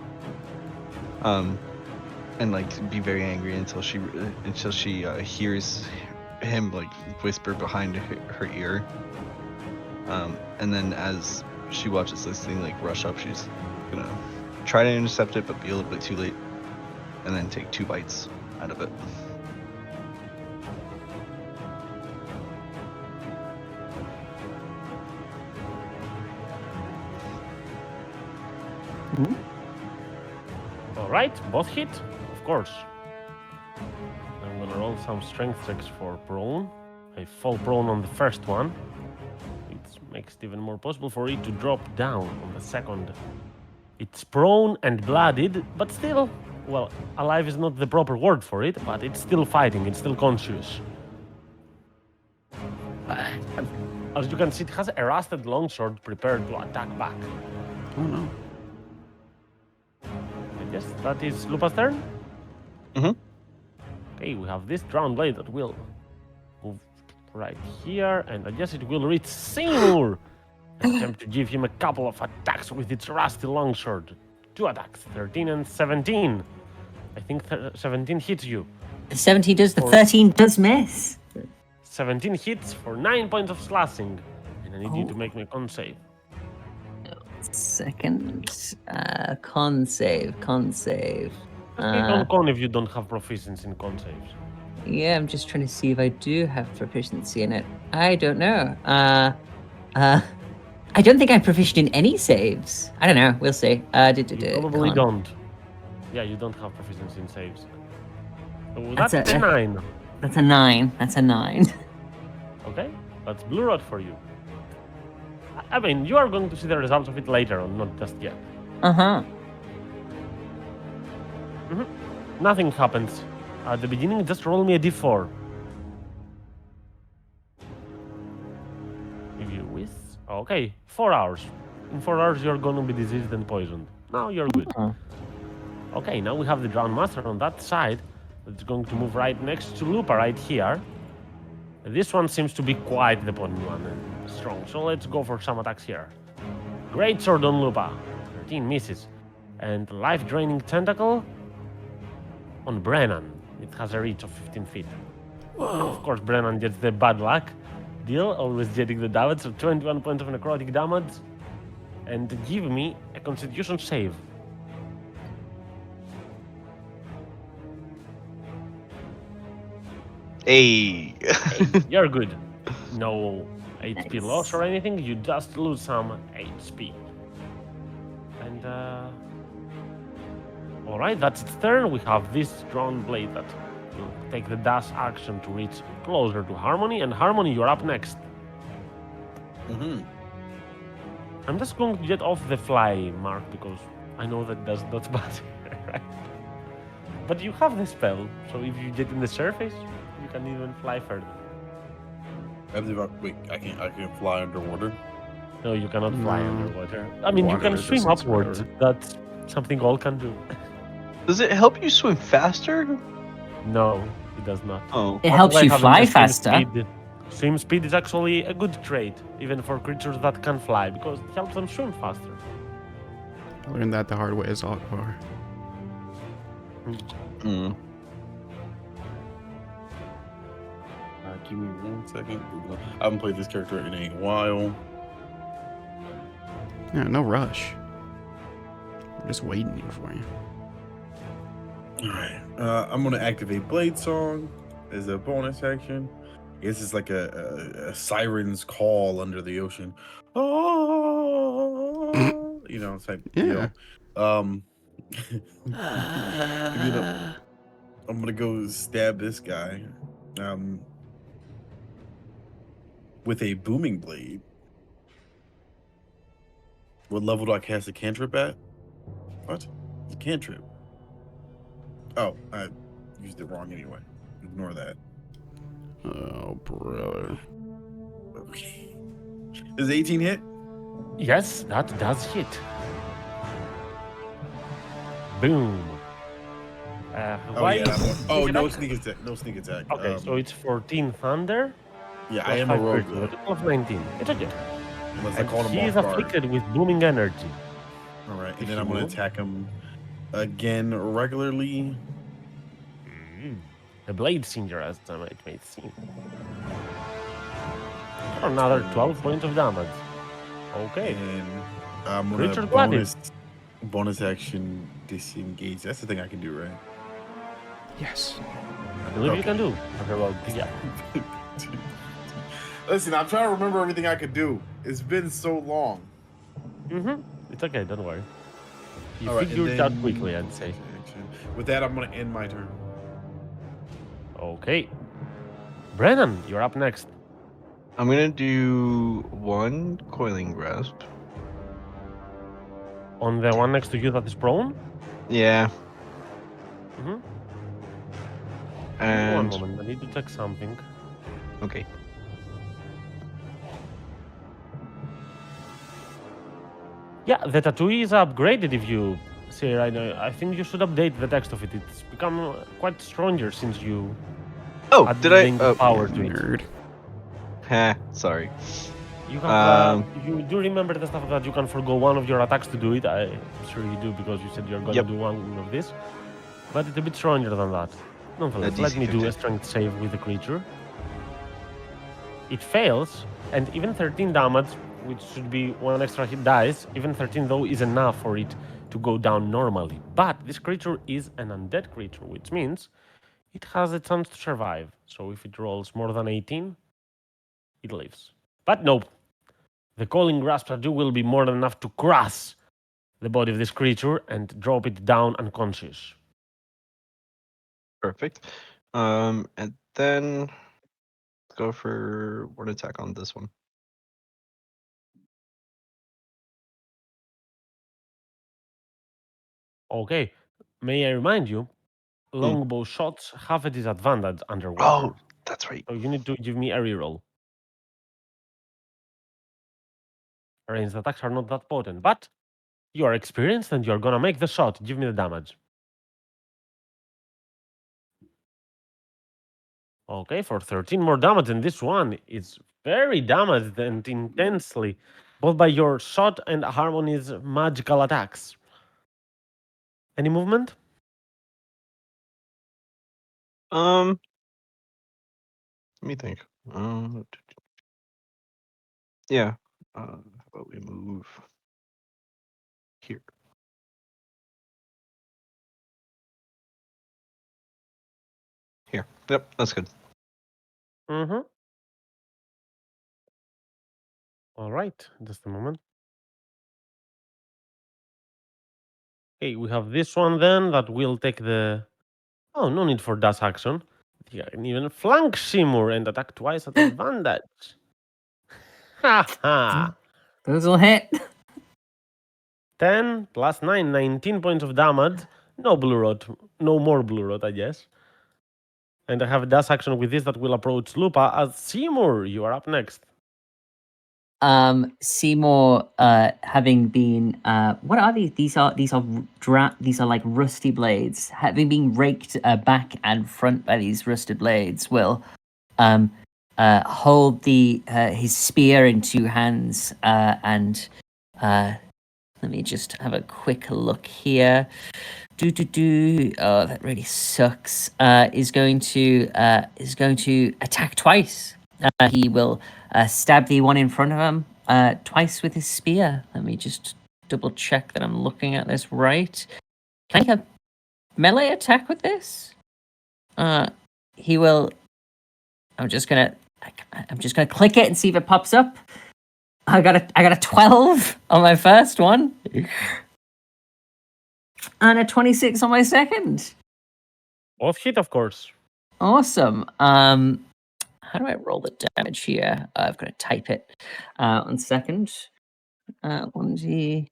and like be very angry until she hears him like whisper behind her ear. And then as she watches this thing like rush up, she's gonna try to intercept it, but be a little bit too late, and then take 2 bites out of it. Alright, both hit, of course. I'm gonna roll some strength checks for prone. I fall prone on the first one. It makes it even more possible for it to drop down on the second. It's prone and blooded, but still, well, alive is not the proper word for it, but it's still fighting, it's still conscious. As you can see, it has a rusted longsword prepared to attack back. Oh no. Yes, that is Lupa's turn. Mhm. Okay, we have this drowned blade that will move right here, and I guess it will reach Seymour. Attempt to give him a couple of attacks with its rusty longsword. 2 attacks, 13 and 17. I think 17 hits you. 17 does, the Or- 13 does miss. 17 hits for 9 points of slashing, and I need you to make me a con save. Second, con save. Okay, don't con if you don't have proficiency in con saves. Yeah, I'm just trying to see if I do have proficiency in it. I don't know. I don't think I'm proficient in any saves. I don't know. We'll see. You probably don't. Yeah, you don't have proficiency in saves. So that's That's a a- 9. That's a 9. That's a 9. Okay, that's Blue Rod for you. I mean, you are going to see the results of it later on, not just yet. Uh-huh. Nothing happens at the beginning. Just roll me a d4. If you wish. Okay, 4 hours. In 4 hours, you're going to be diseased and poisoned. Now you're good. Oh. Okay, now we have the Drowned Master on that side. It's going to move right next to Lupa right here. This one seems to be quite the potent one and strong. So let's go for some attacks here. Great Sword on Lupa. 13 misses. And Life Draining Tentacle on Braenan. It has a reach of 15 feet. Of course, Braenan gets the bad luck deal, always getting the damage. So 21 points of necrotic damage. And give me a Constitution save. Hey. You're good. No HP Nice. loss or anything. You just lose some HP. And all right, that's its turn. We have this drawn blade that will take the dash action to reach closer to Harmony. And Harmony, you're up next. Mm-hmm. I'm just going to get off the fly mark because I know that's bad, right? But you have the spell, so if you get in the surface, you can even fly further. Wait, I can't fly underwater. No, you cannot fly No. underwater. I mean, you Water can swim doesn't upwards. spread. That's something all can do. Does it help you swim faster? No, it does not. Oh. It That's helps why you having fly the swim faster. speed- Swim speed is actually a good trait, even for creatures that can fly, because it helps them swim faster. I learned that the hard way as Otvar. Mm. Give me 1 second. I haven't played this character in a while. Yeah, no rush. I'm just waiting here for you. All right. I'm gonna activate Blade Song as a bonus action. I guess it's like a siren's call under the ocean. Oh, type Yeah. deal. Um, I'm gonna go stab this guy. With a booming blade. What level do I cast a cantrip at? What? It's a cantrip. Oh, I used it wrong anyway. Ignore that. Oh, brother. Okay. Does 18 hit? Yes, that does hit. Boom. Oh why yeah. is Oh, sneak no attack? sneak attack. No sneak attack. Okay, so it's 14 thunder. Yeah, I plus am a 5 rogue critical, though. a total of 19. It's okay. Unless I And call him he off is guard. afflicted with booming energy. All right, If and then you I'm gonna move. attack him again regularly. The blade singer, as it may seem. For another 12 points of damage. Okay. And I'm gonna Creature gladed. bonus action disengage. That's the thing I can do, right? Yes. I believe you Okay. can do. Okay, well, yeah. Listen, I'm trying to remember everything I could do. It's been so long. It's okay, don't worry. You All right, and figured it out then- quickly, I'd say. With that, I'm gonna end my turn. Okay. Braenan, you're up next. I'm gonna do one coiling grasp. On the one next to you that is prone? Yeah. Mm-hmm. One And moment, I need to check something. okay. Yeah, the tattoo is upgraded if you see right now. I think you should update the text of it. It's become quite stronger since you Oh, added did the I? English power to it. Nerd. Ha, sorry. You have, Um, you do remember the stuff that you can forgo one of your attacks to do it. I'm sure you do because you said you're going Yep. to do one of this. But it's a bit stronger than that. Nonetheless, A let DC me do a 15. strength save with the creature. It fails, and even 13 damage, which should be one extra hit dice, even 13 though is enough for it to go down normally. But this creature is an undead creature, which means it has a chance to survive. So if it rolls more than 18, it lives. But nope. The Calling Grasp tattoo will be more than enough to crush the body of this creature and drop it down unconscious. Perfect. And then go for one attack on this one. Okay. May I remind you, Hmm. longbow shots have a disadvantage underwater. Oh, that's right. So you need to give me a reroll. Ranged attacks are not that potent, but you are experienced and you're gonna make the shot. Give me the damage. Okay, for 13 more damage, and this one is very damaged and intensely, both by your shot and Harmony's magical attacks. Any movement? Let me think. Yeah. How about we move here? Here. Yep, that's good. Mm-hmm. All right, just a moment. Okay, we have this one then that will take the. Oh, no need for dash action. You can even flank Shimur and attack twice at advantage. Ha ha! Those will hit. 10 plus 9, 19 points of damage. No blue rot. No more blue rot, I guess. And I have a dash action with this that will approach Lupa as Seymour. You are up next. Seymour, having been, what are these? These are these are like rusty blades. Having been raked back and front by these rusted blades, will hold the his spear in two hands and let me just have a quick look here. Oh, that really sucks. Is going to attack twice. He will stab the one in front of him twice with his spear. Let me just double check that I'm looking at this right. Can I make a melee attack with this? He will. I'm just gonna click it and see if it pops up. I got a 12 on my first one. And a 26 on my second. Off hit, of course. Awesome. How do I roll the damage here? I've got to type it. 1 second. 1d,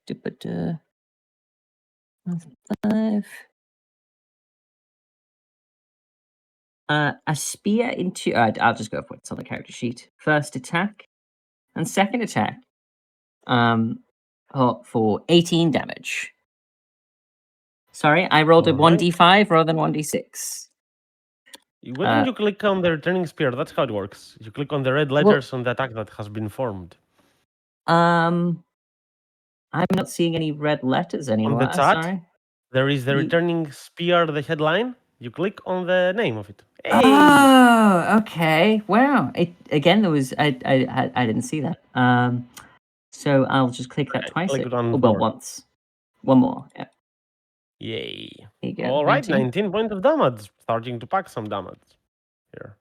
5. A spear into. I'll just go for what's on the character sheet. First attack and second attack. For 18 damage. Sorry, I rolled a All right. 1d5 rather than 1d6. Why don't you click on the returning spear? That's how it works. You click on the red letters on the attack that has been formed. I'm not seeing any red letters On anywhere. the chat, Sorry. there is the You- returning spear, the headline. You click on the name of it. Hey! Oh, okay. Wow. It again. There was I didn't see that. So I'll just click that twice. click it once well, more. once. One more. Yeah. Yay. There you go. All right, 19 points of damage. Starting to pack some damage here.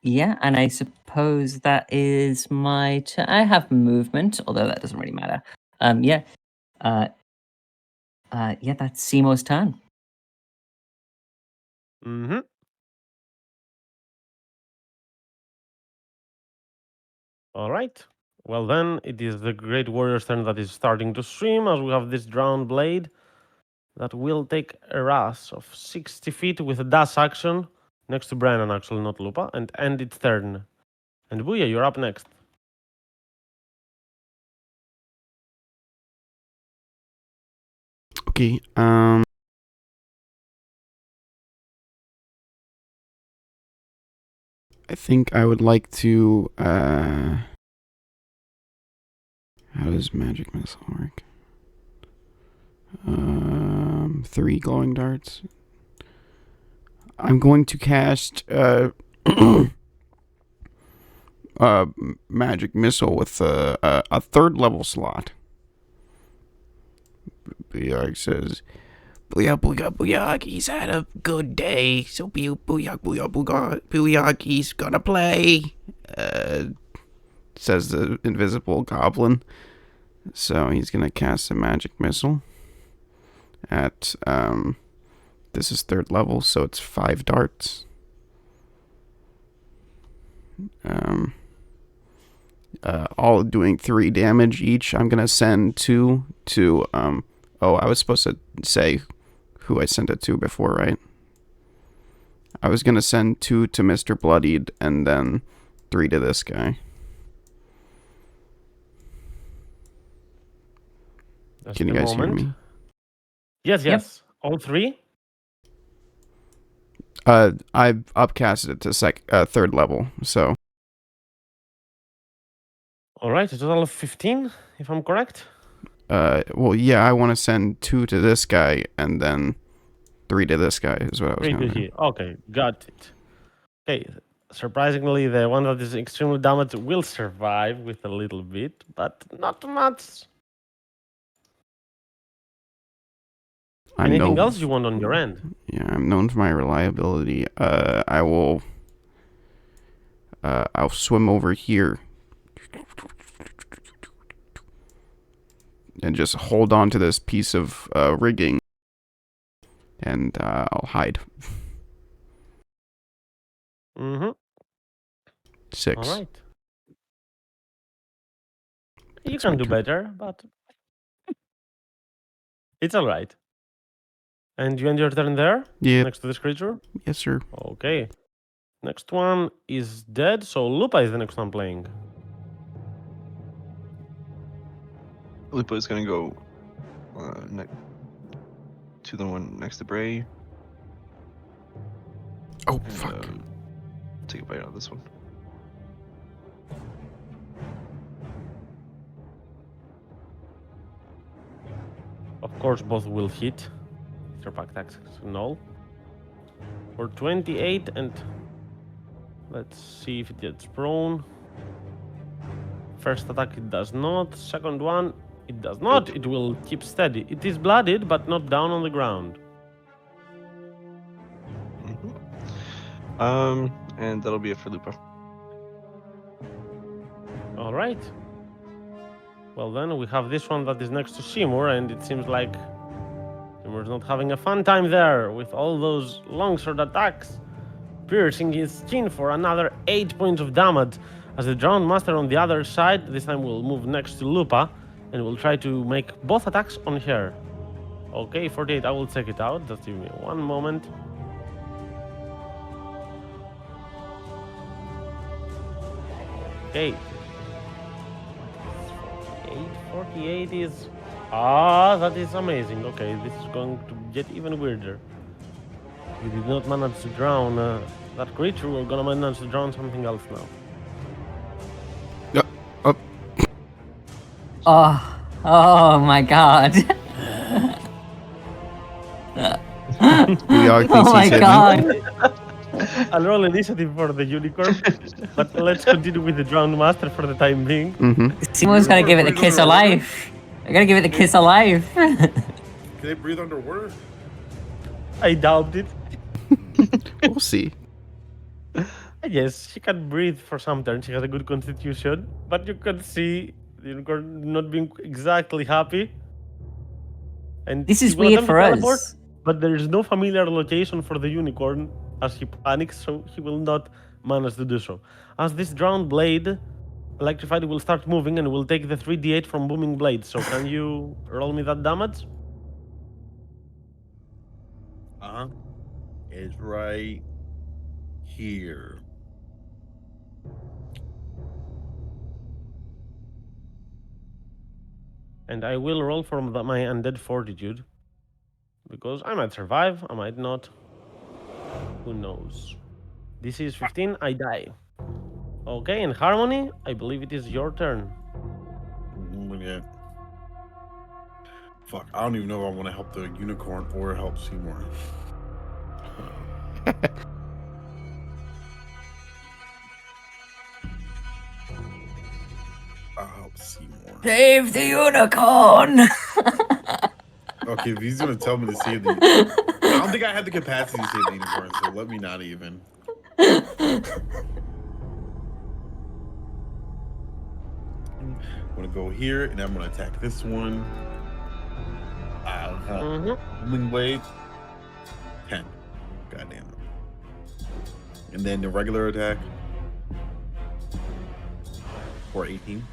Yeah, and I suppose that is my turn. I have movement, although that doesn't really matter. Yeah. Yeah, that's Seymour's turn. Mm-hmm. All right. Well, then it is the Great Warrior's turn that is starting to swim as we have this drowned blade that will take a rush of 60 feet with a dash action next to Braenan, actually, not Lupa, and end its turn. And Booyah, you're up next. Okay. I think I would like to. How does magic missile work? 3 glowing darts. I'm going to cast magic missile with a third level slot. Booyah says, Booyah, booyah, booyah, he's had a good day, so booyah, booyah, booyah, booyah, he's gonna play. Says the invisible goblin. So he's gonna cast a magic missile at this is third level, so it's 5 darts. All doing 3 damage each. I'm gonna send 2 to Oh, I was supposed to say who I sent it to before, right? I was gonna send 2 to Mr. Bloodied and then 3 to this guy. Just Can you a guys hear moment. me? Yes, Yep. yes. All 3? I've upcasted it to 3rd level, so All right, a total of 15, if I'm correct. well, yeah, I want to send 2 to this guy and then 3 to this guy is what I was 3 gonna to do. here. Okay, got it. Okay, surprisingly, the one that is extremely damaged will survive with a little bit, but not much. Anything else you want on your end? Yeah, I'm known for my reliability. I'll swim over here and just hold on to this piece of rigging, and I'll hide. Mm-hmm. 6. All right. You That's can my do turn. better, but it's all right. And you end your turn there, Yeah. next to this creature? Yes, sir. Okay. Next one is dead, so Lupa is the next one playing. Lupa is gonna go to the one next to Bray. Oh, And, fuck. take a bite out of this one. Of course, both will hit. Your pack tax is null. For 28, and let's see if it gets prone. First attack, it does not. Second one, it does not. It will keep steady. It is blooded, but not down on the ground. And that'll be it for Lupa. All right. Well, then we have this one that is next to Seymour, and it seems like Seymour's not having a fun time there with all those longsword attacks, piercing his skin for another 8 points of damage. As the Drowned Master on the other side, this time will move next to Lupa, and will try to make both attacks on her. Okay, 48, I will check it out. Just give me one moment. Okay. 48 is... Ah, that is amazing. Okay, this is going to get even weirder. We did not manage to drown that creature. We're gonna manage to drown something else now. Oh my god. Booyah thinks Oh my he's hidden. god. I'll roll initiative for the unicorn, but let's continue with the drowned master for the time being. Someone's gotta give it the kiss of life. I gotta give it the kiss of life. Can they breathe underwater? I doubt it. We'll see. Yes, she can breathe for some turns. She has a good constitution, but you can see the unicorn not being exactly happy. And This he is will weird attempt to for teleport, us. but there is no familiar location for the unicorn as he panics, so he will not manage to do so. As this drowned blade, electrified, will start moving and will take the 3d8 from booming blade. So can you roll me that damage? It's right here. And I will roll from my undead fortitude. Because I might survive, I might not. Who knows? This is 15, I die. Okay, and Harmony, I believe it is your turn. Yeah. Fuck, I don't even know if I want to help the unicorn or help Seymour. I'll help Seymour. Save the unicorn! Okay, if he's gonna tell me to save the, I don't think I have the capacity to save the unicorn, so let me not even. I'm gonna go here and I'm gonna attack this one. Booming blade. 10. God damn it. And then the regular attack for 18.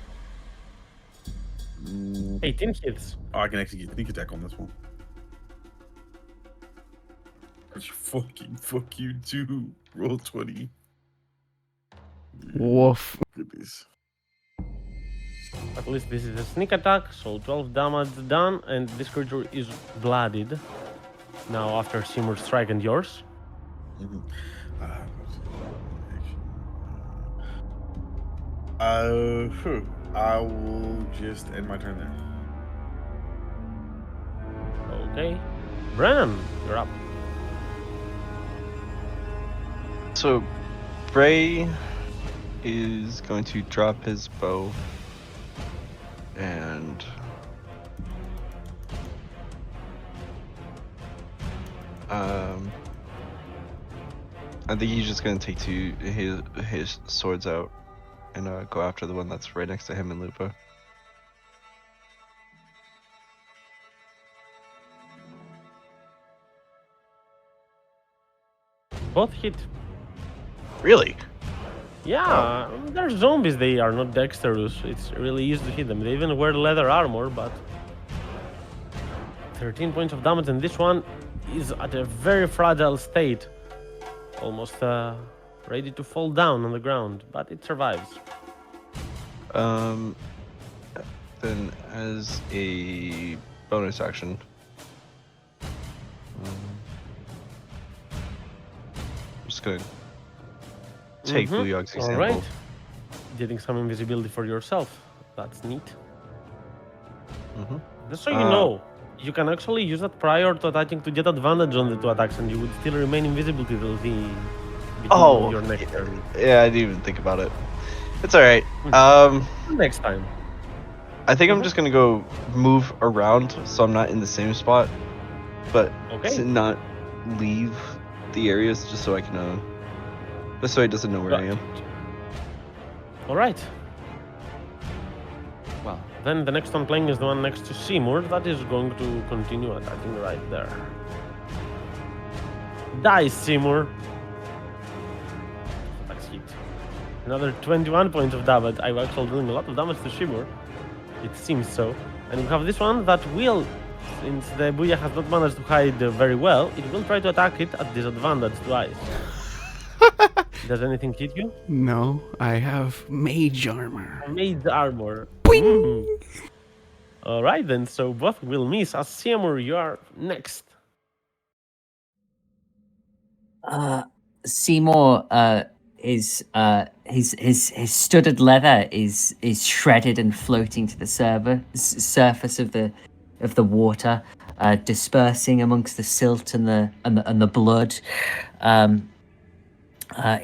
18 hits. Oh, I can actually get sneak attack on this one. Fuck you too. Roll 20. Woof. Goodness. At least this is a sneak attack, so 12 damage done, and this creature is blooded. Now after Seymour's strike and yours. Mhm. I will just end my turn there. Okay. Braenan, you're up. So, Bray is going to drop his bow and I think he's just gonna take his swords out and go after the one that's right next to him in Lupa. Both hit. Really? Yeah, they're zombies, they are not dexterous. It's really easy to hit them. They even wear leather armor, but 13 points of damage, and this one is at a very fragile state. Almost ready to fall down on the ground, but it survives. Then as a bonus action, I'm just gonna take Booyog's example. Alright. Getting some invisibility for yourself. That's neat. Just so you know, you can actually use that prior to attacking to get advantage on the two attacks, and you would still remain invisible till the beginning of your next turn. Yeah, I didn't even think about it. It's alright. Next time. I think I'm just gonna go move around so I'm not in the same spot, but to not leave the areas just so I can just so he doesn't know where I am. Alright. Well, then the next one playing is the one next to Seymour. That is going to continue attacking right there. Die, Seymour. That's hit. Another 21 points of damage. I'm actually doing a lot of damage to Seymour. It seems so. And we have this one that will, since the Booyah has not managed to hide very well, it will try to attack it at disadvantage twice. Does anything hit you? No, I have mage armor. Made armor. Boing! Alright then, so both will miss. As Seymour, you are next. Seymour his studded leather is shredded and floating to the surface of the water, dispersing amongst the silt and the blood.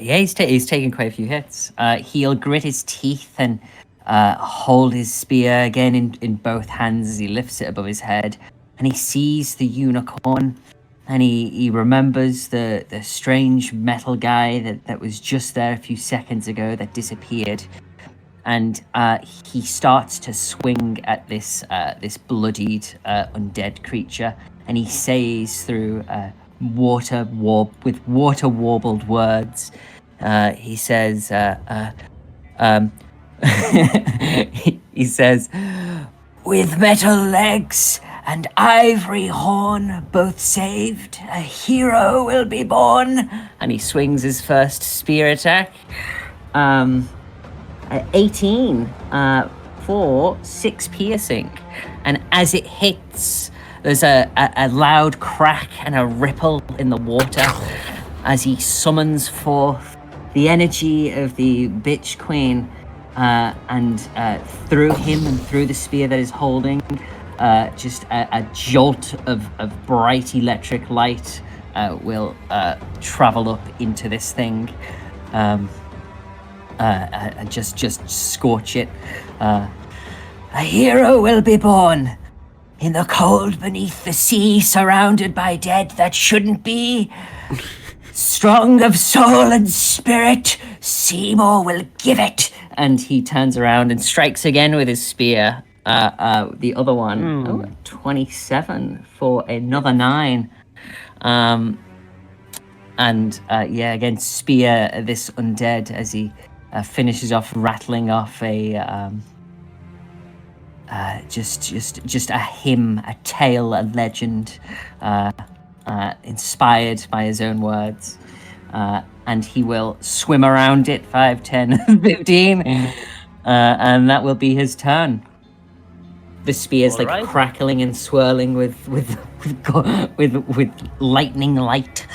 He's taken quite a few hits. He'll grit his teeth and hold his spear again in both hands as he lifts it above his head, and he sees the unicorn. And he remembers the strange metal guy that was just there a few seconds ago that disappeared. And he starts to swing at this bloodied undead creature. And he says through water warbled words, he says, he says, "With metal legs and ivory horn, both saved, a hero will be born." And he swings his first spear attack. 18 for 6 piercing. And as it hits, there's a loud crack and a ripple in the water as he summons forth the energy of the bitch queen, and through him and through the spear that he's holding, just a jolt of bright electric light will travel up into this thing, and just scorch it. A hero will be born in the cold beneath the sea, surrounded by dead that shouldn't be. Strong of soul and spirit, Seymour will give it. And he turns around and strikes again with his spear. The other one, 27 for another 9. Again, spear this undead as he finishes off rattling off a just a hymn, a tale, a legend, inspired by his own words. And he will swim around it 5, 10, 15, and that will be his turn. The spear's like Alright. crackling and swirling with lightning light.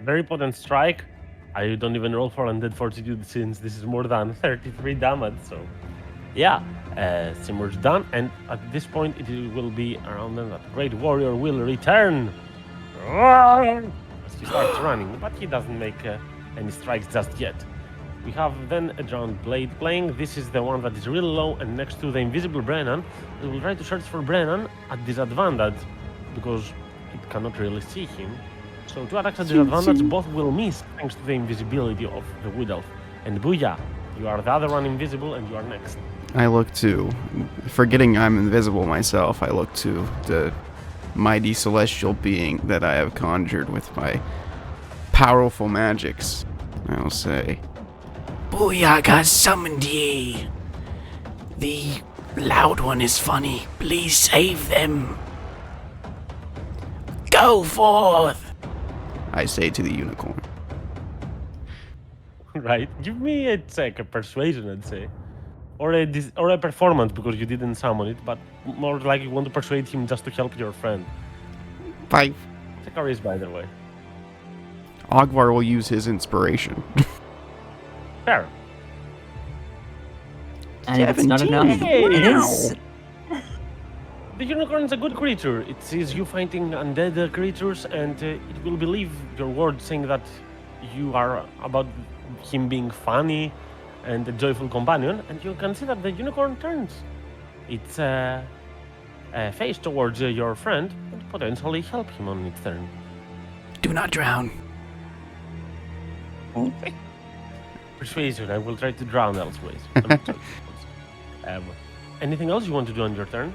Very potent strike. I don't even roll for undead fortitude since this is more than 33 damage. So, yeah, Simur's done, and at this point it will be around then that Great Warrior will return. As he starts running, but he doesn't make any strikes just yet. We have then a Drowned Blade playing. This is the one that is really low and next to the invisible Braenan. We will try to search for Braenan at disadvantage because it cannot really see him. So two attacks at disadvantage, both will miss thanks to the invisibility of the Wood Elf. And Booyah, you are the other one invisible and you are next. I look to, forgetting I'm invisible myself, I look to the mighty celestial being that I have conjured with my powerful magics. I will say, Booyah has summoned ye. The loud one is funny. Please save them. Go forth. I say to the unicorn. Right? Give me a check, a persuasion, I'd say. Or a performance because you didn't summon it, but more like you want to persuade him just to help your friend. 5. It's a charisma, by the way. Ogvar will use his inspiration. Fair. And if it's not enough, it is. The unicorn is a good creature. It sees you fighting undead creatures, and it will believe your word saying that you are about him being funny and a joyful companion, and you can see that the unicorn turns its face towards your friend and potentially help him on its turn. Do not drown. Persuasion, I will try to drown elsewhere. Anything else you want to do on your turn?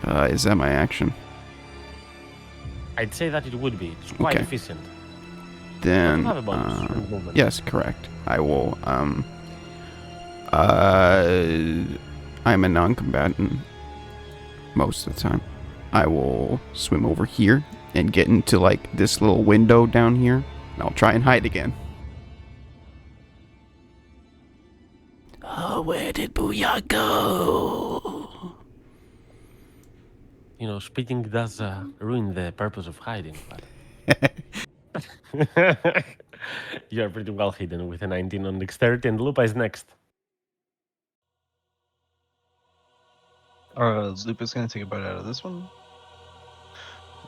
Is that my action? I'd say that it would be. It's quite Okay. efficient. Then, You have a bonus from movement. yes, correct. I will, I'm a non-combatant most of the time. I will swim over here and get into, like, this little window down here, and I'll try and hide again. Oh, where did Booyah go? You know, speaking does ruin the purpose of hiding, but you are pretty well hidden with a 19 on dexterity, and Lupa is next. Lupa's gonna take a bite out of this one.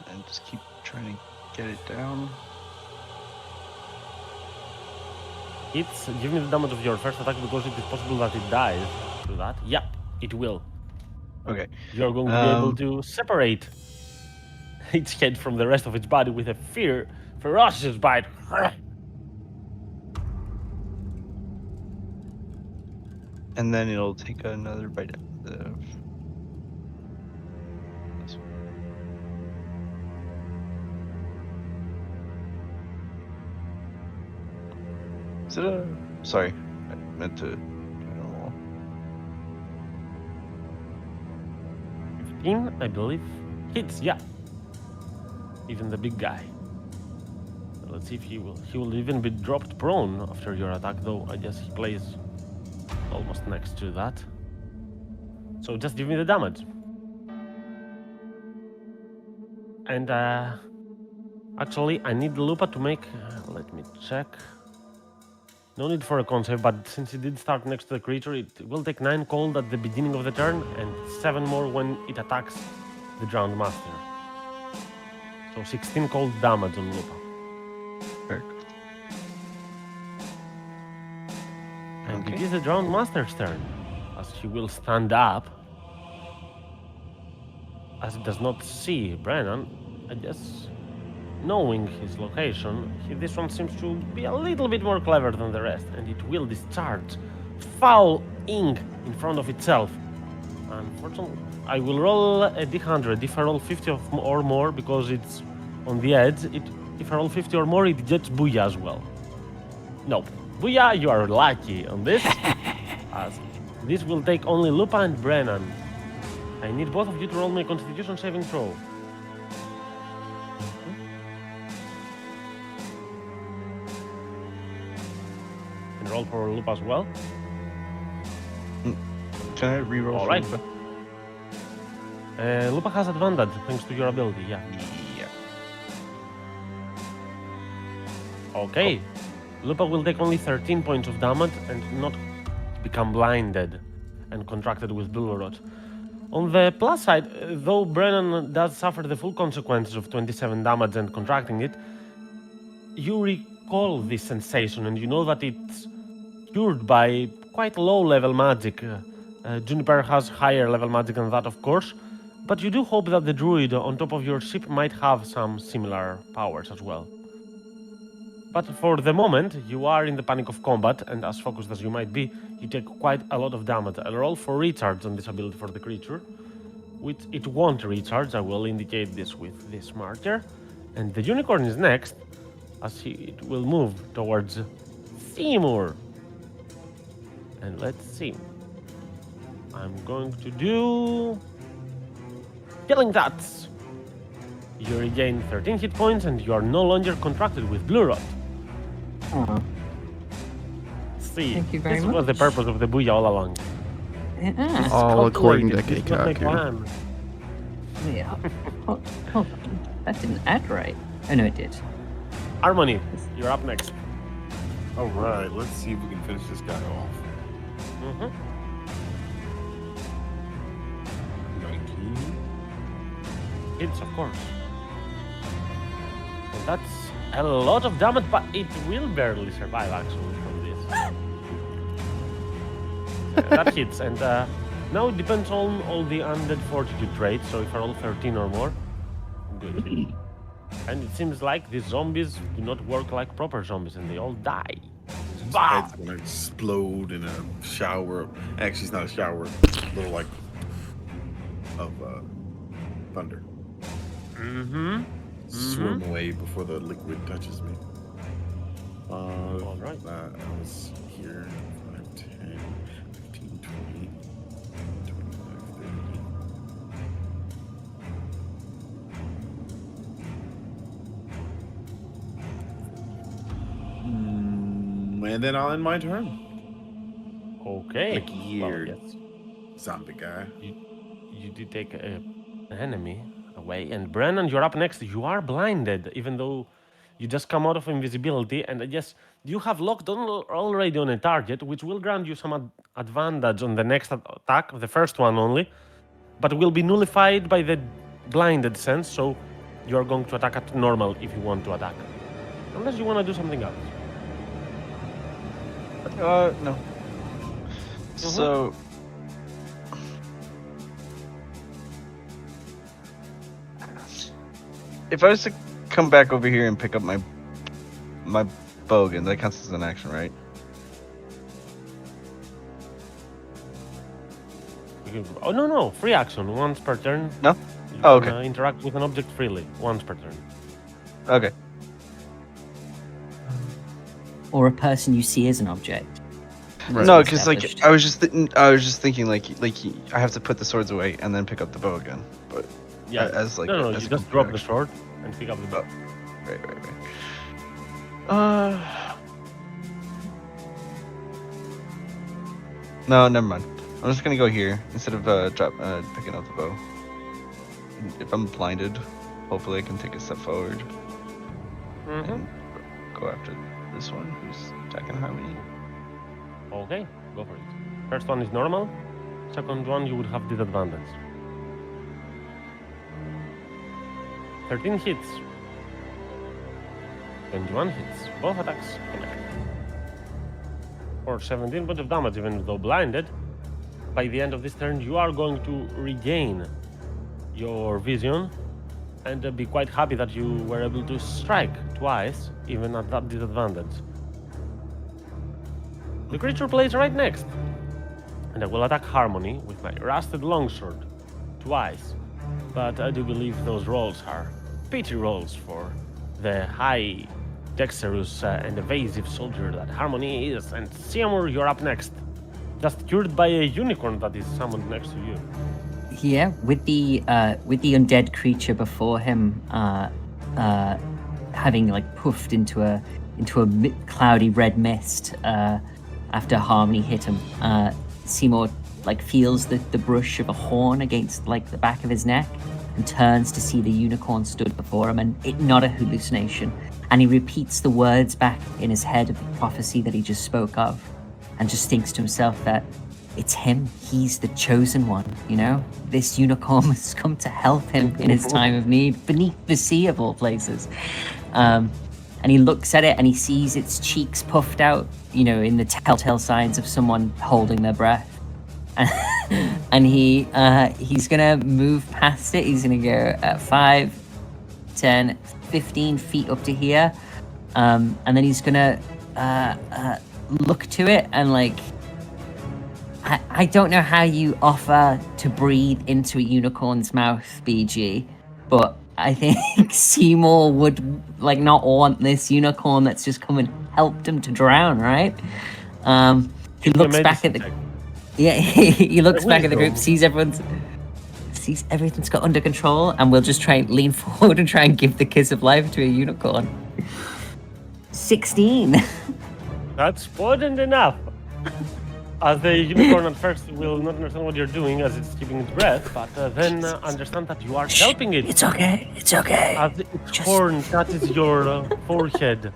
And just keep trying to get it down. It's give me the damage of your first attack because it is possible that it dies to that. Yeah, it will. Okay. You're going to be able to separate its head from the rest of its body with a ferocious bite. And then it'll take another bite out of this one. Is it a... Sorry, I meant to do normal. 15, I believe. Hits, yeah. Even the big guy. Let's see if he will even be dropped prone after your attack, though I guess he plays almost next to that. So just give me the damage. And actually I need Lupa to make, let me check. No need for a con save, but since it did start next to the creature, it will take 9 cold at the beginning of the turn and 7 more when it attacks the Drowned Master. So 16 cold damage on Lupa. Perfect. And Okay. it is the Drowned Master's turn, as he will stand up. As it does not see Braenan, I guess, knowing his location, this one seems to be a little bit more clever than the rest, and it will discharge foul ink in front of itself. Unfortunately, I will roll a d100. If I roll 50 or more, because it's on the edge, if I roll 50 or more, it gets Booyah as well. Nope. Booyah, you are lucky on this. As This will take only Lupa and Braenan. I need both of you to roll me a Constitution saving throw. And roll for Lupa as well. Can I reroll? All for right. Lupa? Lupa has advantage thanks to your ability. Yeah. Yeah. Okay. Lupa will take only 13 points of damage and not become blinded and contracted with blue rot. On the plus side, though Braenan does suffer the full consequences of 27 damage and contracting it, you recall this sensation and you know that it's cured by quite low level magic. Juniper has higher level magic than that, of course, but you do hope that the druid on top of your ship might have some similar powers as well. But for the moment, you are in the panic of combat, and as focused as you might be, you take quite a lot of damage. I'll roll for recharge on this ability for the creature, which it won't recharge. I will indicate this with this marker. And the unicorn is next, as it will move towards Seymour. And let's see. I'm going to do Killing Touch. You regain 13 hit points and you are no longer contracted with Blue Rot. Aw. See, Thank you very this was the much. purpose of the Booyah all along. Yeah. All according to Calculated. This was my Kikak, yeah. plan. Yeah. Hold on. That didn't add right. Oh no, it did. Harmony, you're up next. All right, let's see if we can finish this guy off. Mm-hmm. 19. Hits, of course. And that's a lot of damage, but it will barely survive actually from this. That hits, and now it depends on all the undead fortitude traits. So if I roll 13 or more, good. And it seems like these zombies do not work like proper zombies, and they all die. His Bah! head's gonna explode in a shower. Actually, it's not a shower. A little like of thunder. Mm-hmm. Swim away before the liquid touches me. All right. I was here. 5, 10, 15, 20, 25, 30. And then I'll end my turn. Okay. Like years. Well, yes. Zombie guy. You did take an enemy away, and Braenan, you're up next. You are blinded, even though you just come out of invisibility, and I guess you have locked on already on a target, which will grant you some advantage on the next attack, the first one only, but will be nullified by the blinded sense. So you're going to attack at normal if you want to attack, unless you want to do something else. No. So. If I was to come back over here and pick up my bow again, that counts as an action, right? Oh no, free action once per turn. No? You Oh, can, okay. interact with an object freely once per turn. Okay. Or a person you see as an object. Right. No, because like Established. I was just thinking like I have to put the swords away and then pick up the bow again. But Yeah, as like no, as you a just complete drop the action. sword and pick up the bow. Right. No, never mind. I'm just gonna go here instead of picking up the bow. If I'm blinded, hopefully I can take a step forward and go after this one who's attacking Harmony. Okay, go for it. First one is normal. Second one, you would have disadvantage. 13 hits. 21 hits. Both attacks connect. For 17 points of damage, even though blinded. By the end of this turn, you are going to regain your vision and be quite happy that you were able to strike twice, even at that disadvantage. The creature plays right next, and I will attack Harmony with my rusted longsword twice. But I do believe those rolls are pity rolls for the high dexterous and evasive soldier that Harmony is. And Seymour, you're up next. just cured by a unicorn that is summoned next to you. Yeah, with the undead creature before him, having like puffed into a cloudy red mist after Harmony hit him. Seymour like feels the brush of a horn against like the back of his neck and turns to see the unicorn stood before him, and it not a hallucination. And he repeats the words back in his head of the prophecy that he just spoke of, and just thinks to himself that it's him. He's the chosen one, you know? This unicorn has come to help him in his time of need, beneath the sea of all places. And he looks at it and he sees its cheeks puffed out, you know, in the telltale signs of someone holding their breath. And he's gonna move past it. He's gonna go at 5, 10, 15 feet up to here. And then he's gonna look to it and like, I don't know how you offer to breathe into a unicorn's mouth, BG, but I think Seymour would like not want this unicorn that's just come and helped him to drown, right? He looks back at the he looks back at the group, sees everything's got under control, and we'll just try and lean forward and try and give the kiss of life to a unicorn. 16. That's potent enough. As the unicorn at first will not understand what you're doing as it's keeping its breath, but then understand that you are helping it. It's okay. It's okay. As its horn touches your forehead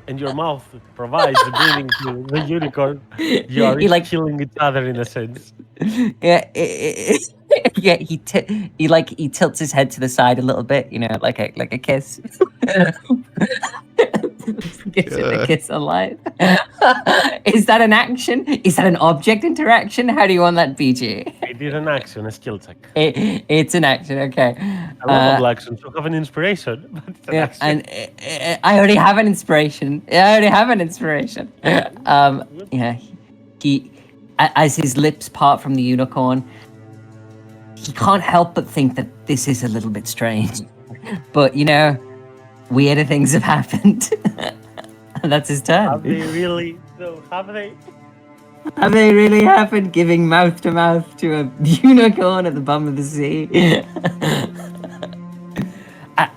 and your mouth provides breathing to the unicorn, you are like- killing each other in a sense. Yeah, yeah. He tilts his head to the side a little bit, you know, like a kiss. Gives it a kiss alive. Is that an action? Is that an object interaction? How do you want that, BG? It is an action, a skill check. It's an action, okay. I love all actions, so have an inspiration. But it's an action. And I already have an inspiration. Yeah, he, as his lips part from the unicorn, he can't help but think that this is a little bit strange. But, you know, weirder things have happened. And that's his turn. Have they really? No, have they? Have they really happened? Giving mouth to mouth to a unicorn at the bottom of the sea.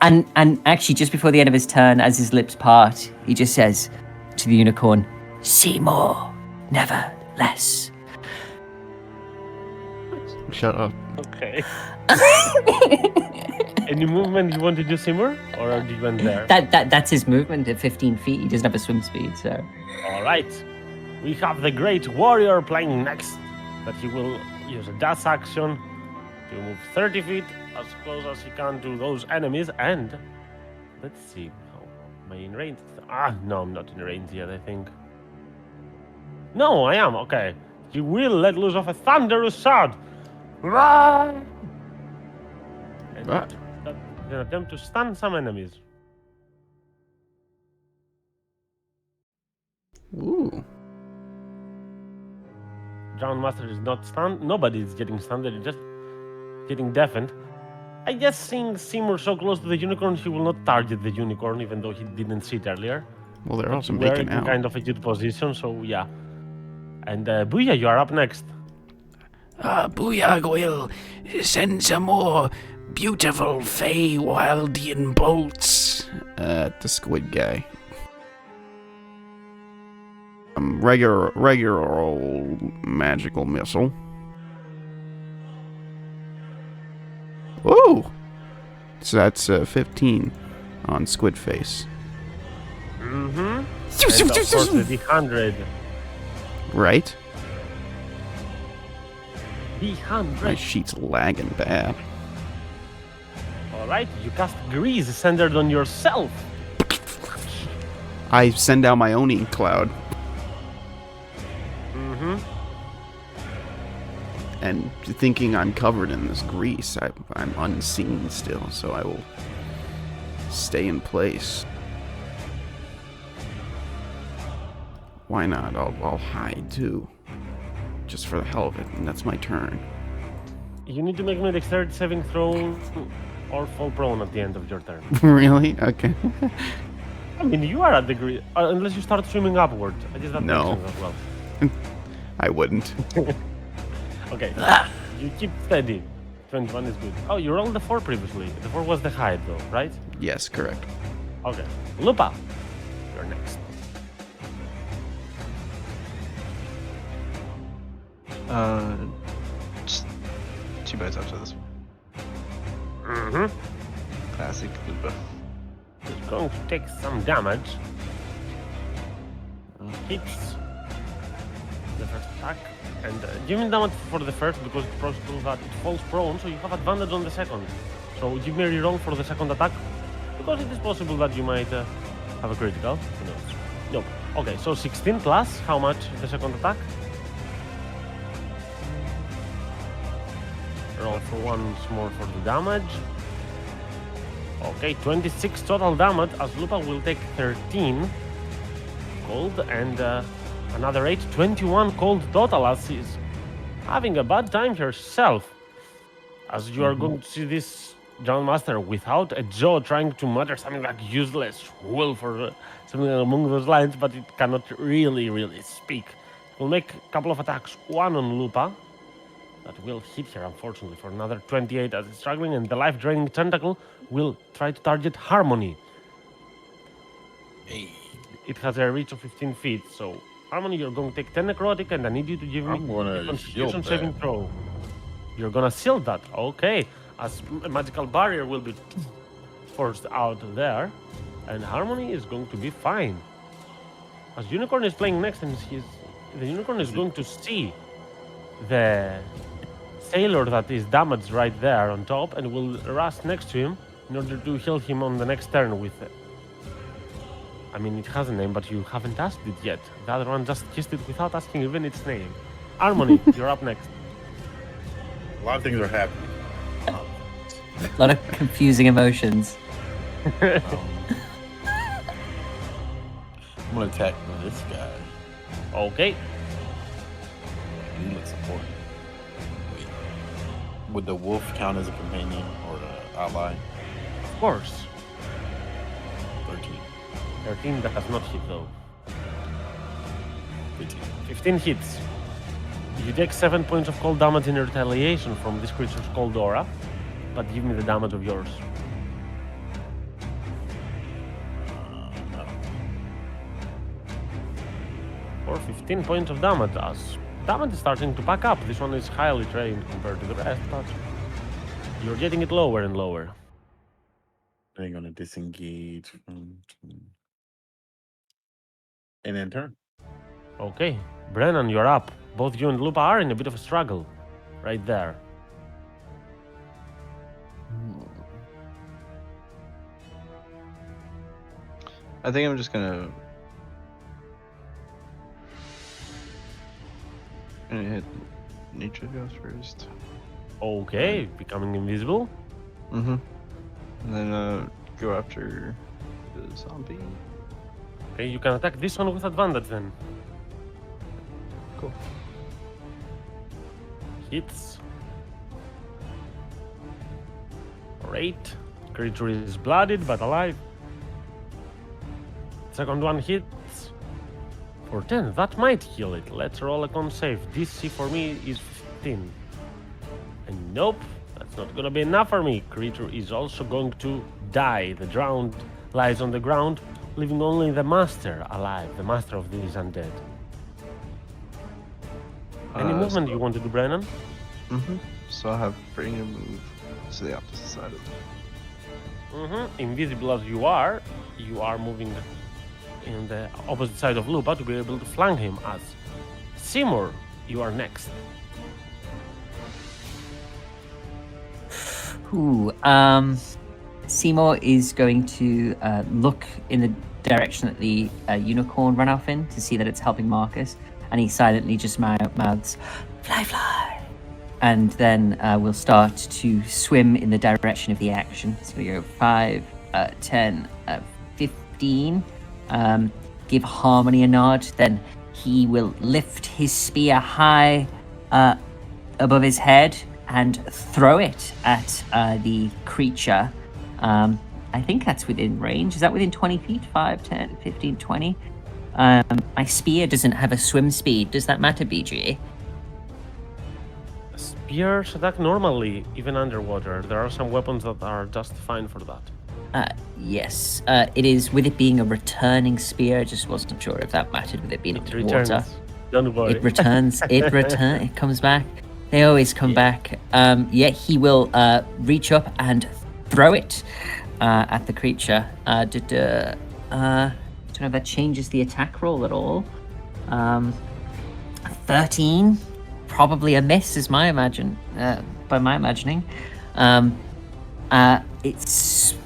and actually, just before the end of his turn, as his lips part, he just says to the unicorn, "Seymour, never less." Shut up. Okay. Any movement you want to do, Seymour? Or do you end there? That's his movement at 15 feet. He doesn't have a swim speed, so. All right. We have the Great Warrior playing next, but he will use a dash action to move 30 feet as close as he can to those enemies. And let's see, how am I in range? No, I'm not in range yet, I think. No, I am. Okay. He will let loose of a thunderous shout. And What? an attempt to stun some enemies. Ooh. Drown Master is not stunned. Nobody is getting stunned. They're just getting deafened. I guess seeing Seymour so close to the unicorn, he will not target the unicorn, even though he didn't see it earlier. Well, they're also We're making in out. kind of a good position, so yeah. And Booyah, you are up next. Booyah will send some more beautiful Feywildian bolts. At the squid guy. Regular old magical missile. Whoa! So that's 15 on Squid Face. Mm-hmm. And of course, the D100. Right? My D100. sheet's lagging bad. Alright, you cast Grease centered on yourself. I send out my own ink cloud. Mm-hmm. And thinking I'm covered in this grease, I'm unseen still, so I will stay in place. Why not? I'll hide too. Just for the hell of it, and that's my turn. You need to make me a dexterity saving throw or fall prone at the end of your turn. Really? Okay. I mean, you are at the grease, unless you start swimming upward. I guess that No. makes sense as well. I wouldn't. Okay, you keep steady. 21 is good. Oh, you rolled the 4 previously. The 4 was the hide, though, right? Yes, correct. Okay. Lupa, you're next. Just 2 bites after this. Mm-hmm. Classic Lupa. He's going to take some damage. Hits the first attack. And give me damage for the first because it's possible that it falls prone, so you have advantage on the second. So give me a reroll for the second attack because it is possible that you might have a critical. Who knows? Nope. Okay, so 16 plus. How much the second attack? Roll for once more for the damage. Okay, 26 total damage as Lupa will take 13 cold and another 8, 21 cold total as he's having a bad time herself. As you are going to see this John Master without a jaw trying to mutter something like useless wolf or something along those lines, but it cannot really speak. We'll make a couple of attacks. One on Lupa. That will hit her, unfortunately, for another 28 as it's struggling, and the life-draining tentacle will try to target Harmony. Hey, It has a reach of 15 feet, so Harmony, you're going to take 10 necrotic, and I need you to give me I'm gonna a Constitution shield saving that. throw. You're gonna seal that, okay? As a magical barrier will be forced out there, and Harmony is going to be fine. As Unicorn is playing next, and the Unicorn is going to see the sailor that is damaged right there on top, and will rush next to him in order to heal him on the next turn with it. I mean, it has a name, but you haven't asked it yet. The other one just kissed it without asking even its name. Harmony, you're up next. A lot of things are happening. A lot of confusing emotions. I'm gonna attack this guy. Okay. He looks important. Wait. Would the wolf count as a companion or an ally? Of course. 13. 13 that does not hit though. 15. 15 hits. You take 7 points of cold damage in retaliation from this creature's cold aura, but give me the damage of yours. No. For 15 points of damage, as damage is starting to pack up. This one is highly trained compared to the rest, but you're getting it lower and lower. They're gonna disengage from and then turn. Okay, Braenan, you're up. Both you and Lupa are in a bit of a struggle. Right there. I think I'm just gonna hit nature goes first. Okay, becoming invisible. Mm-hmm. And then go after the zombie. Okay, you can attack this one with advantage then. Cool. Hits. Great. Creature is blooded but alive. Second one hits. For 10, that might heal it. Let's roll a con save. DC for me is 15. And nope, that's not gonna be enough for me. Creature is also going to die. The drowned lies on the ground, leaving only the master alive, the master of these undead. Any movement you want to do, Braenan? Mm-hmm. So I'll have Braenan move to the opposite side of it. Mm-hmm. Invisible as you are moving in the opposite side of Lupa to be able to flank him as Seymour, you are next. Ooh, Seymour is going to look in the direction that the unicorn ran off in to see that it's helping Marcus, and he silently just mouths, "Fly, fly," and then we'll start to swim in the direction of the action. So we go 5, 10, 15. Give Harmony a nod. Then he will lift his spear high above his head and throw it at the creature. I think that's within range. Is that within 20 feet? 5, 10, 15, 20? My spear doesn't have a swim speed. Does that matter, BG? Spears attack normally, even underwater. There are some weapons that are just fine for that. Yes. It is, with it being a returning spear, I just wasn't sure if that mattered with it being It underwater. returns. Don't worry. It returns. It comes back. They always come back. He will reach up and throw it at the creature. Don't know if that changes the attack roll at all. 13, probably a miss, is by my imagining. It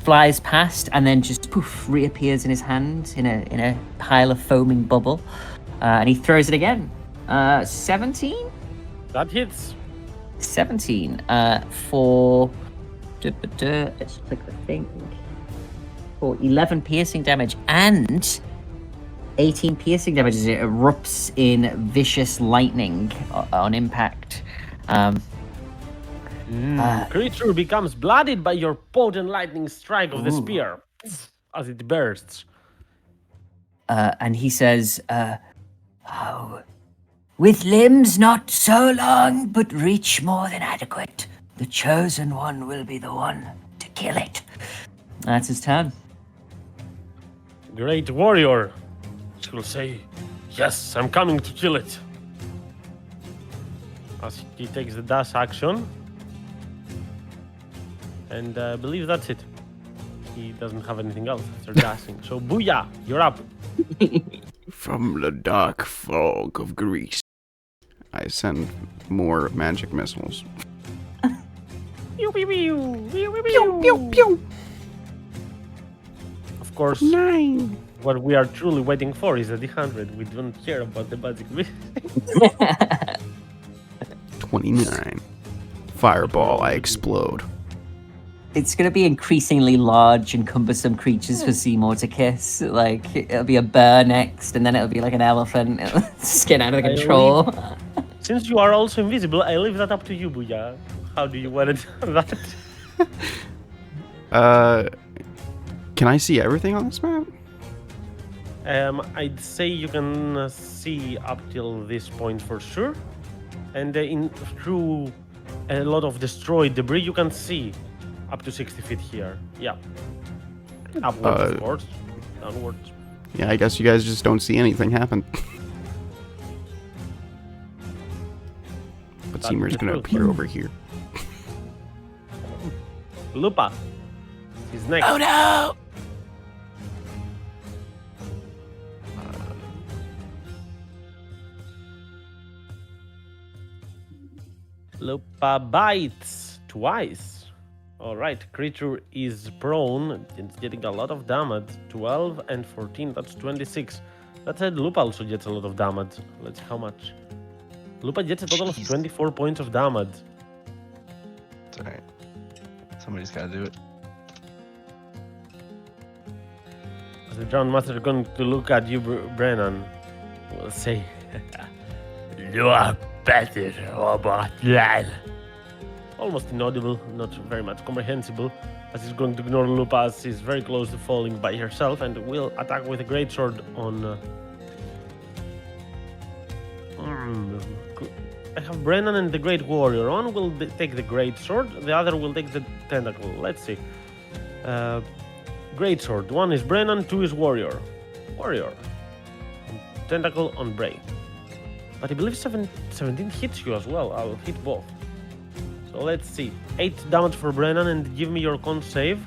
flies past and then just poof reappears in his hand in a pile of foaming bubble, and he throws it again. 17. That hits. 17 for let's click the thing for 11 piercing damage and 18 piercing damage as it erupts in vicious lightning on impact. Creature becomes bloodied by your potent lightning strike of the spear as it bursts. And he says, "Oh, with limbs not so long, but reach more than adequate, the chosen one will be the one to kill it." That's his turn. Great warrior. She will say, "Yes, I'm coming to kill it." As he takes the dash action. And I believe that's it. He doesn't have anything else after dashing. So, Booyah, you're up. From the dark fog of Greece, I send more magic missiles. Pew, pew, pew, pew, pew, pew, pew, pew. Of course, 9. what we are truly waiting for is a D100. We don't care about the magic. 29. Fireball, I explode. It's going to be increasingly large and cumbersome creatures for Seymour to kiss. Like, it'll be a bear next, and then it'll be like an elephant. It'll just get out of control. Since you are also invisible, I leave that up to you, Booyah. How do you want to do that? Can I see everything on this map? I'd say you can see up till this point for sure. And through a lot of destroyed debris, you can see up to 60 feet here. Yeah. Upwards, of course. Downwards. Yeah, I guess you guys just don't see anything happen. But Seymour's gonna appear over here. Lupa. He's next. Oh no! Lupa bites twice. Alright, creature is prone. It's getting a lot of damage. 12 and 14, that's 26. That said, Lupa also gets a lot of damage. Let's see how much. Lupa gets a total of 24 points of damage. It's alright. Somebody's gotta do it. As the Drowned Master is going to look at you, Braenan, will say, "You are better, robot lad." Almost inaudible, not very much comprehensible, as he's going to ignore Lupa as he's very close to falling by herself and will attack with a greatsword on... I have Braenan and the Great Warrior. One will take the greatsword, the other will take the tentacle. Let's see. Greatsword. One is Braenan, two is Warrior. Warrior. Tentacle on Bray. But I believe 17 hits you as well. I'll hit both. So let's see. 8 damage for Braenan and give me your con save.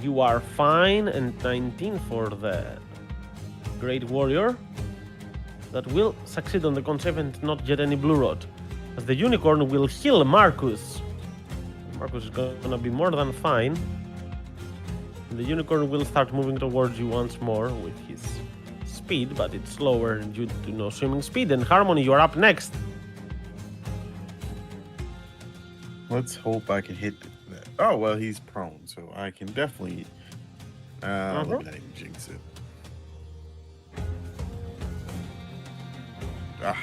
You are fine, and 19 for the Great Warrior. That will succeed on the con save and not get any blue rod. As the unicorn will heal Marcus. Marcus is gonna be more than fine. The unicorn will start moving towards you once more with his speed, but it's slower due to no swimming speed. And Harmony, you're up next. Let's hope I can hit that. Oh, well, he's prone, so I can definitely... let me not even jinx it. Ah.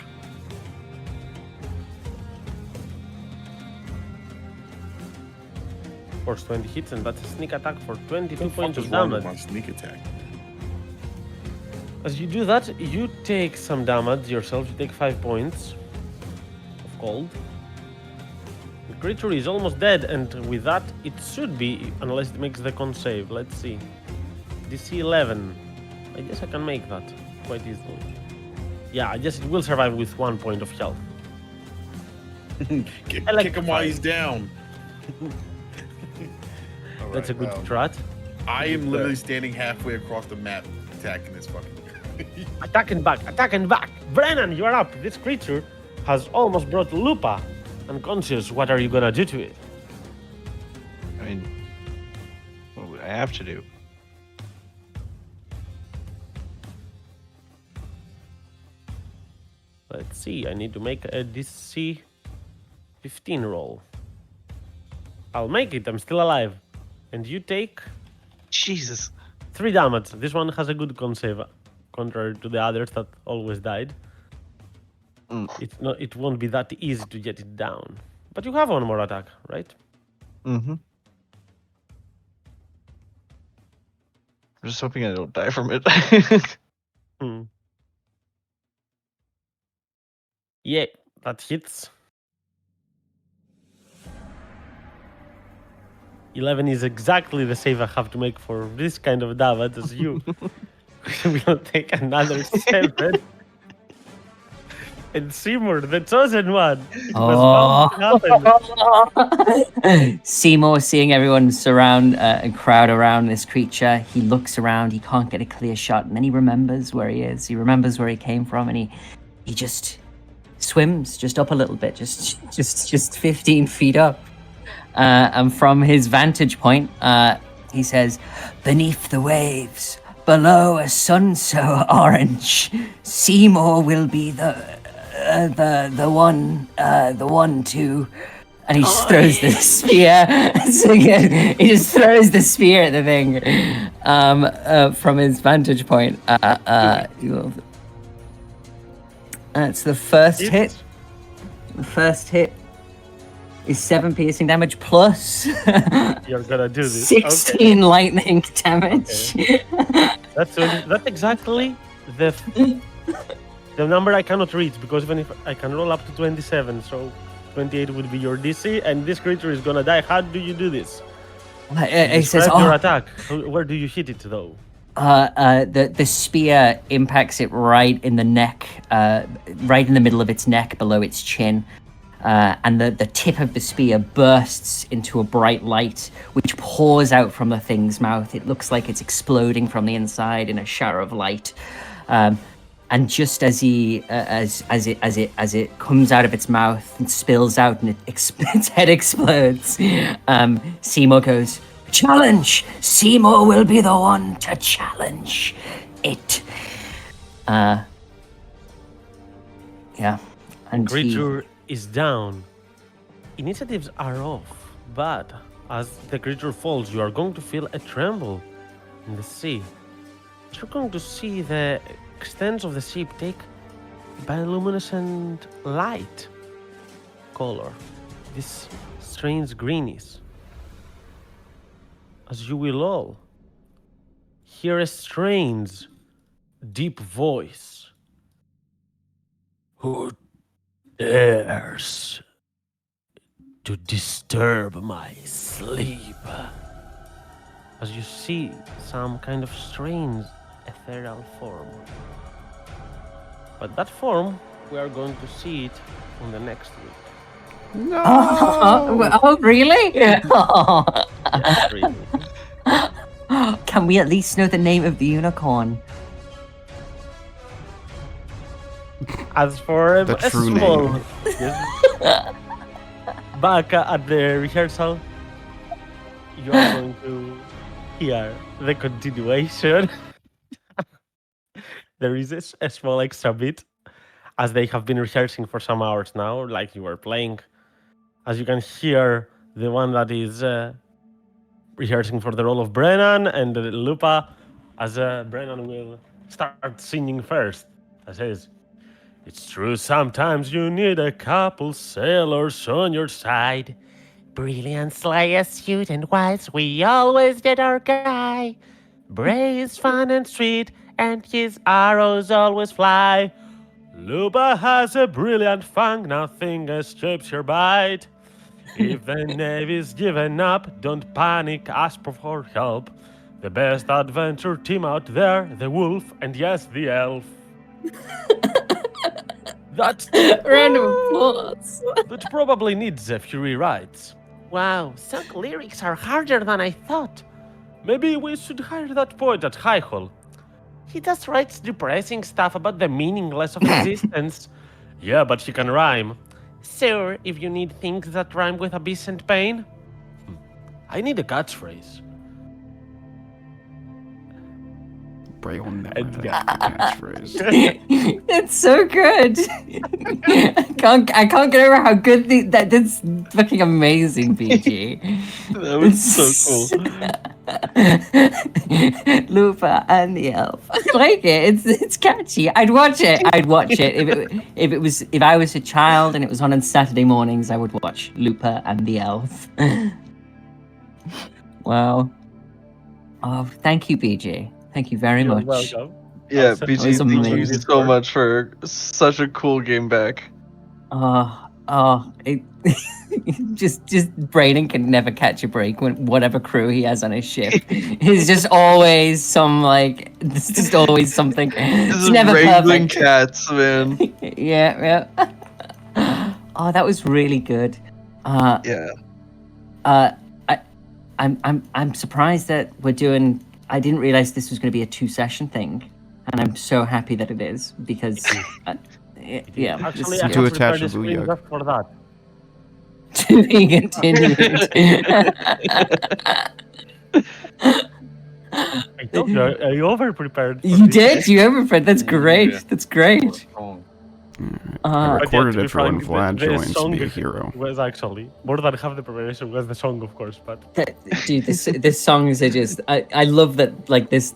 force 20 hits, and that's a sneak attack for 22 What the fuck points is of wrong with damage. my sneak attack? As you do that, you take some damage yourself. You take 5 points of cold. The creature is almost dead, and with that, it should be, unless it makes the con save. Let's see. DC 11. I guess I can make that quite easily. Yeah, I guess it will survive with 1 point of health. Kick Electrify. him while he's down. All That's a right, good well, strat. I am literally standing halfway across the map attacking this fucking. Attack and back, attack and back. Braenan, you are up. This creature has almost brought Lupa unconscious. What are you gonna do to it? I mean, what would I have to do? Let's see. I need to make a DC 15 roll. I'll make it. I'm still alive. And you take Jesus. 3 damage. This one has a good con save, contrary to the others that always died. It's not. It won't be that easy to get it down. But you have one more attack, right? Mm-hmm. I'm just hoping I don't die from it. Hmm. Yeah, that hits. 11 is exactly the save I have to make for this kind of damage as you. We'll take another 7. And Seymour, the chosen one, was bound to happen. Seymour, seeing everyone surround and crowd around this creature, he looks around. He can't get a clear shot, and then he remembers where he is. He remembers where he came from, and he just swims just up a little bit, just 15 feet up. And from his vantage point, he says, "Beneath the waves, below a sun so orange, Seymour will be the one to." And he just throws the spear. He just throws the spear at the thing from his vantage point. That's the first hit. The first hit is 7 piercing damage plus You're gonna do this. 16 lightning damage. That's exactly the number I cannot reach, because even if I can roll up to 27, so 28 would be your DC, and this creature is gonna die. How do you do this? It says, Describe your "Oh, attack. Where do you hit it though? the spear impacts it right in the neck, right in the middle of its neck, below its chin." And the tip of the spear bursts into a bright light, which pours out from the thing's mouth. It looks like it's exploding from the inside in a shower of light. And just as it comes out of its mouth and spills out, and its head explodes, Seymour goes, "Challenge! Seymour will be the one to challenge it." Yeah, and Creature is down. Initiatives are off, but as the creature falls, you are going to feel a tremble in the sea. You're going to see the extents of the ship take bioluminescent light color, this strange greenish. As you will all hear a strange, deep voice. Who dares to disturb my sleep? As you see some kind of strange ethereal form. But that form, we are going to see it on the next week. oh, really? Yes, really. Can we at least know the name of the unicorn? As for The a true small, name. yes. Back at the rehearsal, you are going to hear the continuation. There is a small extra bit, as they have been rehearsing for some hours now, like you were playing. As you can hear, the one that is rehearsing for the role of Braenan and Lupa, as Braenan will start singing first. As says, "It's true, sometimes you need a couple sailors on your side. Brilliant Slayer, astute and wise, we always did our guy. Bray's fun and sweet, and his arrows always fly. Lupa has a brilliant fang, nothing escapes your bite. If the Navy's given up, don't panic, ask for help. The best adventure team out there, the wolf, and yes, the elf. That Random applause. that probably needs a few rewrites. Wow, song lyrics are harder than I thought. Maybe we should hire that poet at High Hall. He just writes depressing stuff about the meaningless of existence. Yeah, but he can rhyme. Sir, if you need things that rhyme with abyss and pain. I need a catchphrase. Bray will never And have yeah. a catchphrase. It's so good. I can't get over how good that's fucking amazing, BG. That was so cool. Lupa and the elf. I like it. It's catchy. I'd watch it. If I was a child and it was on Saturday mornings, I would watch Lupa and the elf. Wow. Oh, thank you, BJ. Thank you very You're much. welcome. Yeah, Awesome. BG, was thank you amazing. so much for such a cool game back. Just Braenan can never catch a break when whatever crew he has on his ship. He's just always it's just always something. This It's is never wrangling perfect. cats, man. Yeah. Oh, that was really good. Yeah. I'm surprised that we're doing. I didn't realize this was going to be a 2-session thing, and I'm so happy that it is because, yeah, Actually, it's I To have attach prepared a a screen booyah. just for that. to be continued. I told you, I over-prepared. for You this. did? You overfed. That's great. Yeah. That's great. I Uh, But yeah, recorded to be it for when frank, Vlad the joins to song be a hero. was actually more than half the preparation was the song, of course. But dude, this songs are just. I love that. Like this